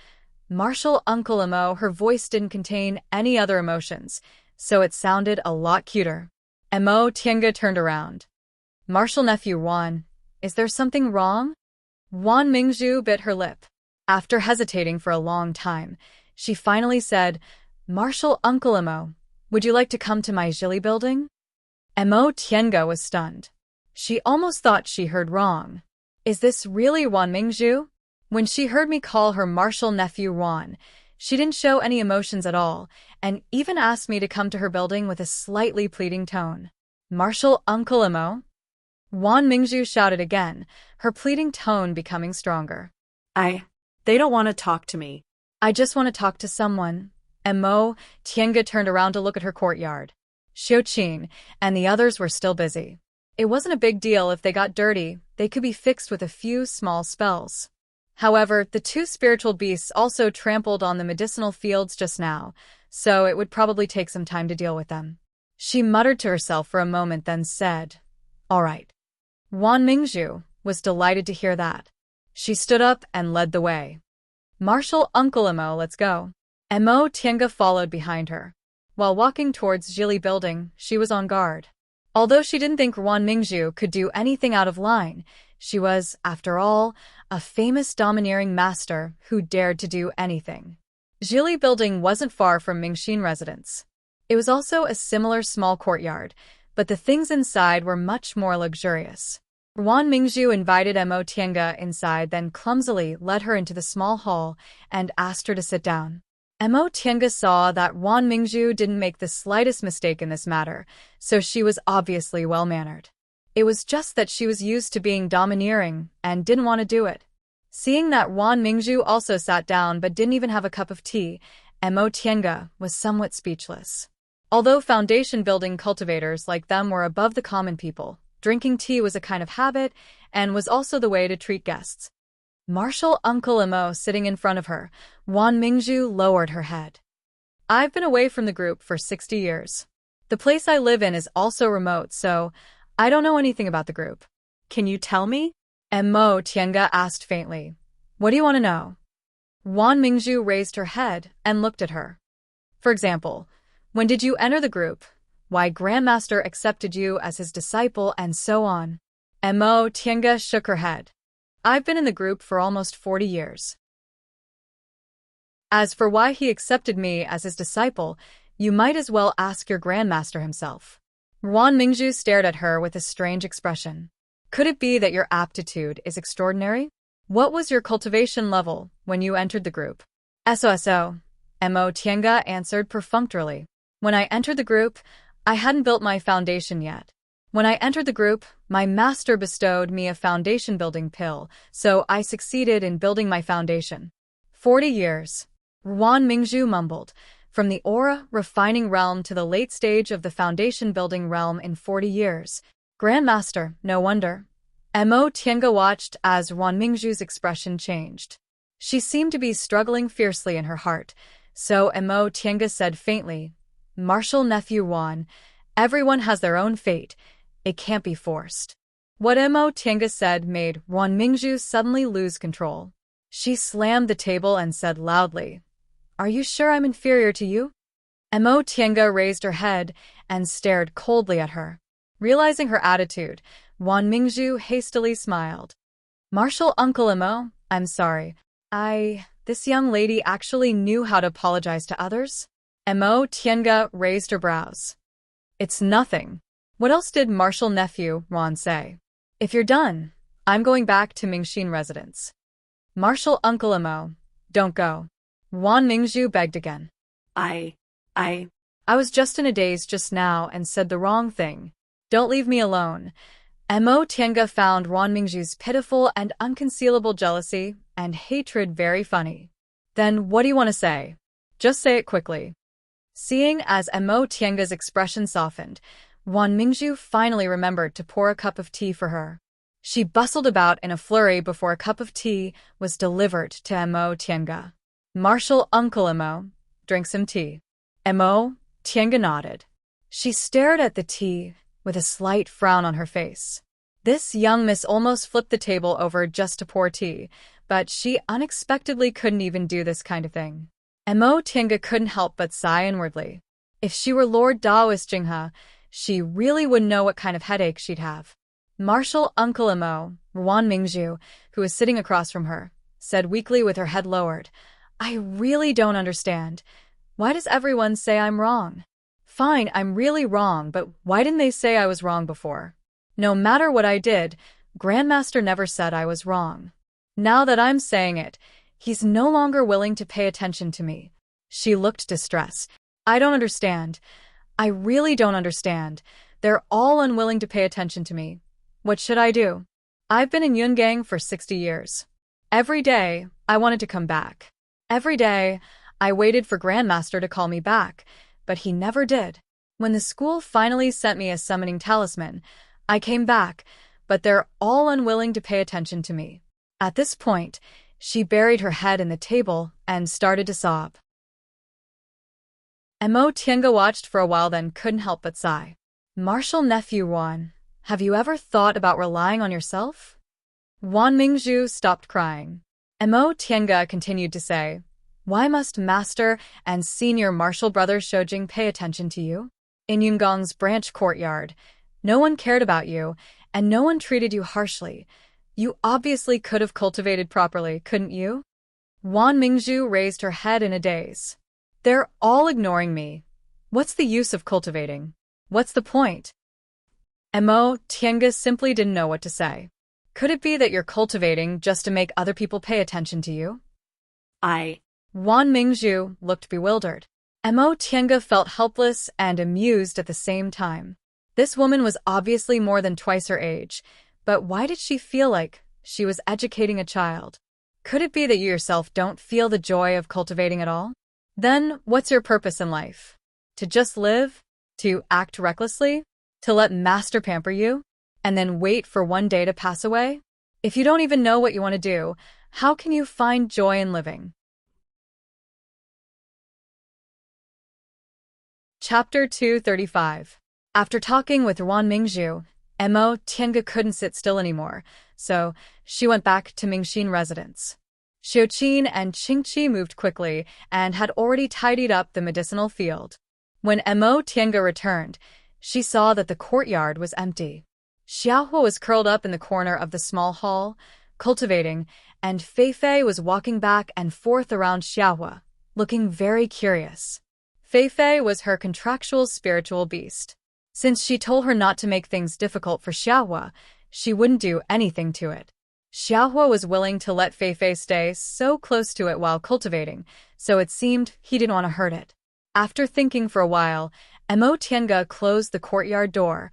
"Marshal Uncle Mo." Her voice didn't contain any other emotions, so it sounded a lot cuter. Mo Tiange turned around. "Marshal Nephew Wan, is there something wrong?" Wan Mingzhu bit her lip. After hesitating for a long time, she finally said, "Marshal Uncle Mo, would you like to come to my Zhili building?" Mo Tiange was stunned. She almost thought she heard wrong. Is this really Wan Mingzhu? When she heard me call her Marshal Nephew Wan, she didn't show any emotions at all, and even asked me to come to her building with a slightly pleading tone. "Marshal Uncle Mo?" Wan Mingzhu shouted again, her pleading tone becoming stronger. They don't want to talk to me. "I just want to talk to someone." Mo Tiange turned around to look at her courtyard. Xiuqin and the others were still busy. It wasn't a big deal if they got dirty, they could be fixed with a few small spells. However, the two spiritual beasts also trampled on the medicinal fields just now, so it would probably take some time to deal with them. She muttered to herself for a moment, then said, "All right." Wan Mingzhu was delighted to hear that. She stood up and led the way. "Marshal Uncle Mo, let's go." Mo Tiange followed behind her. While walking towards Zhili building, she was on guard. Although she didn't think Wan Mingzhu could do anything out of line, she was, after all, a famous domineering master who dared to do anything. Zhili building wasn't far from Mingxin residence. It was also a similar small courtyard, but the things inside were much more luxurious. Wan Mingzhu invited Mo Tiange inside, then clumsily led her into the small hall and asked her to sit down. Mo Tiange saw that Wan Mingzhu didn't make the slightest mistake in this matter, so she was obviously well-mannered. It was just that she was used to being domineering and didn't want to do it. Seeing that Wan Mingzhu also sat down but didn't even have a cup of tea, Mo Tiange was somewhat speechless. Although foundation building cultivators like them were above the common people, drinking tea was a kind of habit and was also the way to treat guests. Marshal Uncle Mo sitting in front of her, Wan Mingzhu lowered her head. "I've been away from the group for 60 years. The place I live in is also remote, so I don't know anything about the group." Can you tell me? Mo Tiange asked faintly. "What do you want to know?" Wan Mingzhu raised her head and looked at her. "For example, when did you enter the group? Why Grandmaster accepted you as his disciple and so on." Mo Tiange shook her head. "I've been in the group for almost 40 years. As for why he accepted me as his disciple, you might as well ask your Grandmaster himself." Wan Mingzhu stared at her with a strange expression. "Could it be that your aptitude is extraordinary? What was your cultivation level when you entered the group?" "So, Mo Tiange answered perfunctorily. "When I entered the group, I hadn't built my foundation yet. When I entered the group, my master bestowed me a foundation building pill, so I succeeded in building my foundation." 40 years. Wan Mingzhu mumbled. From the aura refining realm to the late stage of the foundation building realm in 40 years. Grandmaster, no wonder. Mo Tiange watched as Wan Mingzhu's expression changed. She seemed to be struggling fiercely in her heart, so Mo Tiange said faintly, "Marshal Nephew Wan, everyone has their own fate. It can't be forced." What Mo Tiange said made Wan Mingzhu suddenly lose control. She slammed the table and said loudly, "Are you sure I'm inferior to you?" Mo Tiange raised her head and stared coldly at her. Realizing her attitude, Wan Mingzhu hastily smiled. "Marshal Uncle Mo, I'm sorry. This young lady actually knew how to apologize to others?" Mo Tiange raised her brows. "It's nothing. What else did Marshal Nephew Wan say?" "If you're done, I'm going back to Mingxin residence." "Marshal Uncle Mo, don't go." Wan Mingzhu begged again. I was just in a daze just now and said the wrong thing. Don't leave me alone." Mo Tiange found Wan Mingzhu's pitiful and unconcealable jealousy and hatred very funny. "Then what do you want to say?" Just say it quickly. Seeing as Mo Tianga's expression softened, Wan Mingzhu finally remembered to pour a cup of tea for her. She bustled about in a flurry before a cup of tea was delivered to Mo Tianga. "Marshal Uncle Mo, drink some tea." Mo Tianga nodded. She stared at the tea with a slight frown on her face. This young miss almost flipped the table over just to pour tea, but she unexpectedly couldn't even do this kind of thing. Mo Tianga couldn't help but sigh inwardly. If she were Lord Daoist Jinghe, she really wouldn't know what kind of headache she'd have. Marshal Uncle Mo, Wan Mingzhu, who was sitting across from her, said weakly with her head lowered, "I really don't understand. Why does everyone say I'm wrong? Fine, I'm really wrong, but why didn't they say I was wrong before? No matter what I did, Grandmaster never said I was wrong. Now that I'm saying it, he's no longer willing to pay attention to me." She looked distressed. "I don't understand. I really don't understand. They're all unwilling to pay attention to me. What should I do? I've been in Yungang for 60 years. Every day, I wanted to come back. Every day, I waited for Grandmaster to call me back, but he never did. When the school finally sent me a summoning talisman, I came back, but they're all unwilling to pay attention to me." At this point, she buried her head in the table and started to sob. Mo Tianga watched for a while, then couldn't help but sigh. "Marshal Nephew Wan, have you ever thought about relying on yourself?" Wan Mingzhu stopped crying. Mo Tianga continued to say, "Why must Master and Senior Marshal Brother Shoujing pay attention to you? In Yungong's branch courtyard, no one cared about you, and no one treated you harshly. You obviously could have cultivated properly, couldn't you?" Wan Mingzhu raised her head in a daze. "They're all ignoring me. What's the use of cultivating? What's the point?" Mo Tianga simply didn't know what to say. "Could it be that you're cultivating just to make other people pay attention to you?" Wan Mingzhu looked bewildered. Mo Tianga felt helpless and amused at the same time. This woman was obviously more than twice her age, but why did she feel like she was educating a child? Could it be that you yourself don't feel the joy of cultivating at all? Then what's your purpose in life? To just live? To act recklessly? To let Master pamper you? And then wait for one day to pass away? If you don't even know what you want to do, how can you find joy in living? Chapter 235. After talking with Wan Mingzhu, Mo Tianga couldn't sit still anymore, so she went back to Mingxin residence. Xiuqin and Qingqi moved quickly and had already tidied up the medicinal field. When Mo Tianga returned, she saw that the courtyard was empty. Xiaohua was curled up in the corner of the small hall, cultivating, and Feifei was walking back and forth around Xiaohua, looking very curious. Feifei was her contractual spiritual beast. Since she told her not to make things difficult for Xiaohua, she wouldn't do anything to it. Xiaohua was willing to let Feifei stay so close to it while cultivating, so it seemed he didn't want to hurt it. After thinking for a while, Mo Tianga closed the courtyard door,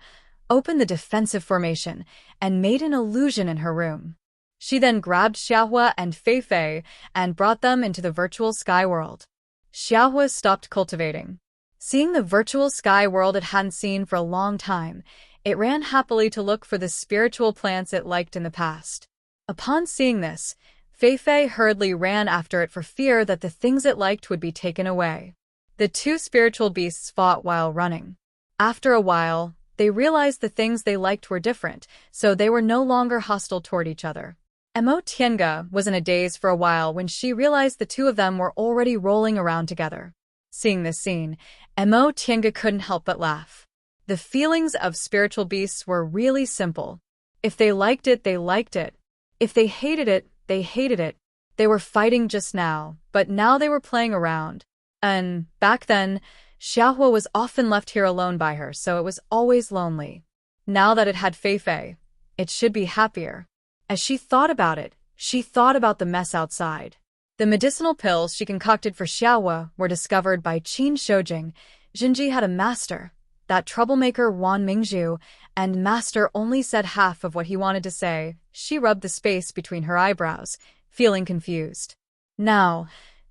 opened the defensive formation, and made an illusion in her room. She then grabbed Xiaohua and Feifei and brought them into the virtual sky world. Xiaohua stopped cultivating. Seeing the virtual sky world it hadn't seen for a long time, it ran happily to look for the spiritual plants it liked in the past. Upon seeing this, Feifei hurriedly ran after it for fear that the things it liked would be taken away. The two spiritual beasts fought while running. After a while, they realized the things they liked were different, so they were no longer hostile toward each other. Mo Tianga was in a daze for a while when she realized the two of them were already rolling around together. Seeing this scene, Mo Tianga couldn't help but laugh. The feelings of spiritual beasts were really simple. If they liked it, they liked it. If they hated it, they hated it. They were fighting just now, but now they were playing around. And back then, Xiaohua was often left here alone by her, so it was always lonely. Now that it had Feifei, it should be happier. As she thought about it, she thought about the mess outside. The medicinal pills she concocted for Xiaohua were discovered by Qin Shoujing. Jinji had a master, that troublemaker Wan Mingzhu, and Master only said half of what he wanted to say. She rubbed the space between her eyebrows, feeling confused. Now,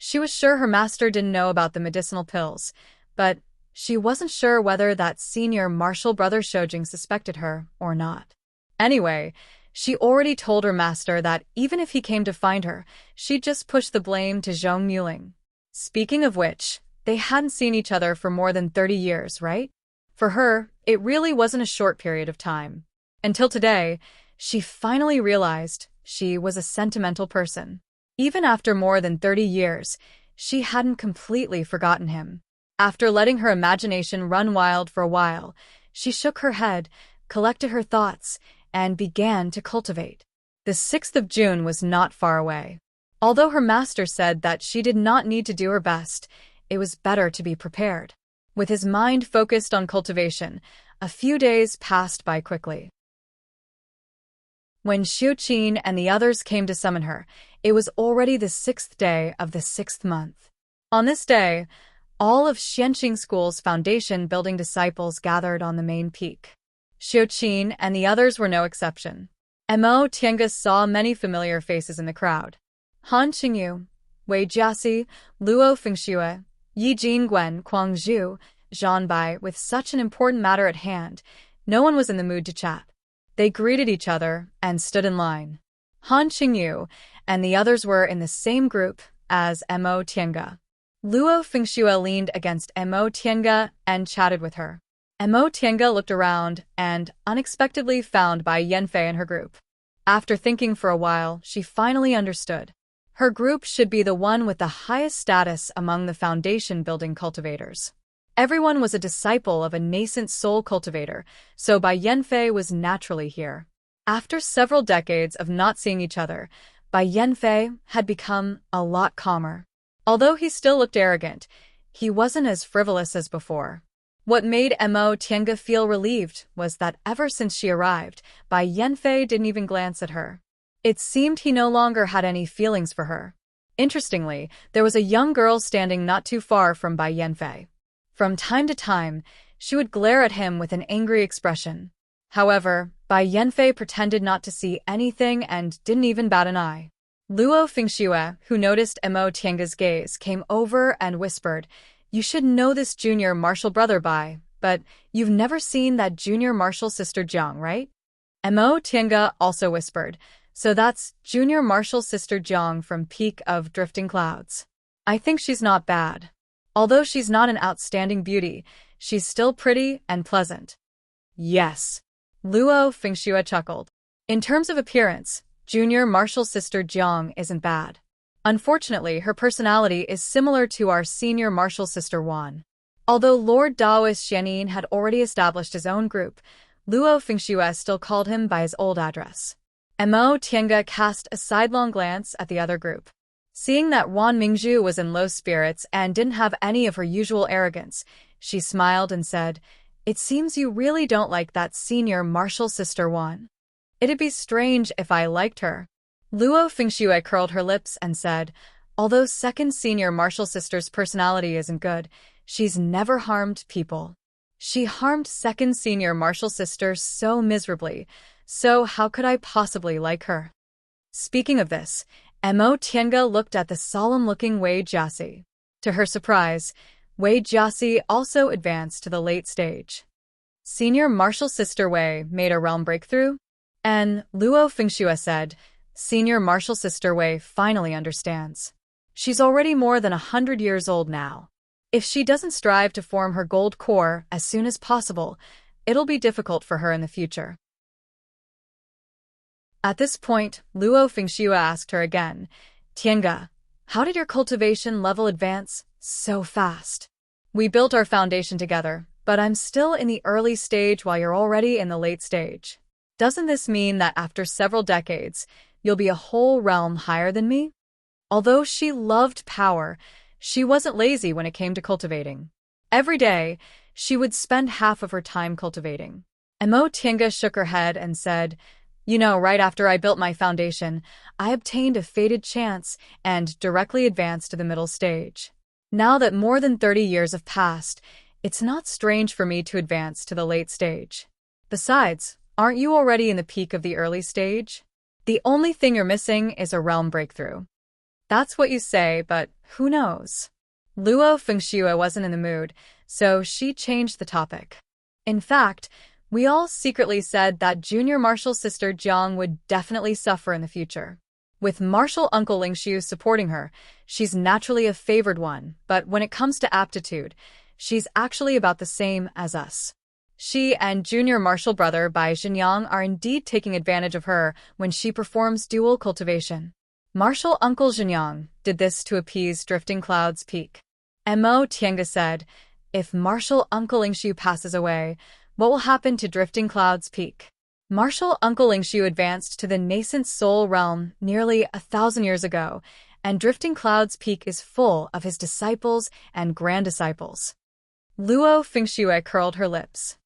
She was sure her master didn't know about the medicinal pills, but she wasn't sure whether that senior martial brother Shojing suspected her or not. Anyway, she already told her master that even if he came to find her, she'd just push the blame to Zhong Muling. Speaking of which, they hadn't seen each other for more than 30 years, right? For her, it really wasn't a short period of time. Until today, she finally realized she was a sentimental person. Even after more than 30 years, she hadn't completely forgotten him. After letting her imagination run wild for a while, she shook her head, collected her thoughts, and began to cultivate. The 6th of June was not far away. Although her master said that she did not need to do her best, it was better to be prepared. With his mind focused on cultivation, a few days passed by quickly. When Xiuqin and the others came to summon her, it was already the 6th day of the 6th month. On this day, all of Xianqing School's foundation building disciples gathered on the main peak. Xiuqin and the others were no exception. Mo Tiange saw many familiar faces in the crowd. Han Qingyu, Wei Jiaxi, Luo Fengxue, Yi Jingguan, Kuang Zhu, Zhan Bai. With such an important matter at hand, no one was in the mood to chat. They greeted each other and stood in line. Han Qingyu and the others were in the same group as Mo Tiange. Luo Fengxue leaned against Mo Tiange and chatted with her. Mo Tiange looked around and unexpectedly found Bai Yanfei in her group. After thinking for a while, she finally understood. Her group should be the one with the highest status among the foundation-building cultivators. Everyone was a disciple of a nascent soul cultivator, so Bai Yanfei was naturally here. After several decades of not seeing each other, Bai Yanfei had become a lot calmer. Although he still looked arrogant, he wasn't as frivolous as before. What made Mo Tiange feel relieved was that ever since she arrived, Bai Yanfei didn't even glance at her. It seemed he no longer had any feelings for her. Interestingly, there was a young girl standing not too far from Bai Yanfei. From time to time, she would glare at him with an angry expression. However, Bai Yanfei pretended not to see anything and didn't even bat an eye. Luo Fengxue, who noticed Mo Tiange's gaze, came over and whispered, "You should know this junior martial brother Bai, but you've never seen that junior martial sister Jiang, right?" Mo Tiange also whispered, "So that's junior martial sister Jiang from Peak of Drifting Clouds. I think she's not bad. Although she's not an outstanding beauty, she's still pretty and pleasant." "Yes," Luo Fengxue chuckled. In terms of appearance, junior martial sister Jiang isn't bad. Unfortunately, her personality is similar to our senior martial sister Wan. Although Lord Daoist Xianin had already established his own group, Luo Fengxue still called him by his old address. Mo Tiange cast a sidelong glance at the other group. Seeing that Wan Mingzhu was in low spirits and didn't have any of her usual arrogance, she smiled and said, "It seems you really don't like that senior martial sister Wan. It'd be strange if I liked her." Luo Fengxue curled her lips and said, "Although second senior martial sister's personality isn't good, she's never harmed people. She harmed second senior martial sister so miserably, so how could I possibly like her?" Speaking of this, Mo Tiange looked at the solemn-looking Wei Jiaxi. To her surprise, Wei Jiaxi also advanced to the late stage. Senior martial sister Wei made a realm breakthrough? And Luo Fengxue said, "Senior martial sister Wei finally understands. She's already more than 100 years old now. If she doesn't strive to form her gold core as soon as possible, it'll be difficult for her in the future." At this point, Luo Fengxue asked her again, "Tiange, how did your cultivation level advance so fast? We built our foundation together, but I'm still in the early stage while you're already in the late stage. Doesn't this mean that after several decades, you'll be a whole realm higher than me?" Although she loved power, she wasn't lazy when it came to cultivating. Every day, she would spend half of her time cultivating. Mo Tiange shook her head and said, "You know, right after I built my foundation, I obtained a fated chance and directly advanced to the middle stage. Now that more than 30 years have passed, it's not strange for me to advance to the late stage. Besides, aren't you already in the peak of the early stage? The only thing you're missing is a realm breakthrough." That's what you say, but who knows? Luo Fengxue wasn't in the mood, so she changed the topic. In fact, we all secretly said that junior martial sister Jiang would definitely suffer in the future. With martial uncle Lingxiu supporting her, she's naturally a favored one, but when it comes to aptitude, she's actually about the same as us. She and junior martial brother Bai Xingyang are indeed taking advantage of her when she performs dual cultivation. Martial uncle Xingyang did this to appease Drifting Cloud's peak. Mo Tiange said, if martial uncle Lingxiu passes away, what will happen to Drifting Cloud's peak? Martial uncle Lingxiu advanced to the nascent soul realm nearly 1,000 years ago, and Drifting Cloud's peak is full of his disciples and grand-disciples. Luo Fengxue curled her lips.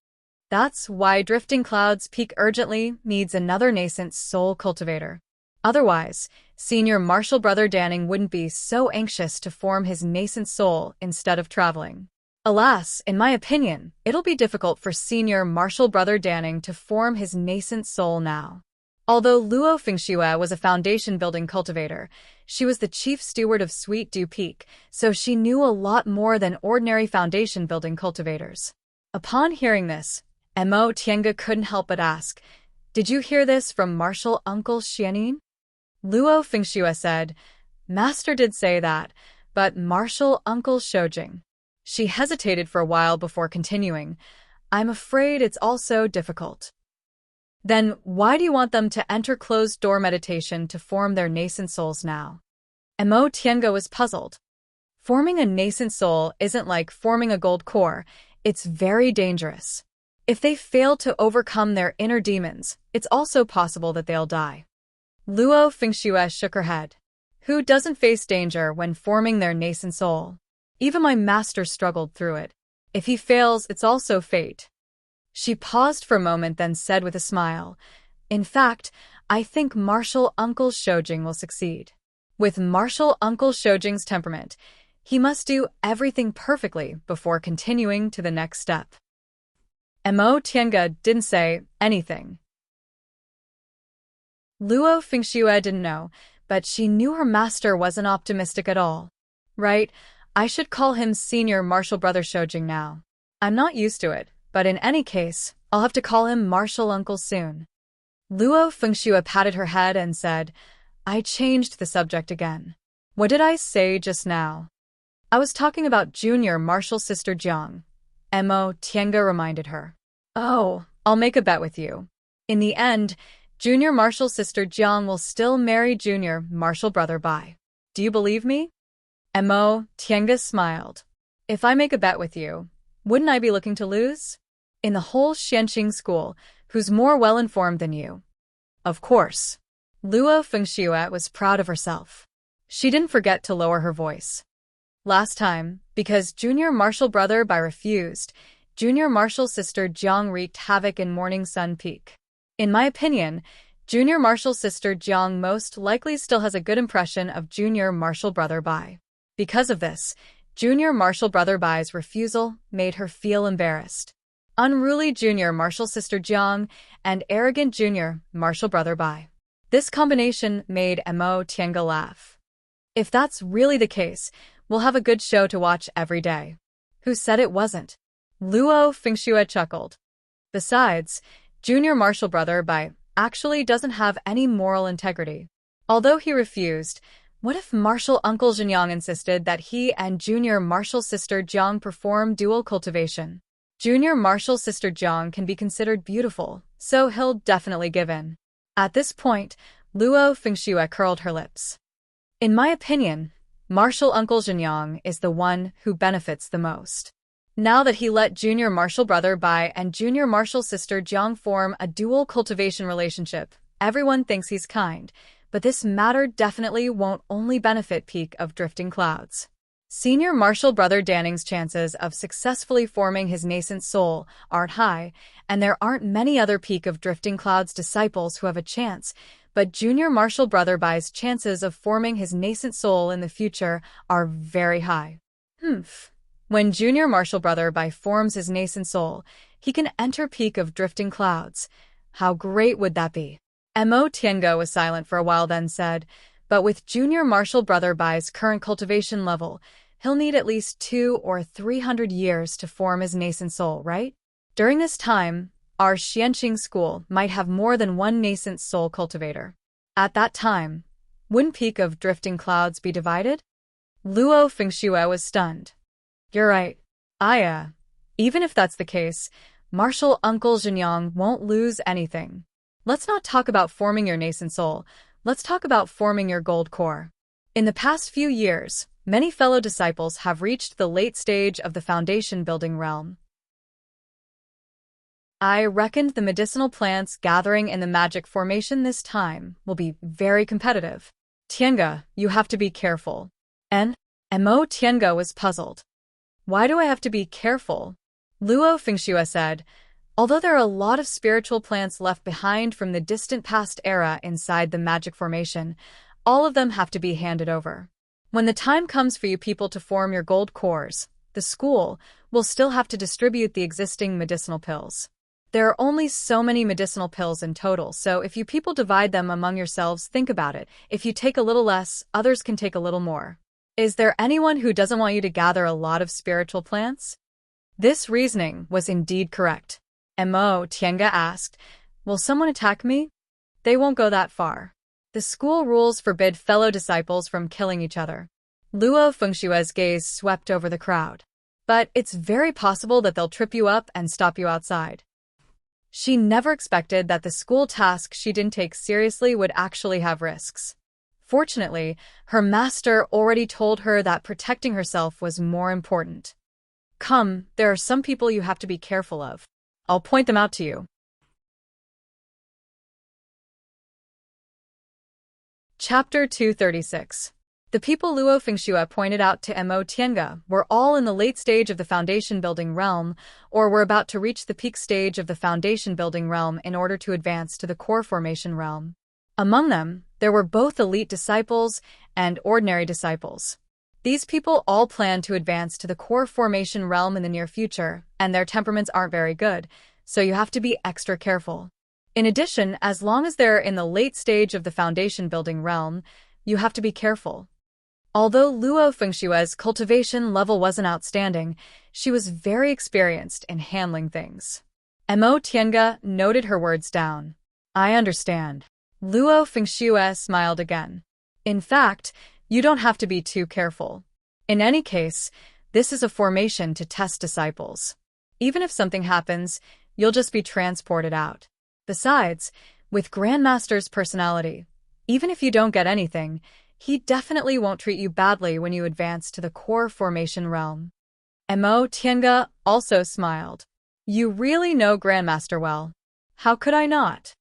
That's why Drifting Cloud's peak urgently needs another nascent soul cultivator. Otherwise, senior martial brother Danning wouldn't be so anxious to form his nascent soul instead of traveling. Alas, in my opinion, it'll be difficult for senior martial brother Danning to form his nascent soul now. Although Luo Fengxue was a foundation-building cultivator, she was the chief steward of Sweet Dew Peak, so she knew a lot more than ordinary foundation-building cultivators. Upon hearing this, Mo Tiange couldn't help but ask, "Did you hear this from martial uncle Xianin?" Luo Fengxue said, "Master did say that, but martial uncle Shoujing." She hesitated for a while before continuing, "I'm afraid it's also difficult." Then why do you want them to enter closed-door meditation to form their nascent souls now? Mo Tiange was puzzled. Forming a nascent soul isn't like forming a gold core, it's very dangerous. If they fail to overcome their inner demons, it's also possible that they'll die. Luo Fengxue shook her head. Who doesn't face danger when forming their nascent soul? Even my master struggled through it. If he fails, it's also fate. She paused for a moment, then said with a smile, "In fact, I think martial uncle Shoujing will succeed. With martial uncle Shoujing's temperament, he must do everything perfectly before continuing to the next step." Mo Tiange didn't say anything. Luo Fengxue didn't know, but she knew her master wasn't optimistic at all. Right, I should call him senior martial brother Shoujing now. I'm not used to it, but in any case, I'll have to call him martial uncle soon. Luo Fengxue patted her head and said, "I changed the subject again. What did I say just now?" "I was talking about junior martial sister Jiang," Mo Tiange reminded her. "Oh, I'll make a bet with you. In the end, junior martial sister Jiang will still marry junior martial brother Bai. Do you believe me?" Mo Tiange smiled. "If I make a bet with you, wouldn't I be looking to lose? In the whole Xianqing school, who's more well-informed than you?" Of course. Luo Fengxue was proud of herself. She didn't forget to lower her voice. Last time, because junior martial brother Bai refused, junior martial sister Jiang wreaked havoc in Morning Sun Peak. In my opinion, junior martial sister Jiang most likely still has a good impression of junior martial brother Bai. Because of this, junior martial brother Bai's refusal made her feel embarrassed. Unruly junior martial sister Jiang and arrogant junior martial brother Bai. This combination made Mo Tiange laugh. If that's really the case, we'll have a good show to watch every day. Who said it wasn't? Luo Fengxue chuckled. Besides, junior martial brother Bai actually doesn't have any moral integrity. Although he refused, what if martial uncle Xingyang insisted that he and junior martial sister Jiang perform dual cultivation? Junior martial sister Jiang can be considered beautiful, so he'll definitely give in. At this point, Luo Fengxue curled her lips. In my opinion, martial uncle Xingyang is the one who benefits the most. Now that he let junior martial brother Bai and junior martial sister Jiang form a dual cultivation relationship, everyone thinks he's kind, but this matter definitely won't only benefit Peak of Drifting Clouds. Senior martial brother Danning's chances of successfully forming his nascent soul aren't high, and there aren't many other Peak of Drifting Clouds disciples who have a chance, but junior martial brother Bai's chances of forming his nascent soul in the future are very high. When junior martial brother Bai forms his nascent soul, he can enter Peak of Drifting Clouds. How great would that be? Mo Tiange was silent for a while, then said, But with Junior Marshall Brother Bai's current cultivation level, he'll need at least 200 or 300 years to form his nascent soul, right? During this time, our Xianqing school might have more than one nascent soul cultivator. At that time, wouldn't peak of drifting clouds be divided? Luo Fengxue was stunned. You're right. Even if that's the case, Marshal Uncle Zhenyang won't lose anything. Let's not talk about forming your nascent soul. Let's talk about forming your gold core. In the past few years, many fellow disciples have reached the late stage of the foundation building realm. I reckoned the medicinal plants gathering in the magic formation this time will be very competitive. Tiange, you have to be careful. Mo Tiange was puzzled. Why do I have to be careful? Luo Fengxue said, although there are a lot of spiritual plants left behind from the distant past era inside the magic formation, all of them have to be handed over. When the time comes for you people to form your gold cores, the school will still have to distribute the existing medicinal pills. There are only so many medicinal pills in total, so if you people divide them among yourselves, think about it. If you take a little less, others can take a little more. Is there anyone who doesn't want you to gather a lot of spiritual plants? This reasoning was indeed correct. Mo Tiange asked, will someone attack me? They won't go that far. The school rules forbid fellow disciples from killing each other. Luo Fengxue's gaze swept over the crowd. But it's very possible that they'll trip you up and stop you outside. She never expected that the school task she didn't take seriously would actually have risks. Fortunately, her master already told her that protecting herself was more important. Come, there are some people you have to be careful of. I'll point them out to you. Chapter 236. The people Luo Fengxue pointed out to Mo Tiange were all in the late stage of the foundation building realm, or were about to reach the peak stage of the foundation building realm in order to advance to the core formation realm. Among them, there were both elite disciples and ordinary disciples. These people all plan to advance to the core formation realm in the near future, and their temperaments aren't very good, so you have to be extra careful. In addition, as long as they're in the late stage of the foundation building realm, you have to be careful. Although Luo Fengxue's cultivation level wasn't outstanding, she was very experienced in handling things. Mo Tiange noted her words down. I understand. Luo Fengxue smiled again. In fact, you don't have to be too careful. In any case, this is a formation to test disciples. Even if something happens, you'll just be transported out. Besides, with Grandmaster's personality, even if you don't get anything, he definitely won't treat you badly when you advance to the core formation realm. Mo Tiange also smiled. You really know Grandmaster well. How could I not?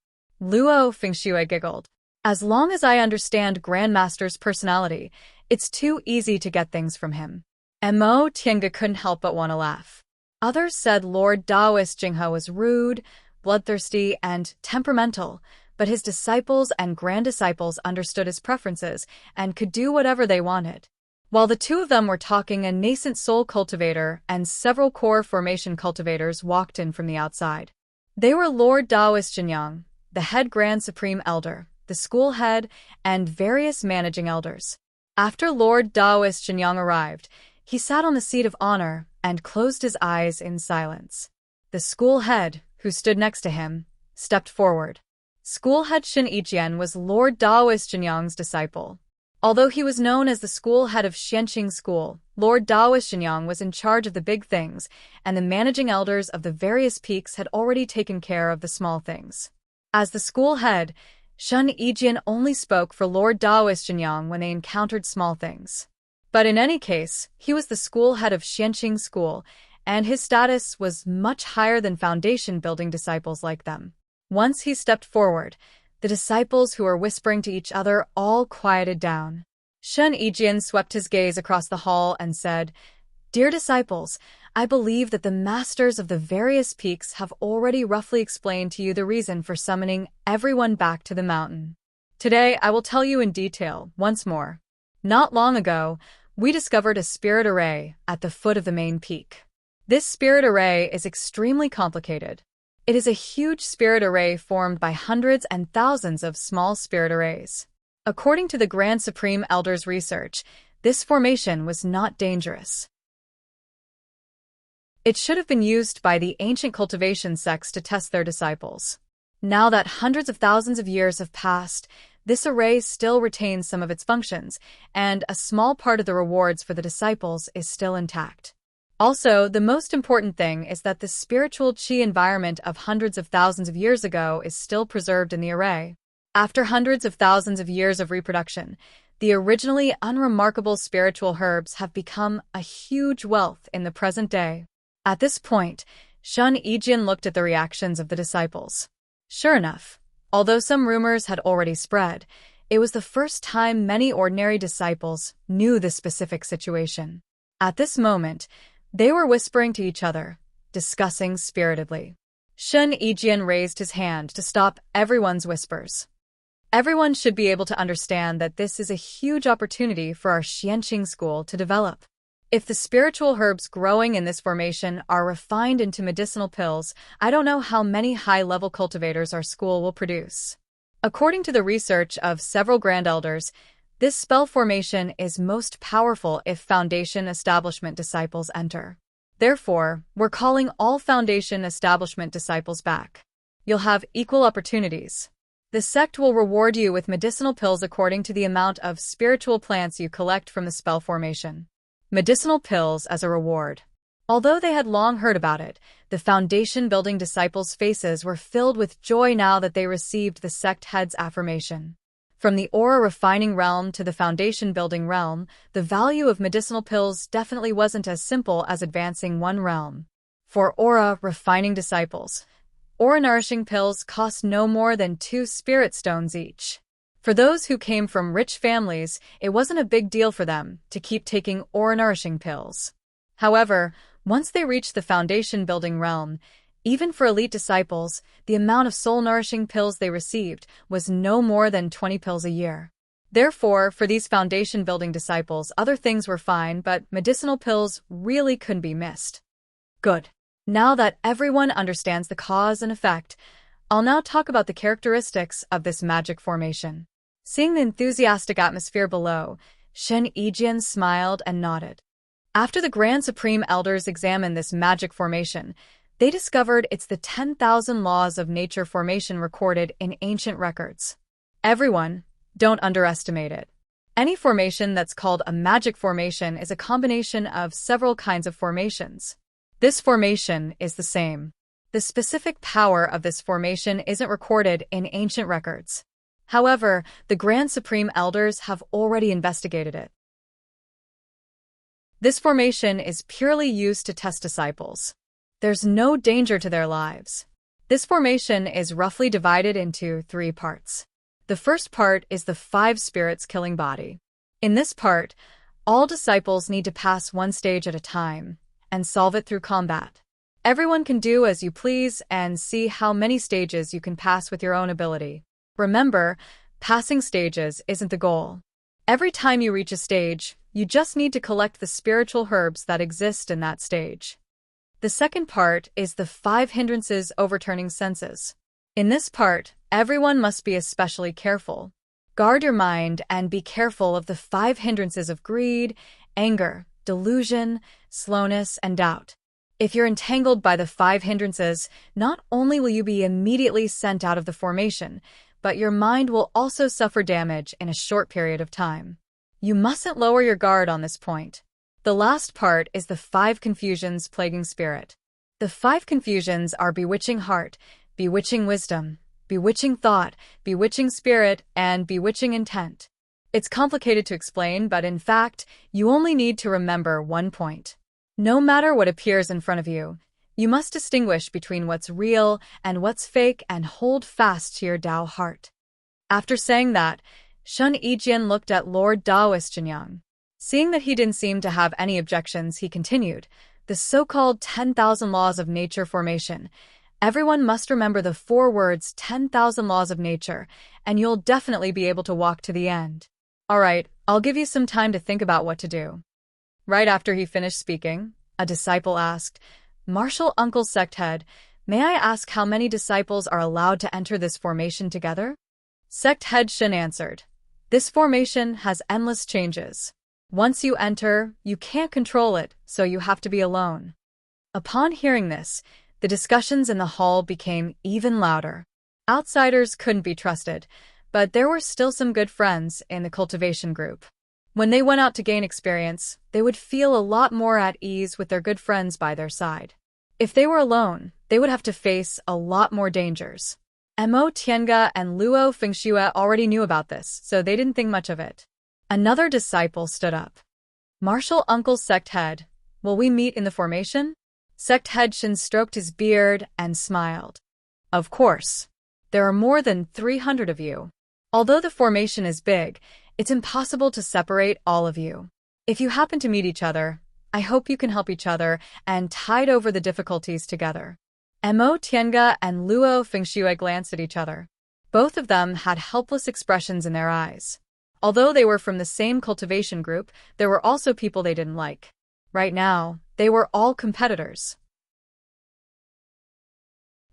Luo Fengxue giggled. As long as I understand Grandmaster's personality, it's too easy to get things from him. Mo Tiange couldn't help but want to laugh. Others said Lord Daoist Jinghe was rude, bloodthirsty, and temperamental, but his disciples and grand-disciples understood his preferences and could do whatever they wanted. While the two of them were talking, a nascent soul cultivator and several core formation cultivators walked in from the outside. They were Lord Daoist Zhenyang, the head Grand Supreme Elder, the school head, and various managing elders. After Lord Daoist Zhenyang arrived, he sat on the seat of honor and closed his eyes in silence. The school head, who stood next to him, stepped forward. School head Shin Yijian was Lord Daoist Zhenyang's disciple. Although he was known as the school head of Xianqing School, Lord Daoist Zhenyang was in charge of the big things, and the managing elders of the various peaks had already taken care of the small things. As the school head, Shin Yijian only spoke for Lord Daoist Zhenyang when they encountered small things. But in any case, he was the school head of Xianqing School, and his status was much higher than foundation-building disciples like them. Once he stepped forward, the disciples who were whispering to each other all quieted down. Shin Yijian swept his gaze across the hall and said, Dear disciples, I believe that the masters of the various peaks have already roughly explained to you the reason for summoning everyone back to the mountain. Today, I will tell you in detail once more. Not long ago, we discovered a spirit array at the foot of the main peak. This spirit array is extremely complicated. It is a huge spirit array formed by hundreds and thousands of small spirit arrays. According to the Grand Supreme Elder's research, this formation was not dangerous. It should have been used by the ancient cultivation sects to test their disciples. Now that hundreds of thousands of years have passed, this array still retains some of its functions, and a small part of the rewards for the disciples is still intact. Also, the most important thing is that the spiritual qi environment of hundreds of thousands of years ago is still preserved in the array. After hundreds of thousands of years of reproduction, the originally unremarkable spiritual herbs have become a huge wealth in the present day. At this point, Shun Yijian looked at the reactions of the disciples. Sure enough, although some rumors had already spread, it was the first time many ordinary disciples knew the specific situation. At this moment, they were whispering to each other, discussing spiritedly. Shun Yijian raised his hand to stop everyone's whispers. Everyone should be able to understand that this is a huge opportunity for our Xianqing school to develop. If the spiritual herbs growing in this formation are refined into medicinal pills, I don't know how many high-level cultivators our school will produce. According to the research of several grand elders, this spell formation is most powerful if Foundation Establishment disciples enter. Therefore, we're calling all Foundation Establishment disciples back. You'll have equal opportunities. The sect will reward you with medicinal pills according to the amount of spiritual plants you collect from the spell formation. Medicinal pills as a reward. Although they had long heard about it, the foundation-building disciples' faces were filled with joy now that they received the sect head's affirmation. From the aura-refining realm to the foundation-building realm, the value of medicinal pills definitely wasn't as simple as advancing one realm. For aura-refining disciples, aura-nourishing pills cost no more than 2 spirit stones each. For those who came from rich families, it wasn't a big deal for them to keep taking aura-nourishing pills. However, once they reached the foundation-building realm, even for elite disciples, the amount of soul-nourishing pills they received was no more than 20 pills a year. Therefore, for these foundation-building disciples, other things were fine, but medicinal pills really couldn't be missed. Good. Now that everyone understands the cause and effect, I'll now talk about the characteristics of this magic formation. Seeing the enthusiastic atmosphere below, Shun Yijian smiled and nodded. After the Grand Supreme Elders examined this magic formation, they discovered it's the 10,000 laws of nature formation recorded in ancient records. Everyone, don't underestimate it. Any formation that's called a magic formation is a combination of several kinds of formations. This formation is the same. The specific power of this formation isn't recorded in ancient records. However, the Grand Supreme Elders have already investigated it. This formation is purely used to test disciples. There's no danger to their lives. This formation is roughly divided into 3 parts. The first part is the 5 spirits killing body. In this part, all disciples need to pass one stage at a time and solve it through combat. Everyone can do as you please and see how many stages you can pass with your own ability. Remember, passing stages isn't the goal. Every time you reach a stage, you just need to collect the spiritual herbs that exist in that stage. The second part is the 5 hindrances overturning senses. In this part, everyone must be especially careful. Guard your mind and be careful of the 5 hindrances of greed, anger, delusion, slowness, and doubt. If you're entangled by the 5 hindrances, not only will you be immediately sent out of the formation, but your mind will also suffer damage in a short period of time. You mustn't lower your guard on this point. The last part is the 5 confusions plaguing spirit. The 5 confusions are bewitching heart, bewitching wisdom, bewitching thought, bewitching spirit, and bewitching intent. It's complicated to explain, but in fact, you only need to remember one point. No matter what appears in front of you, you must distinguish between what's real and what's fake and hold fast to your Tao heart. After saying that, Shun Yijian looked at Lord Daoist Jinyang. Seeing that he didn't seem to have any objections, he continued, the so-called 10,000 laws of nature formation. Everyone must remember the 4 words 10,000 laws of nature, and you'll definitely be able to walk to the end. All right, I'll give you some time to think about what to do. Right after he finished speaking, a disciple asked, Martial Uncle Sect Head, may I ask how many disciples are allowed to enter this formation together? Sect Head Shun answered, This formation has endless changes. Once you enter, you can't control it, so you have to be alone. Upon hearing this, the discussions in the hall became even louder. Outsiders couldn't be trusted, but there were still some good friends in the cultivation group. When they went out to gain experience, they would feel a lot more at ease with their good friends by their side. If they were alone, they would have to face a lot more dangers. Mo Tiange and Luo Fengxue already knew about this, so they didn't think much of it. Another disciple stood up. Martial Uncle's sect head, will we meet in the formation? Sect head Shin stroked his beard and smiled. Of course. There are more than 300 of you. Although the formation is big, it's impossible to separate all of you. If you happen to meet each other, I hope you can help each other and tide over the difficulties together. Mo Tiange and Luo Fengxue glanced at each other. Both of them had helpless expressions in their eyes. Although they were from the same cultivation group, there were also people they didn't like. Right now, they were all competitors.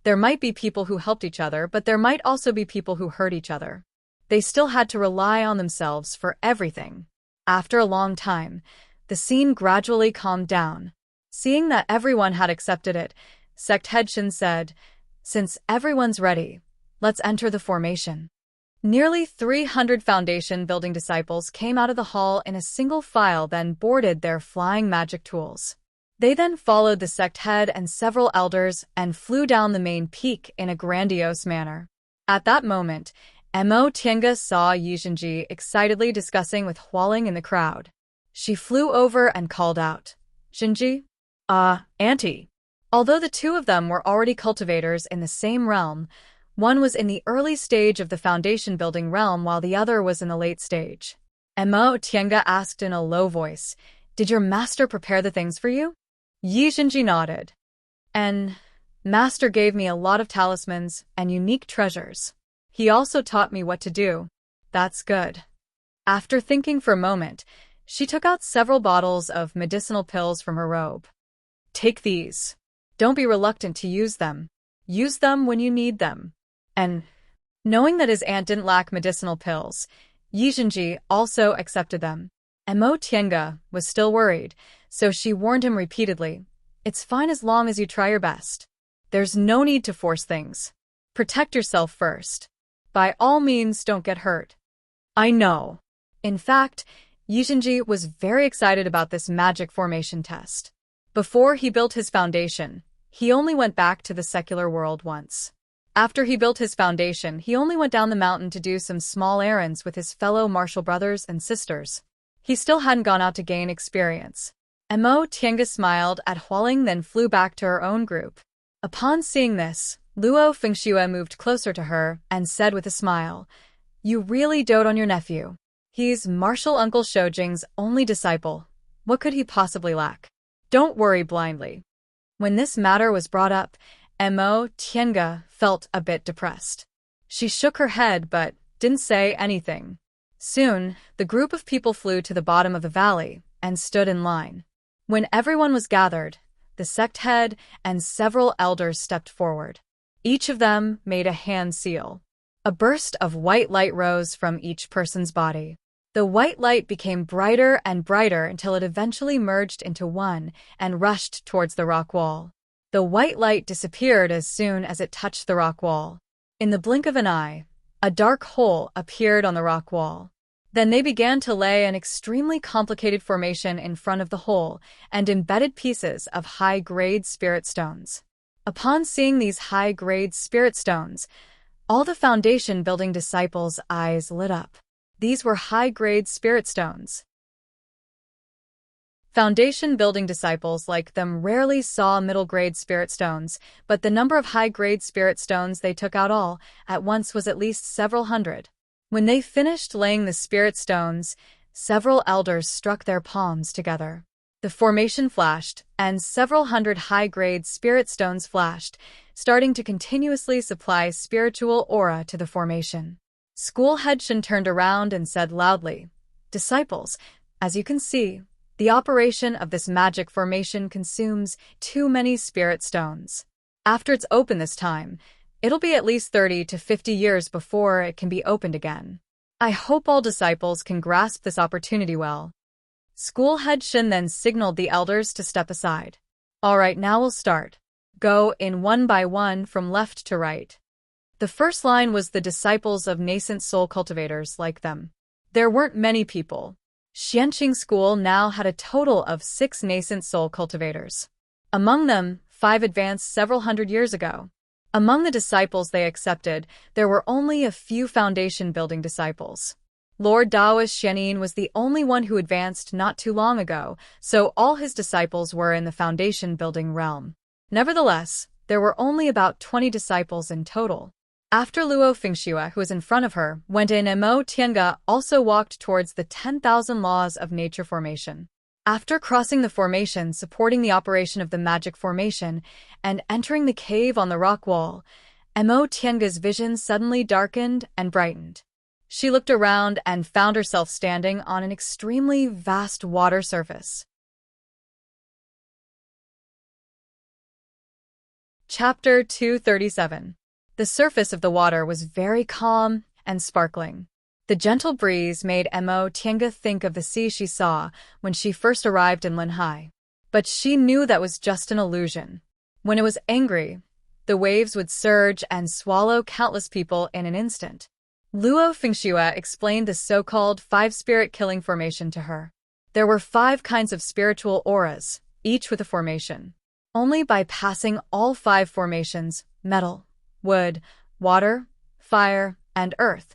There might be people who helped each other, but there might also be people who hurt each other. They still had to rely on themselves for everything. After a long time, the scene gradually calmed down. Seeing that everyone had accepted it, Sect Head Shin said, "Since everyone's ready, let's enter the formation." Nearly 300 foundation building disciples came out of the hall in a single file, then boarded their flying magic tools. They then followed the sect head and several elders and flew down the main peak in a grandiose manner. At that moment, Mo Tiange saw Yizhenji excitedly discussing with Hualing in the crowd. She flew over and called out, "Zhenji?" Auntie." Although the two of them were already cultivators in the same realm, one was in the early stage of the foundation building realm while the other was in the late stage. Mo Tiange asked in a low voice, "Did your master prepare the things for you?" Yizhenji nodded. "And master gave me a lot of talismans and unique treasures. He also taught me what to do." "That's good." After thinking for a moment, she took out several bottles of medicinal pills from her robe. "Take these. Don't be reluctant to use them. Use them when you need them." And knowing that his aunt didn't lack medicinal pills, Yizhenji also accepted them. Mo Tiange was still worried, so she warned him repeatedly, "It's fine as long as you try your best. There's no need to force things. Protect yourself first. By all means, don't get hurt." "I know." In fact, Yizhenji was very excited about this magic formation test. Before he built his foundation, he only went back to the secular world once. After he built his foundation, he only went down the mountain to do some small errands with his fellow martial brothers and sisters. He still hadn't gone out to gain experience. Mo Tiange smiled at Hualing, then flew back to her own group. Upon seeing this, Luo Fengxue moved closer to her and said with a smile, "You really dote on your nephew. He's martial Uncle Shoujing's only disciple. What could he possibly lack? Don't worry blindly." When this matter was brought up, Mo Tiange felt a bit depressed. She shook her head but didn't say anything. Soon, the group of people flew to the bottom of the valley and stood in line. When everyone was gathered, the sect head and several elders stepped forward. Each of them made a hand seal. A burst of white light rose from each person's body. The white light became brighter and brighter until it eventually merged into one and rushed towards the rock wall. The white light disappeared as soon as it touched the rock wall. In the blink of an eye, a dark hole appeared on the rock wall. Then they began to lay an extremely complicated formation in front of the hole and embedded pieces of high-grade spirit stones. Upon seeing these high-grade spirit stones, all the foundation building disciples' eyes lit up. These were high-grade spirit stones. Foundation building disciples like them rarely saw middle-grade spirit stones, but the number of high-grade spirit stones they took out all at once was at least several hundred. When they finished laying the spirit stones, several elders struck their palms together. The formation flashed, and several hundred high-grade spirit stones flashed, starting to continuously supply spiritual aura to the formation. School head Shin turned around and said loudly, "Disciples, as you can see, the operation of this magic formation consumes too many spirit stones. After it's open this time, it'll be at least 30 to 50 years before it can be opened again. I hope all disciples can grasp this opportunity well. School head Shin then signaled the elders to step aside. All right, now we'll start. Go in one by one from left to right. The first line was the disciples of nascent soul cultivators like them. There weren't many people. Xianqing School now had a total of 6 nascent soul cultivators. Among them, 5 advanced several hundred years ago. Among the disciples they accepted, there were only a few foundation-building disciples. Lord Taoist Xianyin was the only one who advanced not too long ago, so all his disciples were in the foundation-building realm. Nevertheless, there were only about 20 disciples in total. After Luo Fengxue, who was in front of her, went in, Mo Tiange also walked towards the 10,000 laws of nature formation. After crossing the formation supporting the operation of the magic formation and entering the cave on the rock wall, Mo Tiange's vision suddenly darkened and brightened. She looked around and found herself standing on an extremely vast water surface. Chapter 237. The surface of the water was very calm and sparkling. The gentle breeze made Mo Tiange think of the sea she saw when she first arrived in Linhai. But she knew that was just an illusion. When it was angry, the waves would surge and swallow countless people in an instant. Luo Fengxue explained the so-called 5-spirit killing formation to her. There were 5 kinds of spiritual auras, each with a formation. Only by passing all 5 formations, metal, wood, water, fire, and earth,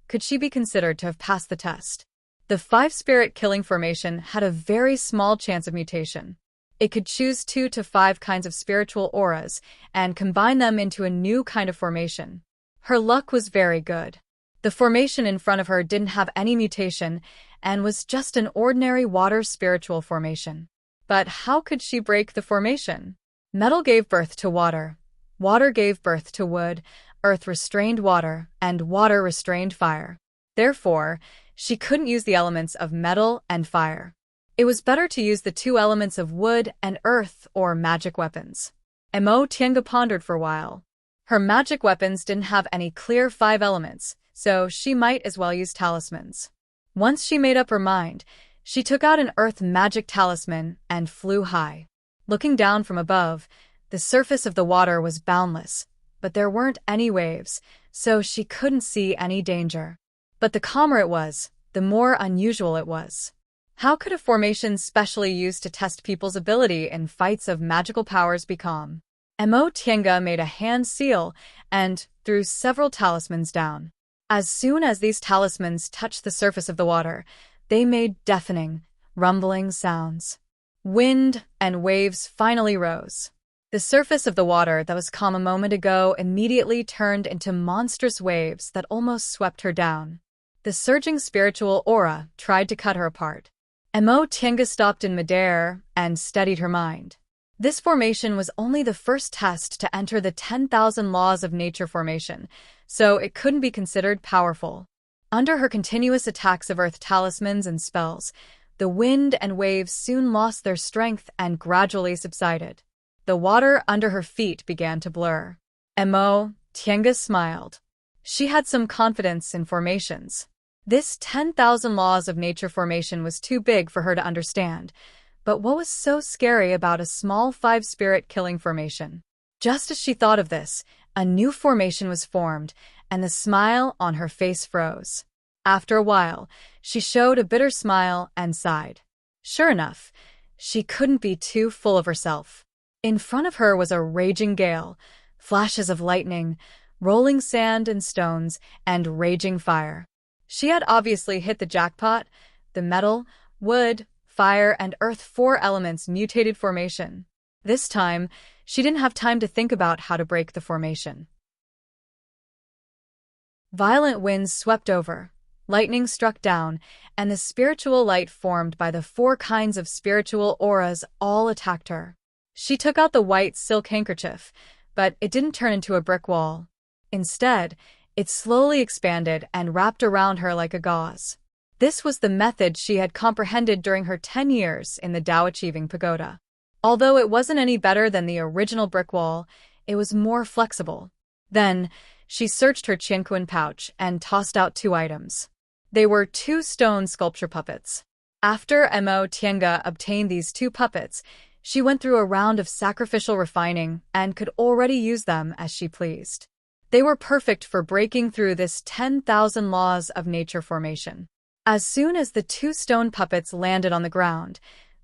could she be considered to have passed the test. The 5-spirit killing formation had a very small chance of mutation. It could choose 2 to 5 kinds of spiritual auras and combine them into a new kind of formation. Her luck was very good. The formation in front of her didn't have any mutation and was just an ordinary water spiritual formation. But how could she break the formation? Metal gave birth to water. Water gave birth to wood, earth restrained water, and water restrained fire. Therefore, she couldn't use the elements of metal and fire. It was better to use the 2 elements of wood and earth or magic weapons. Mo Tiange pondered for a while. Her magic weapons didn't have any clear 5 elements, so she might as well use talismans. Once she made up her mind, she took out an earth magic talisman and flew high. Looking down from above, the surface of the water was boundless, but there weren't any waves, so she couldn't see any danger. But the calmer it was, the more unusual it was. How could a formation specially used to test people's ability in fights of magical powers be calm? Mo Tiange made a hand seal and threw several talismans down. As soon as these talismans touched the surface of the water, they made deafening, rumbling sounds. Wind and waves finally rose. The surface of the water that was calm a moment ago immediately turned into monstrous waves that almost swept her down. The surging spiritual aura tried to cut her apart. Mo Tiange stopped in midair and steadied her mind. This formation was only the first test to enter the 10,000 laws of nature formation, so it couldn't be considered powerful. Under her continuous attacks of earth talismans and spells, the wind and waves soon lost their strength and gradually subsided. The water under her feet began to blur. Mo Tiange smiled. She had some confidence in formations. This 10,000 laws of nature formation was too big for her to understand. But what was so scary about a small 5-spirit killing formation? Just as she thought of this, a new formation was formed, and the smile on her face froze. After a while, she showed a bitter smile and sighed. Sure enough, she couldn't be too full of herself. In front of her was a raging gale, flashes of lightning, rolling sand and stones, and raging fire. She had obviously hit the jackpot. The metal, wood, fire, and earth 4 elements mutated formation. This time, she didn't have time to think about how to break the formation. Violent winds swept over, lightning struck down, and the spiritual light formed by the 4 kinds of spiritual auras all attacked her. She took out the white silk handkerchief, but it didn't turn into a brick wall. Instead, it slowly expanded and wrapped around her like a gauze. This was the method she had comprehended during her 10 years in the Tao Achieving Pagoda. Although it wasn't any better than the original brick wall, it was more flexible. Then, she searched her Qianquan pouch and tossed out 2 items. They were two stone sculpture puppets. After Mo Tienga obtained these two puppets, she went through a round of sacrificial refining and could already use them as she pleased. They were perfect for breaking through this 10,000 laws of nature formation. As soon as the two stone puppets landed on the ground,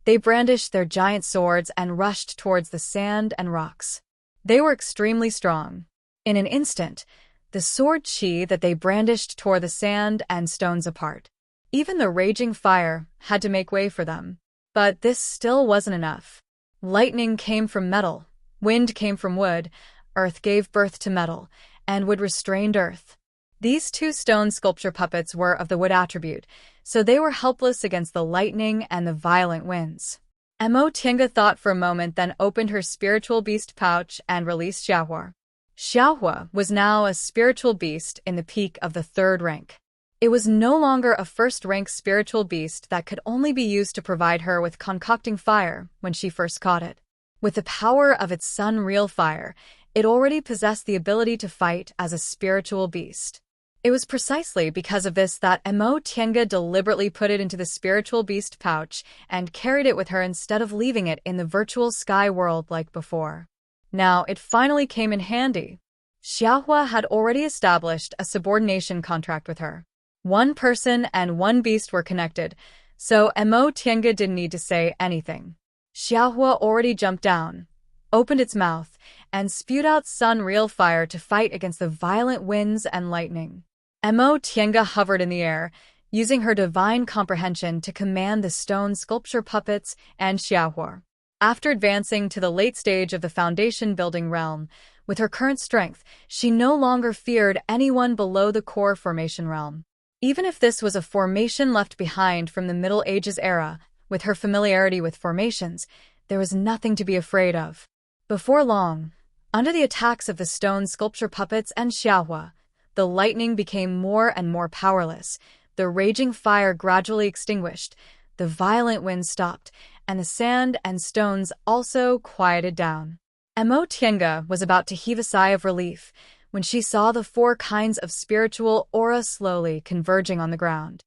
they brandished their giant swords and rushed towards the sand and rocks. They were extremely strong. In an instant, the sword chi that they brandished tore the sand and stones apart. Even the raging fire had to make way for them. But this still wasn't enough. Lightning came from metal, wind came from wood, earth gave birth to metal, and wood restrained earth. These two stone sculpture puppets were of the wood attribute, so they were helpless against the lightning and the violent winds. Mo Tienga thought for a moment, then opened her spiritual beast pouch and released Xiaohua. Xiaohua was now a spiritual beast in the peak of the 3rd rank. It was no longer a 1st-rank spiritual beast that could only be used to provide her with concocting fire when she first caught it. With the power of its sun real fire, it already possessed the ability to fight as a spiritual beast. It was precisely because of this that Mo Tienga deliberately put it into the spiritual beast pouch and carried it with her instead of leaving it in the virtual sky world like before. Now it finally came in handy. Xiaohua had already established a subordination contract with her. One person and one beast were connected, so Mo Tienga didn't need to say anything. Xiaohua already jumped down, opened its mouth, and spewed out sun real fire to fight against the violent winds and lightning. Mo Tienga hovered in the air, using her divine comprehension to command the stone sculpture puppets and Xiaohua. After advancing to the late stage of the foundation building realm, with her current strength, she no longer feared anyone below the core formation realm. Even if this was a formation left behind from the Middle Ages era, with her familiarity with formations, there was nothing to be afraid of. Before long, under the attacks of the stone sculpture puppets and Xiaohua, the lightning became more and more powerless, the raging fire gradually extinguished, the violent wind stopped, and the sand and stones also quieted down. Mo Tienga was about to heave a sigh of relief when she saw the 4 kinds of spiritual aura slowly converging on the ground.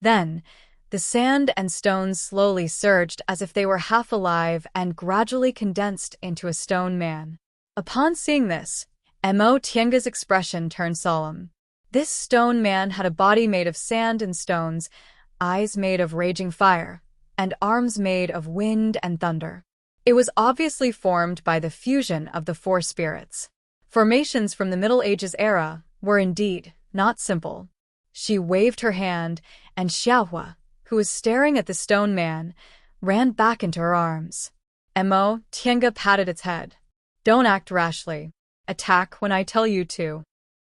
Then, the sand and stones slowly surged as if they were half alive and gradually condensed into a stone man. Upon seeing this, Mo Tienga's expression turned solemn. This stone man had a body made of sand and stones, eyes made of raging fire, and arms made of wind and thunder. It was obviously formed by the fusion of the 4 spirits. Formations from the Middle Ages era were indeed not simple. She waved her hand, and Xiaohua, who was staring at the stone man, ran back into her arms. Mo Tienga patted its head. "Don't act rashly. Attack when I tell you to."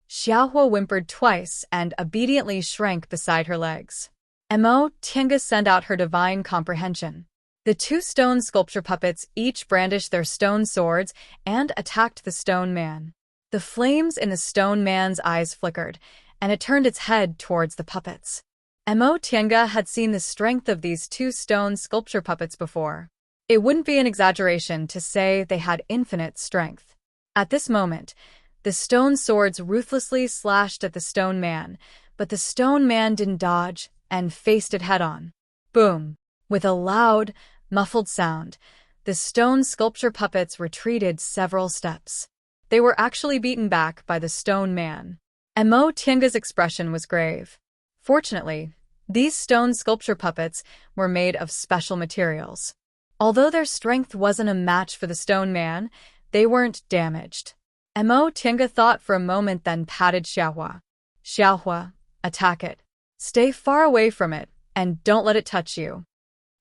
Xiaohua whimpered twice and obediently shrank beside her legs. Mo Tienga sent out her divine comprehension. The 2 stone sculpture puppets each brandished their stone swords and attacked the stone man. The flames in the stone man's eyes flickered, and it turned its head towards the puppets. Mo Tienga had seen the strength of these 2 stone sculpture puppets before. It wouldn't be an exaggeration to say they had infinite strength. At this moment, the stone swords ruthlessly slashed at the stone man, but the stone man didn't dodge and faced it head-on. Boom! With a loud, muffled sound, the stone sculpture puppets retreated several steps. They were actually beaten back by the stone man. Mo Tienga's expression was grave. Fortunately, these stone sculpture puppets were made of special materials. Although their strength wasn't a match for the stone man, they weren't damaged. Mo Tienga thought for a moment, then patted Xiaohua. "Xiaohua, attack it. Stay far away from it, and don't let it touch you."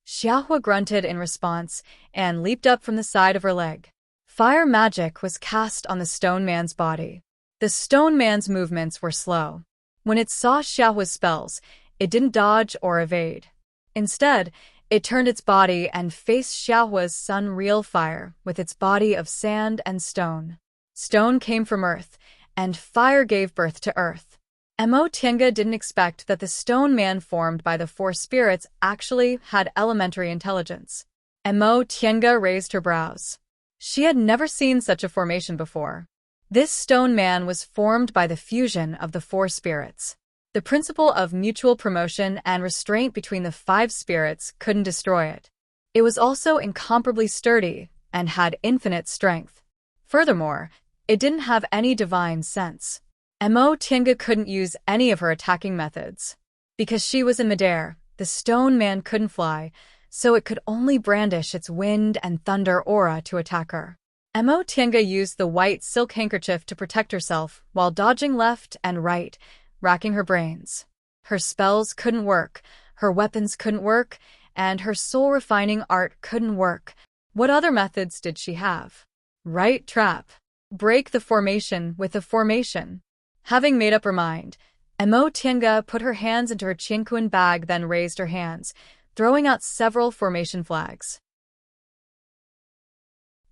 Xiaohua grunted in response and leaped up from the side of her leg. Fire magic was cast on the stone man's body. The stone man's movements were slow. When it saw Xiaohua's spells, it didn't dodge or evade. Instead, it turned its body and faced Xiaohua's sun real fire with its body of sand and stone. Stone came from earth, and fire gave birth to earth. Mo Tienga didn't expect that the stone man formed by the 4 spirits actually had elementary intelligence. Mo Tienga raised her brows. She had never seen such a formation before. This stone man was formed by the fusion of the 4 spirits. The principle of mutual promotion and restraint between the 5 spirits couldn't destroy it. It was also incomparably sturdy and had infinite strength. Furthermore, it didn't have any divine sense. Mo Tiange couldn't use any of her attacking methods. Because she was in midair, the stone man couldn't fly, so it could only brandish its wind and thunder aura to attack her. Mo Tiange used the white silk handkerchief to protect herself while dodging left and right, racking her brains. Her spells couldn't work, her weapons couldn't work, and her soul-refining art couldn't work. What other methods did she have? Right trap. Break the formation with a formation. Having made up her mind, Mo Tiange put her hands into her Qianquan bag, then raised her hands, throwing out several formation flags.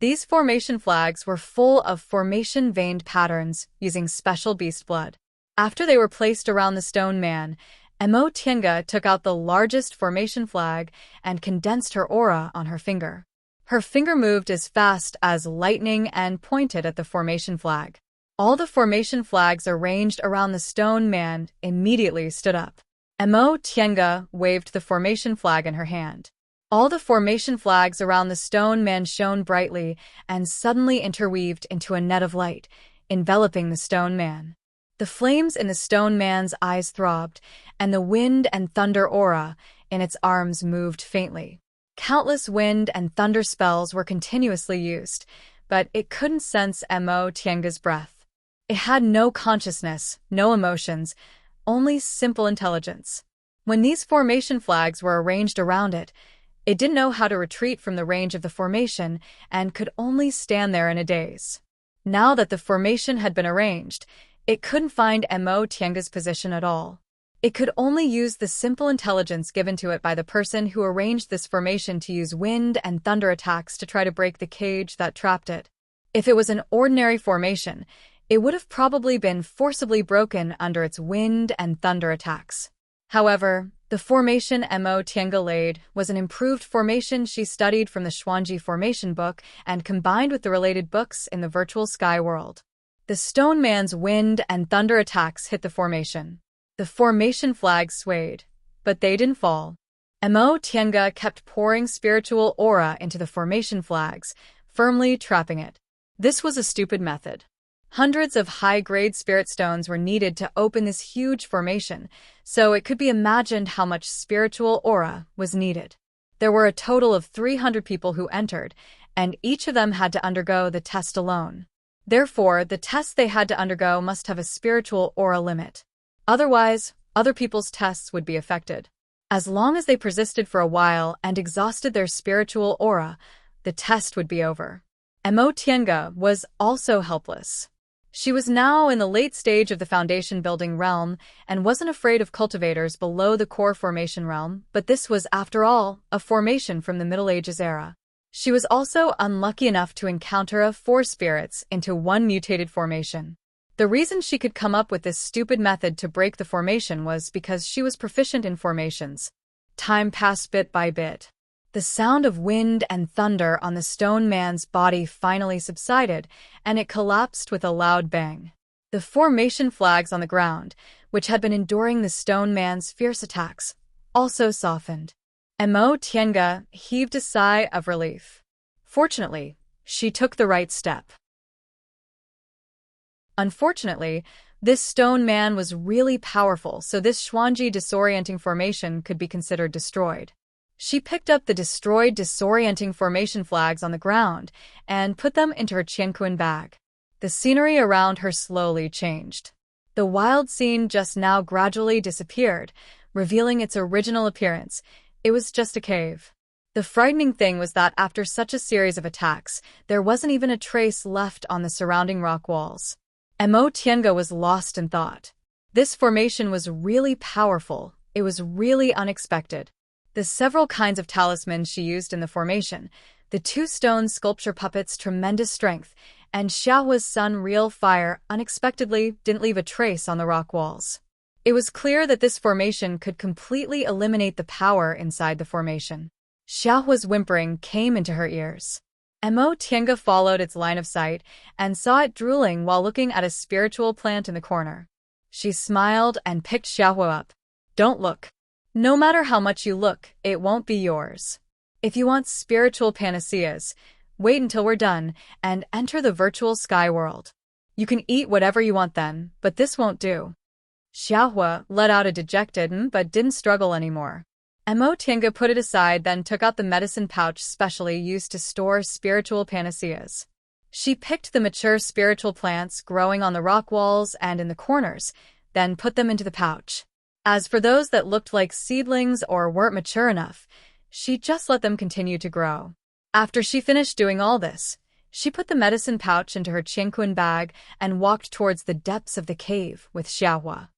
These formation flags were full of formation-veined patterns using special beast blood. After they were placed around the stone man, Mo Tiange took out the largest formation flag and condensed her aura on her finger. Her finger moved as fast as lightning and pointed at the formation flag. All the formation flags arranged around the stone man immediately stood up. Mo Tiange waved the formation flag in her hand. All the formation flags around the stone man shone brightly and suddenly interweaved into a net of light, enveloping the stone man. The flames in the stone man's eyes throbbed, and the wind and thunder aura in its arms moved faintly. Countless wind and thunder spells were continuously used, but it couldn't sense Mo Tiange's breath. It had no consciousness, no emotions, only simple intelligence. When these formation flags were arranged around it, it didn't know how to retreat from the range of the formation and could only stand there in a daze. Now that the formation had been arranged, it couldn't find Mo Tiange's position at all. It could only use the simple intelligence given to it by the person who arranged this formation to use wind and thunder attacks to try to break the cage that trapped it. If it was an ordinary formation, it would have probably been forcibly broken under its wind and thunder attacks. However, the formation Mo Tiange laid was an improved formation she studied from the Xuanji formation book and combined with the related books in the virtual sky world. The stone man's wind and thunder attacks hit the formation. The formation flags swayed, but they didn't fall. Mo Tiange kept pouring spiritual aura into the formation flags, firmly trapping it. This was a stupid method. Hundreds of high-grade spirit stones were needed to open this huge formation, so it could be imagined how much spiritual aura was needed. There were a total of 300 people who entered, and each of them had to undergo the test alone. Therefore, the tests they had to undergo must have a spiritual aura limit. Otherwise, other people's tests would be affected. As long as they persisted for a while and exhausted their spiritual aura, the test would be over. Mo Tiange was also helpless. She was now in the late stage of the foundation building realm and wasn't afraid of cultivators below the core formation realm, but this was, after all, a formation from the Middle Ages era. She was also unlucky enough to encounter 4 spirits into one mutated formation. The reason she could come up with this stupid method to break the formation was because she was proficient in formations. Time passed bit by bit. The sound of wind and thunder on the stone man's body finally subsided, and it collapsed with a loud bang. The formation flags on the ground, which had been enduring the stone man's fierce attacks, also softened. Mo Tiange heaved a sigh of relief. Fortunately, she took the right step. Unfortunately, this stone man was really powerful, so this Xuanji disorienting formation could be considered destroyed. She picked up the destroyed disorienting formation flags on the ground and put them into her Qianquan bag. The scenery around her slowly changed. The wild scene just now gradually disappeared, revealing its original appearance. It was just a cave. The frightening thing was that after such a series of attacks, there wasn't even a trace left on the surrounding rock walls. Mo Tiange was lost in thought. This formation was really powerful. It was really unexpected. The several kinds of talismans she used in the formation, the 2 stone sculpture puppets' tremendous strength, and Xiaohua's sun real fire unexpectedly didn't leave a trace on the rock walls. It was clear that this formation could completely eliminate the power inside the formation. Xiaohua's whimpering came into her ears. Mo Tiange followed its line of sight and saw it drooling while looking at a spiritual plant in the corner. She smiled and picked Xiaohua up. Don't look. No matter how much you look, it won't be yours. If you want spiritual panaceas, wait until we're done and enter the virtual sky world. You can eat whatever you want then, but this won't do. Xiaohua let out a dejected but didn't struggle anymore. Mo Tiange put it aside, then took out the medicine pouch specially used to store spiritual panaceas. She picked the mature spiritual plants growing on the rock walls and in the corners, then put them into the pouch. As for those that looked like seedlings or weren't mature enough, she just let them continue to grow. After she finished doing all this, she put the medicine pouch into her Qingquan bag and walked towards the depths of the cave with Xiaohua.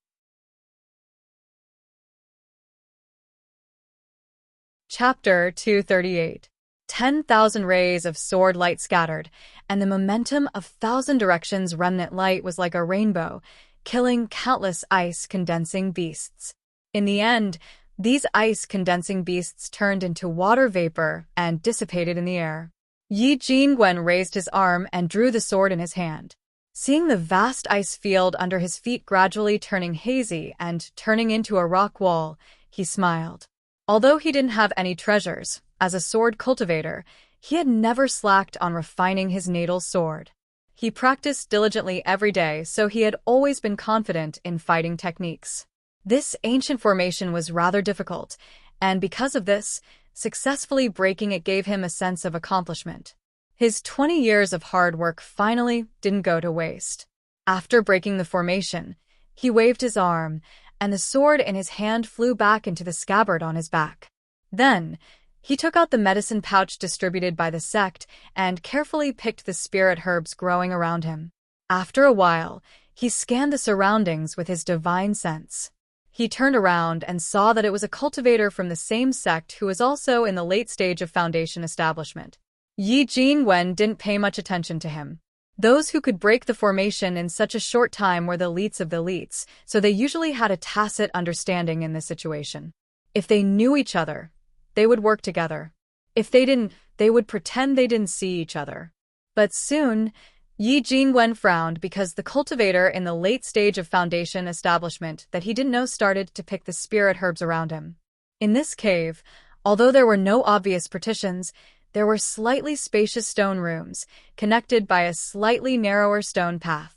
Chapter 238. 10,000 rays of sword light scattered, and the momentum of 1,000 directions remnant light was like a rainbow, killing countless ice-condensing beasts. In the end, these ice-condensing beasts turned into water vapor and dissipated in the air. Yi Jingwen raised his arm and drew the sword in his hand. Seeing the vast ice field under his feet gradually turning hazy and turning into a rock wall, he smiled. Although he didn't have any treasures, as a sword cultivator, he had never slacked on refining his natal sword. He practiced diligently every day, so he had always been confident in fighting techniques. This ancient formation was rather difficult, and because of this, successfully breaking it gave him a sense of accomplishment. His 20 years of hard work finally didn't go to waste. After breaking the formation, he waved his arm, and the sword in his hand flew back into the scabbard on his back. Then, he took out the medicine pouch distributed by the sect and carefully picked the spirit herbs growing around him. After a while, he scanned the surroundings with his divine sense. He turned around and saw that it was a cultivator from the same sect who was also in the late stage of foundation establishment. Yi Jingwen didn't pay much attention to him. Those who could break the formation in such a short time were the elites of the elites, so they usually had a tacit understanding in this situation. If they knew each other, they would work together. If they didn't, they would pretend they didn't see each other. But soon, Yi Jingwen frowned because the cultivator in the late stage of foundation establishment that he didn't know started to pick the spirit herbs around him. In this cave, although there were no obvious partitions, there were slightly spacious stone rooms, connected by a slightly narrower stone path.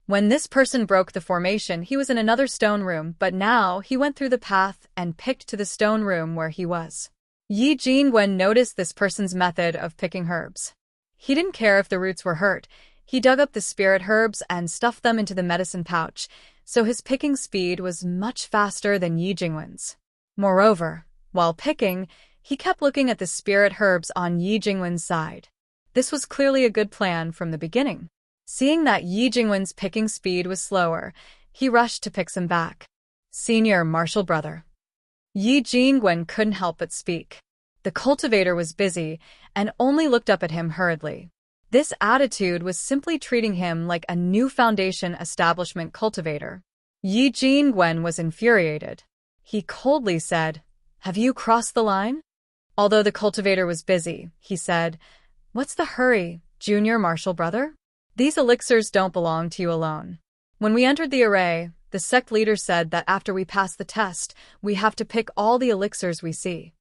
When this person broke the formation, he was in another stone room, but now he went through the path and picked to the stone room where he was. Yi Jingwen noticed this person's method of picking herbs. He didn't care if the roots were hurt. He dug up the spirit herbs and stuffed them into the medicine pouch, so his picking speed was much faster than Yi Jingwen's. Moreover, while picking, he kept looking at the spirit herbs on Yi Jingwen's side. This was clearly a good plan from the beginning. Seeing that Yi Jingwen's picking speed was slower, he rushed to pick some back. Senior martial brother. Yi Jingwen couldn't help but speak. The cultivator was busy and only looked up at him hurriedly. This attitude was simply treating him like a new foundation establishment cultivator. Yi Jingwen was infuriated. He coldly said, "Have you crossed the line?" Although the cultivator was busy, he said, "What's the hurry, junior martial brother? These elixirs don't belong to you alone. When we entered the array, the sect leader said that after we pass the test, we have to pick all the elixirs we see.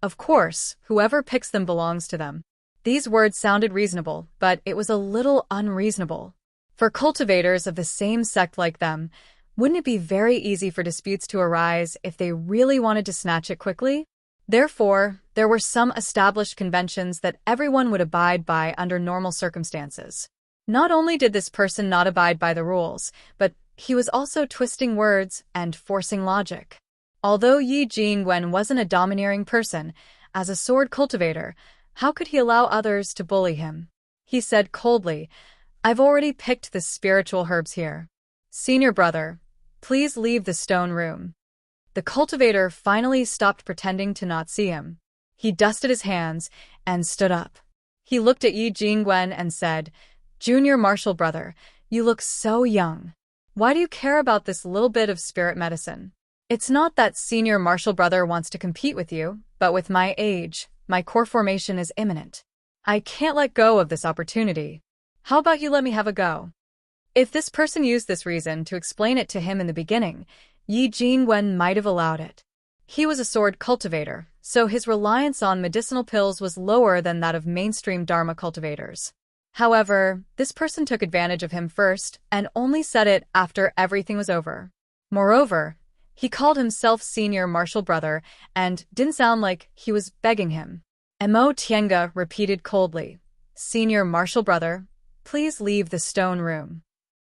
Of course, whoever picks them belongs to them." These words sounded reasonable, but it was a little unreasonable. For cultivators of the same sect like them, wouldn't it be very easy for disputes to arise if they really wanted to snatch it quickly? Therefore, there were some established conventions that everyone would abide by under normal circumstances. Not only did this person not abide by the rules, but he was also twisting words and forcing logic. Although Yi Jingwen wasn't a domineering person, as a sword cultivator, how could he allow others to bully him? He said coldly, "I've already picked the spiritual herbs here. Senior brother, please leave the stone room." The cultivator finally stopped pretending to not see him. He dusted his hands and stood up. He looked at Yi Jingwen and said, "Junior martial brother, you look so young. Why do you care about this little bit of spirit medicine? It's not that senior martial brother wants to compete with you, but with my age, my core formation is imminent. I can't let go of this opportunity. How about you let me have a go?" If this person used this reason to explain it to him in the beginning, Yi Jingwen might have allowed it. He was a sword cultivator, so his reliance on medicinal pills was lower than that of mainstream Dharma cultivators. However, this person took advantage of him first and only said it after everything was over. Moreover, he called himself senior martial brother and didn't sound like he was begging him. Mo Tiange repeated coldly, "Senior martial brother, please leave the stone room."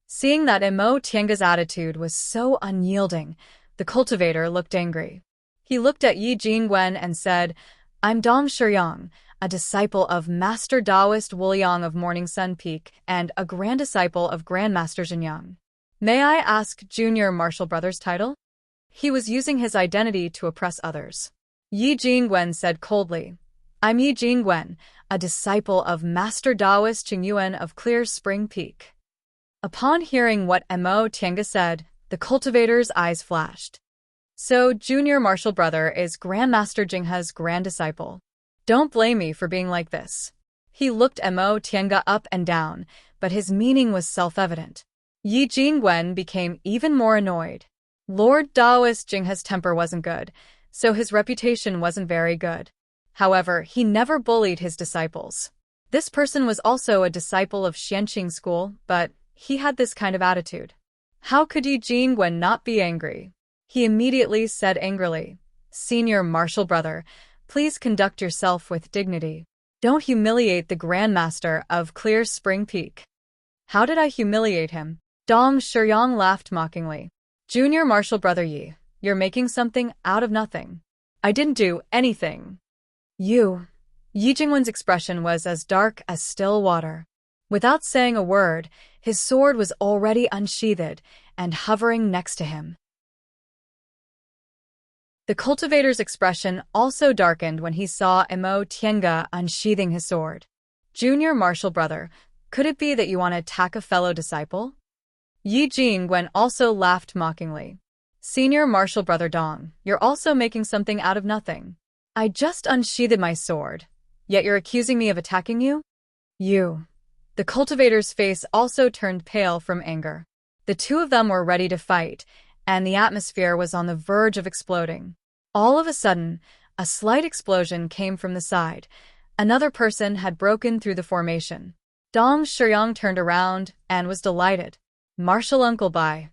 Seeing that Mo Tiange's attitude was so unyielding, the cultivator looked angry. He looked at Yi Jingwen and said, "I'm Dong Shiyang, a disciple of Master Taoist Wuliang of Morning Sun Peak and a grand disciple of Grandmaster Jinyang. May I ask Junior Martial Brother's title?" He was using his identity to oppress others. Yi Jingwen said coldly, "I'm Yi Jingwen, a disciple of Master Taoist Qingyuan of Clear Spring Peak." Upon hearing what Mo Tiange said, the cultivator's eyes flashed. "So Junior Martial Brother is Grandmaster Jinghe's grand disciple. Don't blame me for being like this." He looked Mo Tiange up and down, but his meaning was self-evident. Yi Jingwen became even more annoyed. Lord Taoist Jinghe's temper wasn't good, so his reputation wasn't very good. However, he never bullied his disciples. This person was also a disciple of Xianqing school, but he had this kind of attitude. How could Yi Jingwen not be angry? He immediately said angrily, "Senior martial brother, please conduct yourself with dignity. Don't humiliate the Grandmaster of Clear Spring Peak." "How did I humiliate him?" Dong Shiyang laughed mockingly. "Junior martial brother Yi, you're making something out of nothing. I didn't do anything." Yi Jingwen's expression was as dark as still water. Without saying a word, his sword was already unsheathed and hovering next to him. The cultivator's expression also darkened when he saw Mo Tiange unsheathing his sword. "Junior martial brother, could it be that you want to attack a fellow disciple?" Yi Jingwen also laughed mockingly. "Senior martial brother Dong, you're also making something out of nothing. I just unsheathed my sword, yet you're accusing me of attacking you?" The cultivator's face also turned pale from anger. The two of them were ready to fight, and the atmosphere was on the verge of exploding. All of a sudden, a slight explosion came from the side. Another person had broken through the formation. Dong Shiyang turned around and was delighted. "Martial Uncle Bai."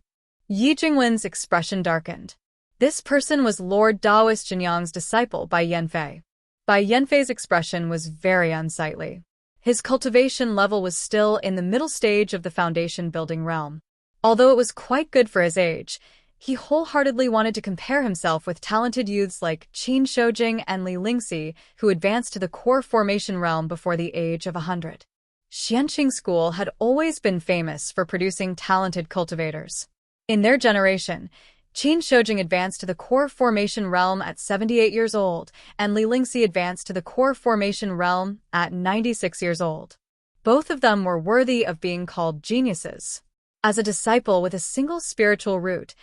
Yi Jingwen's expression darkened. This person was Lord Taoist Jinyang's disciple Bai Yanfei. Bai Yanfei's expression was very unsightly. His cultivation level was still in the middle stage of the foundation building realm. Although it was quite good for his age, he wholeheartedly wanted to compare himself with talented youths like Qin Shoujing and Li Lingxi, who advanced to the core formation realm before the age of 100. Xianqing school had always been famous for producing talented cultivators. In their generation, Qin Shoujing advanced to the core formation realm at 78 years old, and Li Lingxi advanced to the core formation realm at 96 years old. Both of them were worthy of being called geniuses. As a disciple with a single spiritual root,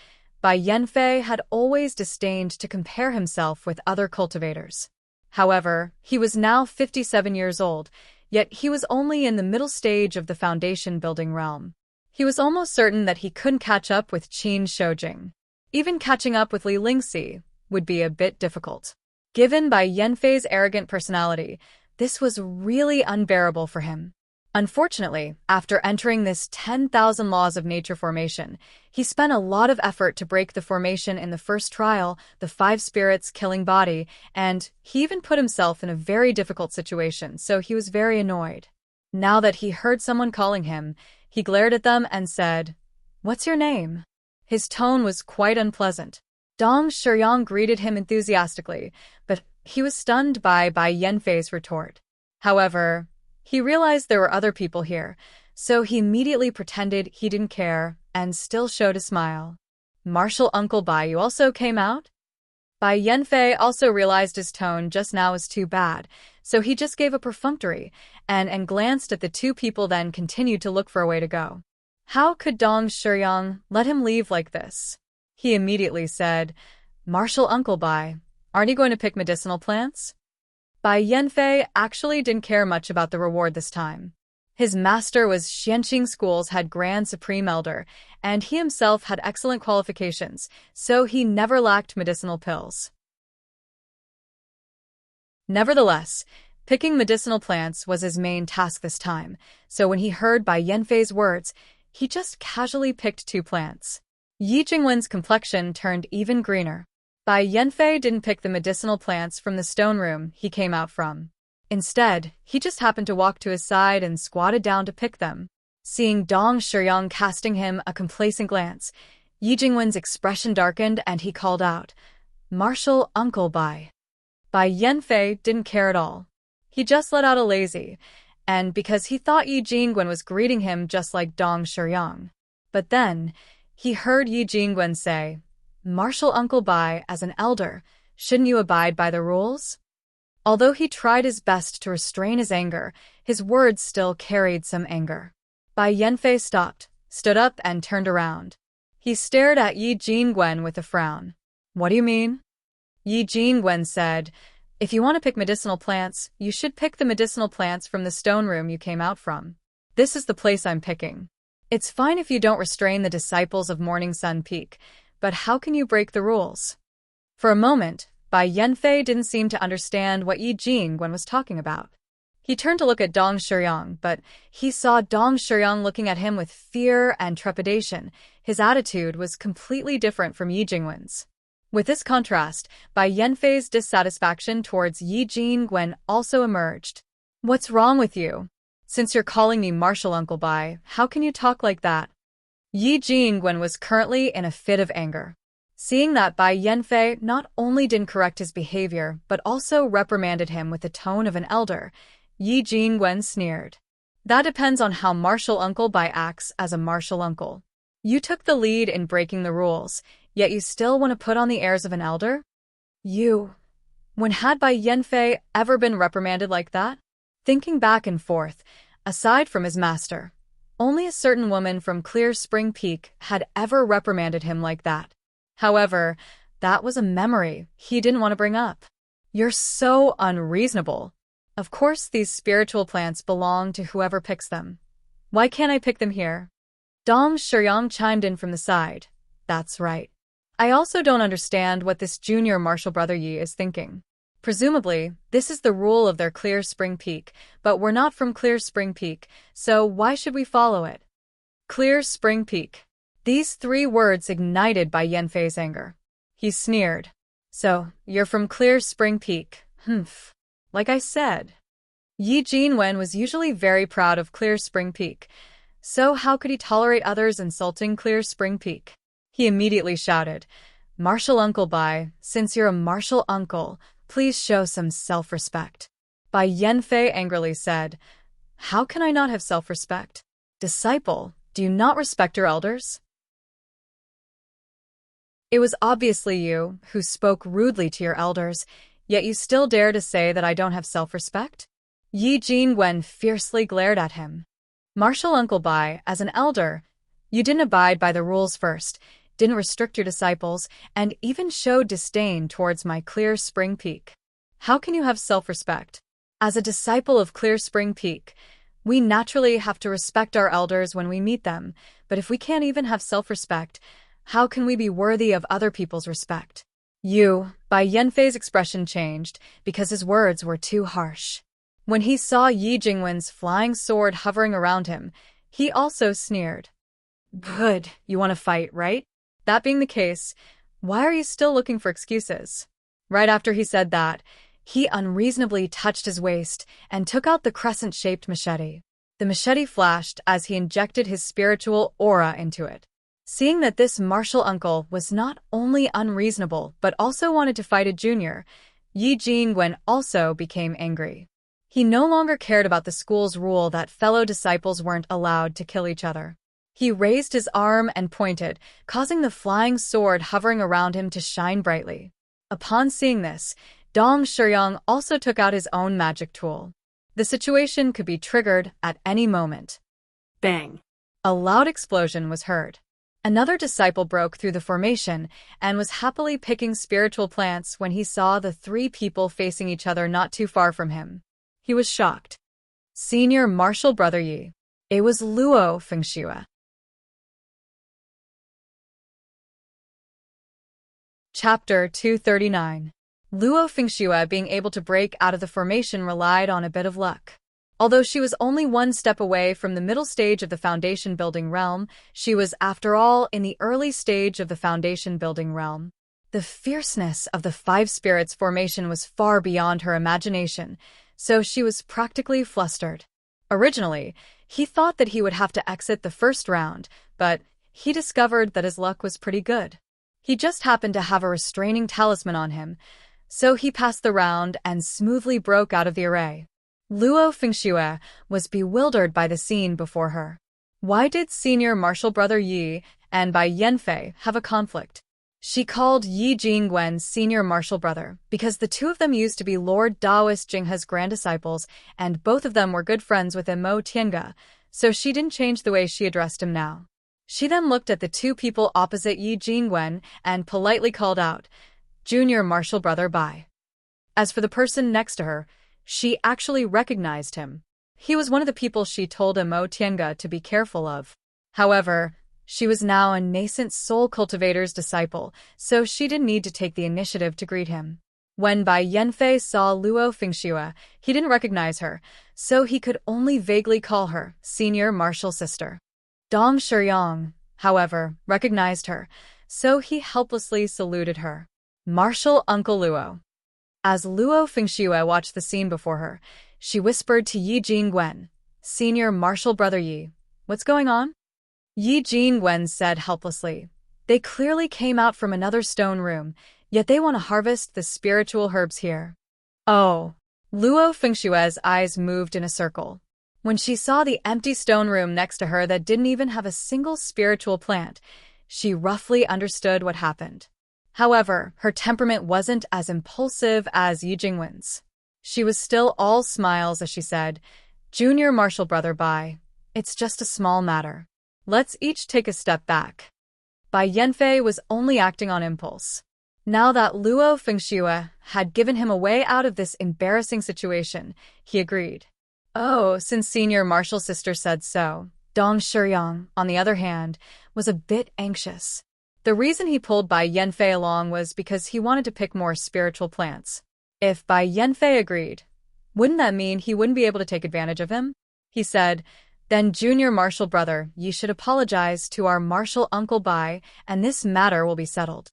Bai Yanfei had always disdained to compare himself with other cultivators. However, he was now 57 years old, yet he was only in the middle stage of the foundation building realm. He was almost certain that he couldn't catch up with Qin Shoujing. Even catching up with Li Lingxi would be a bit difficult. Given Bai Yanfei's arrogant personality, this was really unbearable for him. Unfortunately, after entering this 10,000 laws of nature formation, he spent a lot of effort to break the formation in the first trial, the 5 spirits killing body, and he even put himself in a very difficult situation, so he was very annoyed. Now that he heard someone calling him, he glared at them and said, "What's your name?" His tone was quite unpleasant. Dong Shiyang greeted him enthusiastically, but he was stunned by Bai Yanfei's retort. However, he realized there were other people here, so he immediately pretended he didn't care and still showed a smile. "Martial Uncle Bai, you also came out?" Bai Yanfei also realized his tone just now was too bad, so he just gave a perfunctory and glanced at the two people, then continued to look for a way to go. How could Dong Shiyang let him leave like this? He immediately said, "Martial Uncle Bai, aren't you going to pick medicinal plants?" Bai Yanfei actually didn't care much about the reward this time. His master was Xianqing School's head Grand Supreme Elder, and he himself had excellent qualifications, so he never lacked medicinal pills. Nevertheless, picking medicinal plants was his main task this time, so when he heard Bai Yanfei's words, he just casually picked 2 plants. Yi Jingwen's complexion turned even greener. Bai Yanfei didn't pick the medicinal plants from the stone room he came out from. Instead, he just happened to walk to his side and squatted down to pick them. Seeing Dong Shiyang casting him a complacent glance, Yi Jingwen's expression darkened and he called out, "Martial Uncle Bai." Bai Yanfei didn't care at all. He just let out a lazy, and because he thought Yi Jingwen was greeting him just like Dong Shiyang. But then, he heard Yi Jingwen say, "Martial Uncle Bai, as an elder, shouldn't you abide by the rules?" Although he tried his best to restrain his anger, his words still carried some anger. Bai Yanfei stopped, stood up and turned around. He stared at Yi Jingwen with a frown. "What do you mean?" Yi Jingwen said, "If you want to pick medicinal plants, you should pick the medicinal plants from the stone room you came out from. This is the place I'm picking. It's fine if you don't restrain the disciples of Morning Sun Peak, but how can you break the rules?" For a moment, Bai Yanfei didn't seem to understand what Yi Jingwen was talking about. He turned to look at Dong Shiyang, but he saw Dong Shiyang looking at him with fear and trepidation. His attitude was completely different from Yi Jingwen's. With this contrast, Bai Yanfei's dissatisfaction towards Yi Jingwen also emerged. "What's wrong with you? Since you're calling me Martial Uncle Bai, how can you talk like that?" Yi Jingwen was currently in a fit of anger. Seeing that Bai Yanfei not only didn't correct his behavior, but also reprimanded him with the tone of an elder, Yi Jingwen sneered. "That depends on how Martial Uncle Bai acts as a martial uncle. You took the lead in breaking the rules, yet you still want to put on the airs of an elder? When had Bai Yanfei ever been reprimanded like that?" Thinking back and forth, aside from his master, only a certain woman from Clear Spring Peak had ever reprimanded him like that. However, that was a memory he didn't want to bring up. "You're so unreasonable. Of course these spiritual plants belong to whoever picks them. Why can't I pick them here?" Dong Shiyang chimed in from the side. "That's right. I also don't understand what this junior martial brother Yi is thinking. Presumably, this is the rule of their Clear Spring Peak, but we're not from Clear Spring Peak, so why should we follow it?" Clear Spring Peak. These 3 words ignited Bai Yanfei's anger. He sneered. "So, you're from Clear Spring Peak, humph. Like I said." Yi Jingwen was usually very proud of Clear Spring Peak, so how could he tolerate others insulting Clear Spring Peak? He immediately shouted, "Martial Uncle Bai, since you're a martial uncle, please show some self-respect." Bai Yanfei angrily said, "How can I not have self-respect? Disciple, do you not respect your elders?" "It was obviously you who spoke rudely to your elders, yet you still dare to say that I don't have self-respect?" Yi Jingwen fiercely glared at him. "Martial Uncle Bai, as an elder, you didn't abide by the rules first, didn't restrict your disciples, and even showed disdain towards my Clear Spring Peak. How can you have self-respect? As a disciple of Clear Spring Peak, we naturally have to respect our elders when we meet them, but if we can't even have self-respect, how can we be worthy of other people's respect?" Bai Yanfei's expression changed because his words were too harsh. When he saw Yi Jingwen's flying sword hovering around him, he also sneered. "Good, you want to fight, right? That being the case, why are you still looking for excuses?" Right after he said that, he unreasonably touched his waist and took out the crescent-shaped machete. The machete flashed as he injected his spiritual aura into it. Seeing that this martial uncle was not only unreasonable but also wanted to fight a junior, Yi Jingwen also became angry. He no longer cared about the school's rule that fellow disciples weren't allowed to kill each other. He raised his arm and pointed, causing the flying sword hovering around him to shine brightly. Upon seeing this, Dong Shiyang also took out his own magic tool. The situation could be triggered at any moment. Bang! A loud explosion was heard. Another disciple broke through the formation and was happily picking spiritual plants when he saw the 3 people facing each other not too far from him. He was shocked. Senior martial brother Yi. It was Luo Fengxue. Chapter 239. Luo Fengxue being able to break out of the formation relied on a bit of luck. Although she was only one step away from the middle stage of the foundation building realm, she was, after all, in the early stage of the foundation building realm. The fierceness of the five spirits formation was far beyond her imagination, so she was practically flustered. Originally, he thought that he would have to exit the first round, but he discovered that his luck was pretty good. He just happened to have a restraining talisman on him, so he passed the round and smoothly broke out of the array. Luo Fengxue was bewildered by the scene before her. Why did senior martial brother Yi and Bai Yanfei have a conflict? She called Yi Jingwen's senior martial brother because the two of them used to be Lord Daoist Jinghe's grand disciples, and both of them were good friends with Mo Tiange, so she didn't change the way she addressed him now. She then looked at the two people opposite Yi Jingwen and politely called out, "Junior martial brother Bai." As for the person next to her, she actually recognized him. He was one of the people she told Mo Tiange to be careful of. However, she was now a nascent soul cultivator's disciple, so she didn't need to take the initiative to greet him. When Bai Yanfei saw Luo Fengxue, he didn't recognize her, so he could only vaguely call her senior martial sister. Dong Shiyang, however, recognized her, so he helplessly saluted her. Martial Uncle Luo. As Luo Fengxue watched the scene before her, she whispered to Yi Jingwen, "Senior martial brother Yi, what's going on?" Yi Jingwen said helplessly, "They clearly came out from another stone room, yet they want to harvest the spiritual herbs here." Oh. Luo Fengxue's eyes moved in a circle. When she saw the empty stone room next to her that didn't even have a single spiritual plant, she roughly understood what happened. However, her temperament wasn't as impulsive as Yi Jingwen's. She was still all smiles as she said, "Junior martial brother Bai, it's just a small matter. Let's each take a step back." Bai Yanfei was only acting on impulse. Now that Luo Fengxue had given him a way out of this embarrassing situation, he agreed. Oh, since senior martial sister said so. Dong Shiyang, on the other hand, was a bit anxious. The reason he pulled Bai Yanfei along was because he wanted to pick more spiritual plants. If Bai Yanfei agreed, wouldn't that mean he wouldn't be able to take advantage of him? He said, "Then junior martial brother, you should apologize to our martial uncle Bai, and this matter will be settled."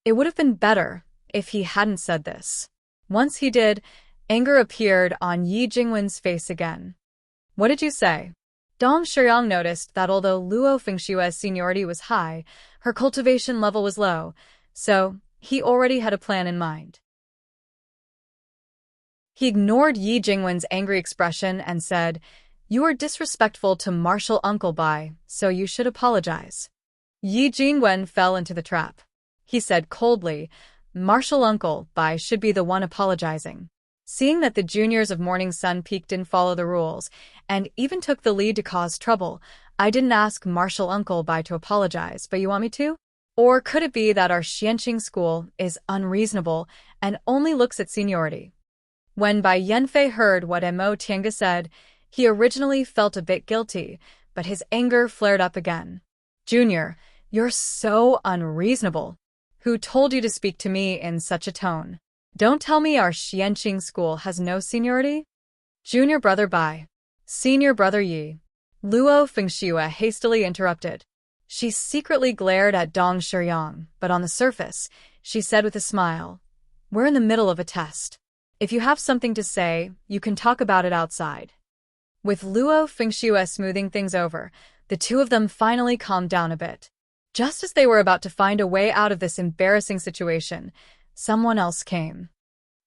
It would have been better if he hadn't said this. Once he did, anger appeared on Yi Jingwen's face again. "What did you say?" Dong Shiyang noticed that although Luo Fengxue's seniority was high, her cultivation level was low, so he already had a plan in mind. He ignored Yi Jingwen's angry expression and said, "You are disrespectful to martial uncle Bai, so you should apologize." Yi Jingwen fell into the trap. He said coldly, "Martial uncle Bai should be the one apologizing." Seeing that the juniors of Morning Sun Peak didn't follow the rules, and even took the lead to cause trouble, I didn't ask martial uncle Bai to apologize, but you want me to? Or could it be that our Xianqing school is unreasonable and only looks at seniority? When Bai Yanfei heard what Mo Tiange said, he originally felt a bit guilty, but his anger flared up again. "Junior, you're so unreasonable. Who told you to speak to me in such a tone? Don't tell me our Xianqing school has no seniority?" "Junior brother Bai. Senior brother Yi." Luo Fengxue hastily interrupted. She secretly glared at Dong Shiyang, but on the surface, she said with a smile, "We're in the middle of a test. If you have something to say, you can talk about it outside." With Luo Fengxue smoothing things over, the two of them finally calmed down a bit. Just as they were about to find a way out of this embarrassing situation, someone else came.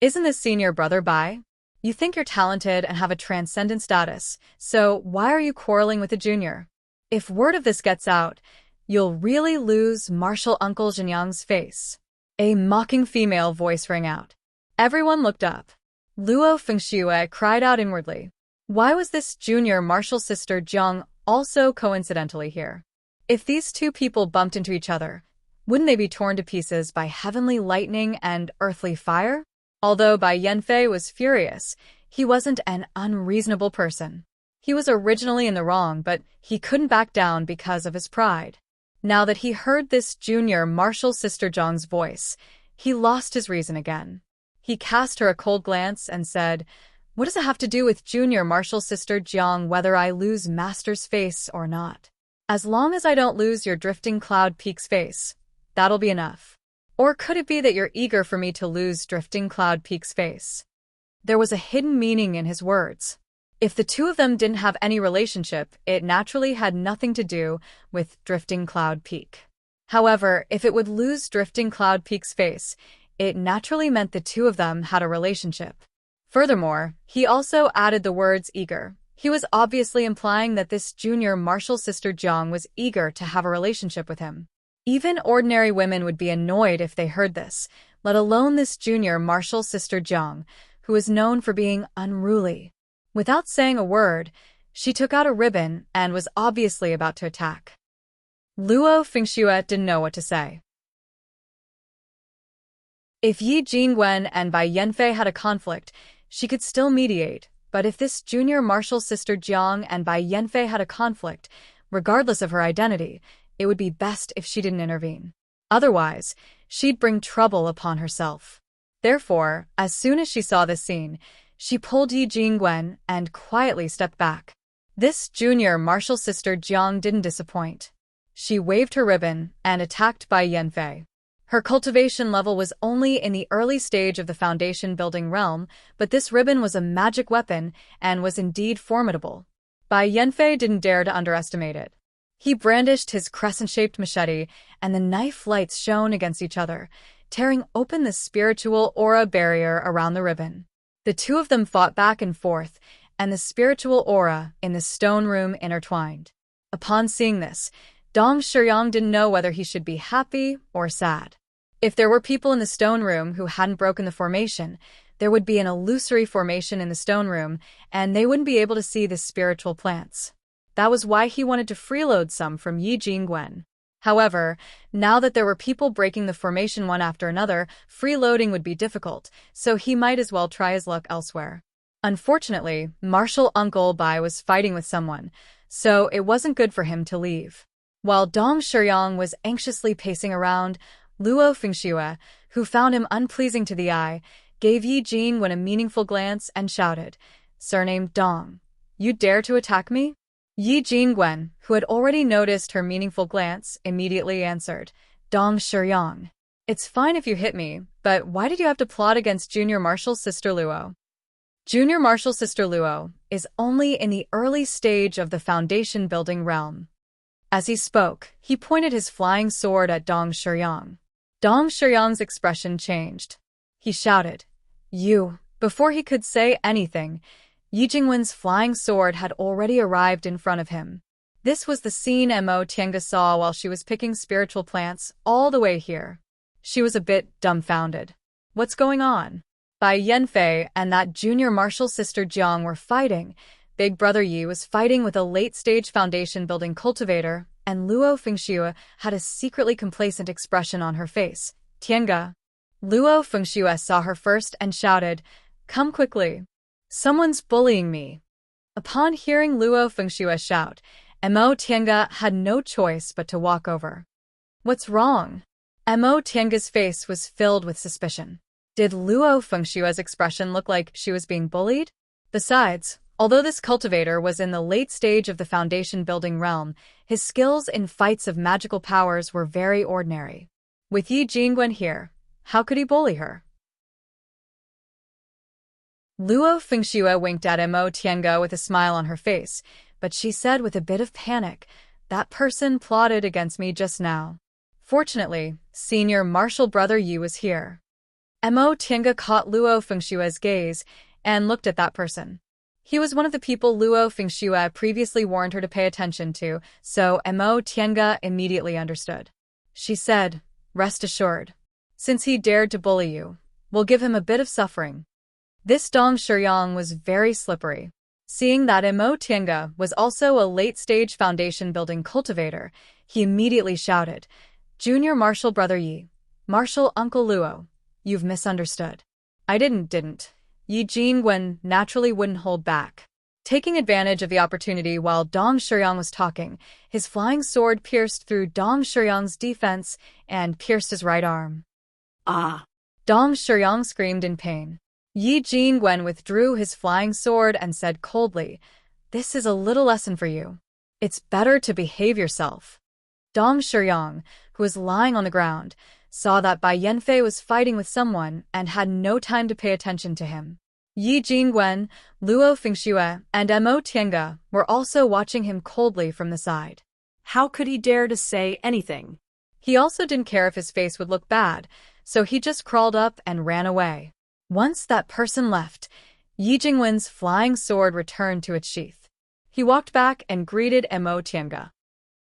"Isn't this senior brother Bai? You think you're talented and have a transcendent status, so why are you quarreling with a junior? If word of this gets out, you'll really lose martial uncle Jinyang's face." A mocking female voice rang out. Everyone looked up. Luo Fengxue cried out inwardly. Why was this junior martial sister Jiang also coincidentally here? If these two people bumped into each other, wouldn't they be torn to pieces by heavenly lightning and earthly fire? Although Bai Yanfei was furious, He wasn't an unreasonable person. He was originally in the wrong, but he couldn't back down because of his pride. Now that he heard this junior martial sister Zhang's voice, he lost his reason again. He cast her a cold glance and said, "What does it have to do with junior martial sister Jiang whether I lose Master's face or not? As long as I don't lose your drifting cloud peak's face, that'll be enough. Or could it be that you're eager for me to lose drifting cloud peak's face?" There was a hidden meaning in his words. If the two of them didn't have any relationship, it naturally had nothing to do with Drifting Cloud Peak. However, if it would lose Drifting Cloud Peak's face, it naturally meant the two of them had a relationship. Furthermore, he also added the words eager. He was obviously implying that this junior martial sister Jiang was eager to have a relationship with him. Even ordinary women would be annoyed if they heard this, let alone this junior martial sister Jiang, who was known for being unruly. Without saying a word, she took out a ribbon and was obviously about to attack. Luo Fengxue didn't know what to say. If Yi Jingwen and Bai Yanfei had a conflict, she could still mediate, but if this junior martial sister Jiang and Bai Yanfei had a conflict, regardless of her identity, it would be best if she didn't intervene. Otherwise, she'd bring trouble upon herself. Therefore, as soon as she saw this scene, she pulled Yi Jingwen and quietly stepped back. This junior martial sister Jiang didn't disappoint. She waved her ribbon and attacked Bai Yanfei. Her cultivation level was only in the early stage of the foundation building realm, but this ribbon was a magic weapon and was indeed formidable. Bai Yanfei didn't dare to underestimate it. He brandished his crescent-shaped machete, and the knife lights shone against each other, tearing open the spiritual aura barrier around the ribbon. The two of them fought back and forth, and the spiritual aura in the stone room intertwined. Upon seeing this, Dong Shiyang didn't know whether he should be happy or sad. If there were people in the stone room who hadn't broken the formation, there would be an illusory formation in the stone room, and they wouldn't be able to see the spiritual plants. That was why he wanted to freeload some from Yi Jingwen. However, now that there were people breaking the formation one after another, freeloading would be difficult, so he might as well try his luck elsewhere. Unfortunately, Martial Uncle Bai was fighting with someone, so it wasn't good for him to leave. While Dong Shiyang was anxiously pacing around, Luo Fengxue, who found him unpleasing to the eye, gave Yi Jingwen a meaningful glance and shouted, "Surnamed Dong, you dare to attack me?" Yi Jingwen, who had already noticed her meaningful glance, immediately answered, "Dong Shiyang. It's fine if you hit me, but why did you have to plot against Junior Martial Sister Luo?" Junior Martial Sister Luo is only in the early stage of the foundation building realm. As he spoke, he pointed his flying sword at Dong Shiyang. Dong Shiyang's expression changed. He shouted, "You!" Before he could say anything, Yi Jingwen's flying sword had already arrived in front of him. This was the scene Mo Tiange saw while she was picking spiritual plants all the way here. She was a bit dumbfounded. What's going on? Bai Yanfei and that junior martial sister Jiang were fighting. Big brother Yi was fighting with a late-stage foundation-building cultivator, and Luo Fengxue had a secretly complacent expression on her face. "Tiange." Luo Fengxue saw her first and shouted, "Come quickly. Someone's bullying me." Upon hearing Luo Fengxue shout, Mo Tiange had no choice but to walk over. "What's wrong?" Mo Tiange's face was filled with suspicion. Did Luo Fengxue's expression look like she was being bullied? Besides, although this cultivator was in the late stage of the foundation building realm, his skills in fights of magical powers were very ordinary. With Yi Jingwen here, how could he bully her? Luo Fengxue winked at Mo Tiange with a smile on her face, but she said with a bit of panic, "That person plotted against me just now." Fortunately, senior martial brother Yi was here. Mo Tiange caught Luo Fengxue's gaze and looked at that person. He was one of the people Luo Fengxue previously warned her to pay attention to, so Mo Tiange immediately understood. She said, "Rest assured. Since he dared to bully you, we'll give him a bit of suffering." This Dong Shiyang was very slippery. Seeing that Mo Tiange was also a late-stage foundation-building cultivator, he immediately shouted, "Junior martial brother Yi, martial uncle Luo, you've misunderstood." "I didn't. Yi Jingwen naturally wouldn't hold back. Taking advantage of the opportunity while Dong Shuyang was talking, his flying sword pierced through Dong Shuyang's defense and pierced his right arm. Ah! Dong Shuyang screamed in pain. Yi Jingwen withdrew his flying sword and said coldly, "This is a little lesson for you. It's better to behave yourself." Dong Shuyang, who was lying on the ground, saw that Bai Yanfei was fighting with someone and had no time to pay attention to him. Yi Jingwen, Luo Fengxue, and Mo Tiange were also watching him coldly from the side. How could he dare to say anything? He also didn't care if his face would look bad, so he just crawled up and ran away. Once that person left, Yi Jingwen's flying sword returned to its sheath. He walked back and greeted Mo Tiange.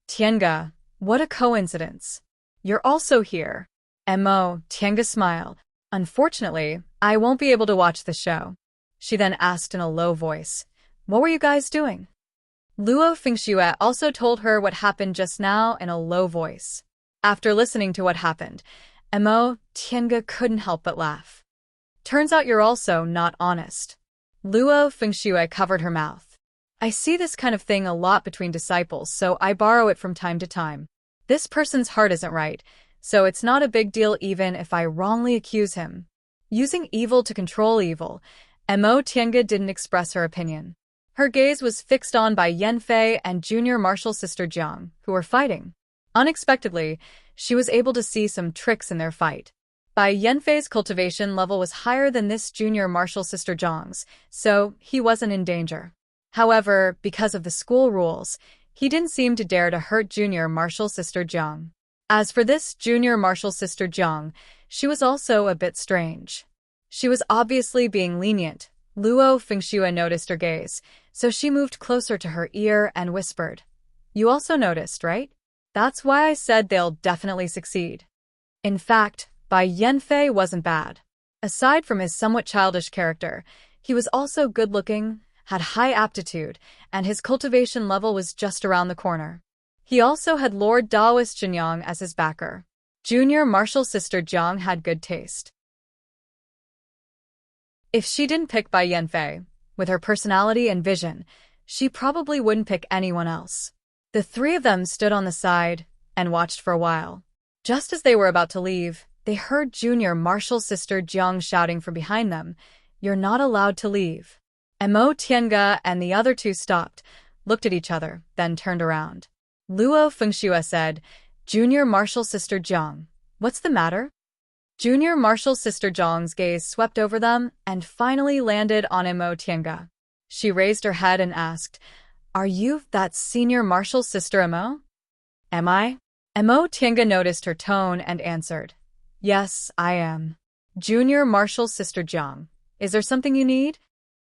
"Tiange, what a coincidence. You're also here." Mo Tiange smiled. "Unfortunately, I won't be able to watch the show." She then asked in a low voice, "What were you guys doing?" Luo Fengxue also told her what happened just now in a low voice. After listening to what happened, Mo Tiange couldn't help but laugh. "Turns out you're also not honest." Luo Fengxue covered her mouth. "I see this kind of thing a lot between disciples, so I borrow it from time to time. This person's heart isn't right, so it's not a big deal even if I wrongly accuse him." Using evil to control evil, Mo Tiange didn't express her opinion. Her gaze was fixed on by Yanfei and junior martial sister Jiang, who were fighting. Unexpectedly, she was able to see some tricks in their fight. Bai Yanfei's cultivation level was higher than this junior martial sister Jiang's, so he wasn't in danger. However, because of the school rules, he didn't seem to dare to hurt junior martial sister Jiang. As for this junior martial sister Jiang, she was also a bit strange. She was obviously being lenient. Luo Fengxue noticed her gaze, so she moved closer to her ear and whispered, "You also noticed, right? That's why I said they'll definitely succeed." In fact, Bai Yanfei wasn't bad. Aside from his somewhat childish character, he was also good-looking, had high aptitude, and his cultivation level was just around the corner. He also had Lord Daoist Jinyang as his backer. Junior martial sister Jiang had good taste. If she didn't pick Bai Yanfei, with her personality and vision, she probably wouldn't pick anyone else. The three of them stood on the side and watched for a while. Just as they were about to leave, they heard junior martial sister Jiang shouting from behind them, "You're not allowed to leave." Mo Tiange and the other two stopped, looked at each other, then turned around. Luo Fengxue said, "Junior martial sister Jiang, what's the matter?" Junior martial sister Jiang's gaze swept over them and finally landed on Mo Tiange. She raised her head and asked, "Are you that senior martial sister Mo?" "Am I?" Mo Tiange noticed her tone and answered, "Yes, I am." "Junior martial sister Jiang, is there something you need?"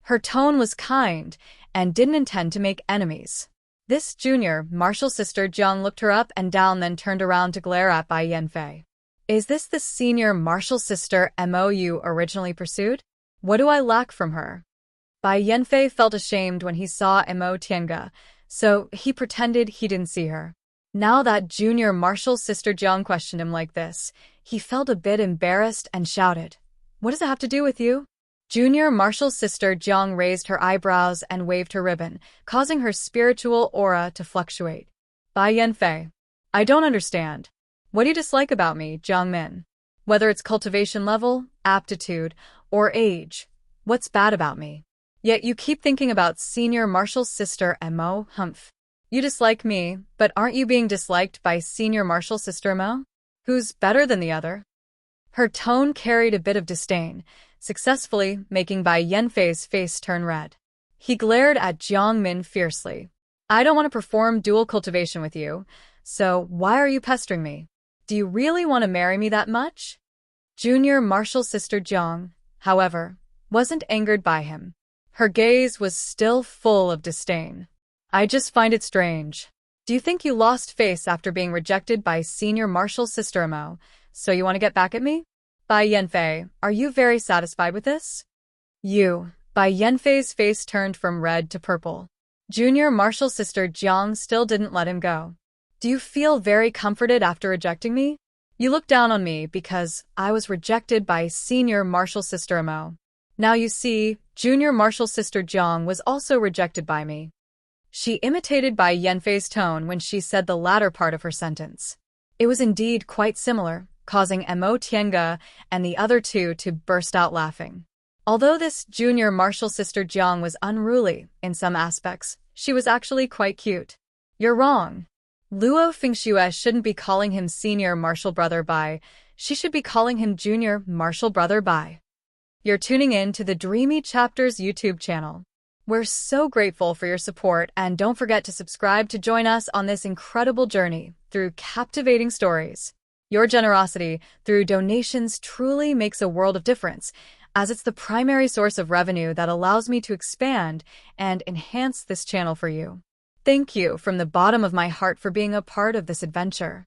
Her tone was kind and didn't intend to make enemies. This junior martial sister Jiang looked her up and down, then turned around to glare at Bai Yanfei. "Is this the senior martial sister Mo you originally pursued? What do I lack from her?" Bai Yanfei felt ashamed when he saw Mo Tiange, so he pretended he didn't see her. Now that junior martial sister Jiang questioned him like this, he felt a bit embarrassed and shouted, "What does it have to do with you?" Junior martial sister Jiang raised her eyebrows and waved her ribbon, causing her spiritual aura to fluctuate. "Bai Yanfei, I don't understand. What do you dislike about me, Jiang Min? Whether it's cultivation level, aptitude, or age, what's bad about me? Yet you keep thinking about senior martial sister Mo, humph. You dislike me, but aren't you being disliked by senior martial sister Mo? Who's better than the other?" Her tone carried a bit of disdain, successfully making Bai Yanfei's face turn red. He glared at Jiang Min fiercely. "I don't want to perform dual cultivation with you, so why are you pestering me? Do you really want to marry me that much?" Junior martial sister Jiang, however, wasn't angered by him. Her gaze was still full of disdain. "I just find it strange. Do you think you lost face after being rejected by senior martial sister Mo, so you want to get back at me? Bai Yanfei, are you very satisfied with this?" Bai Yanfei's face turned from red to purple. Junior martial sister Jiang still didn't let him go. "Do you feel very comforted after rejecting me? You look down on me because I was rejected by senior martial sister Mo. Now you see, Junior Marshall's sister Jiang was also rejected by me. She imitated Bai Yanfei's tone when she said the latter part of her sentence. It was indeed quite similar, causing Mo Tiange and the other two to burst out laughing. Although this Junior Marshall sister Jiang was unruly in some aspects, she was actually quite cute. You're wrong. Luo Fengxue shouldn't be calling him Senior Marshall Brother Bai, she should be calling him Junior Marshall Brother Bai. You're tuning in to the Dreamy Chapters YouTube channel. We're so grateful for your support, and don't forget to subscribe to join us on this incredible journey through captivating stories. Your generosity through donations truly makes a world of difference, as it's the primary source of revenue that allows me to expand and enhance this channel for you. Thank you from the bottom of my heart for being a part of this adventure.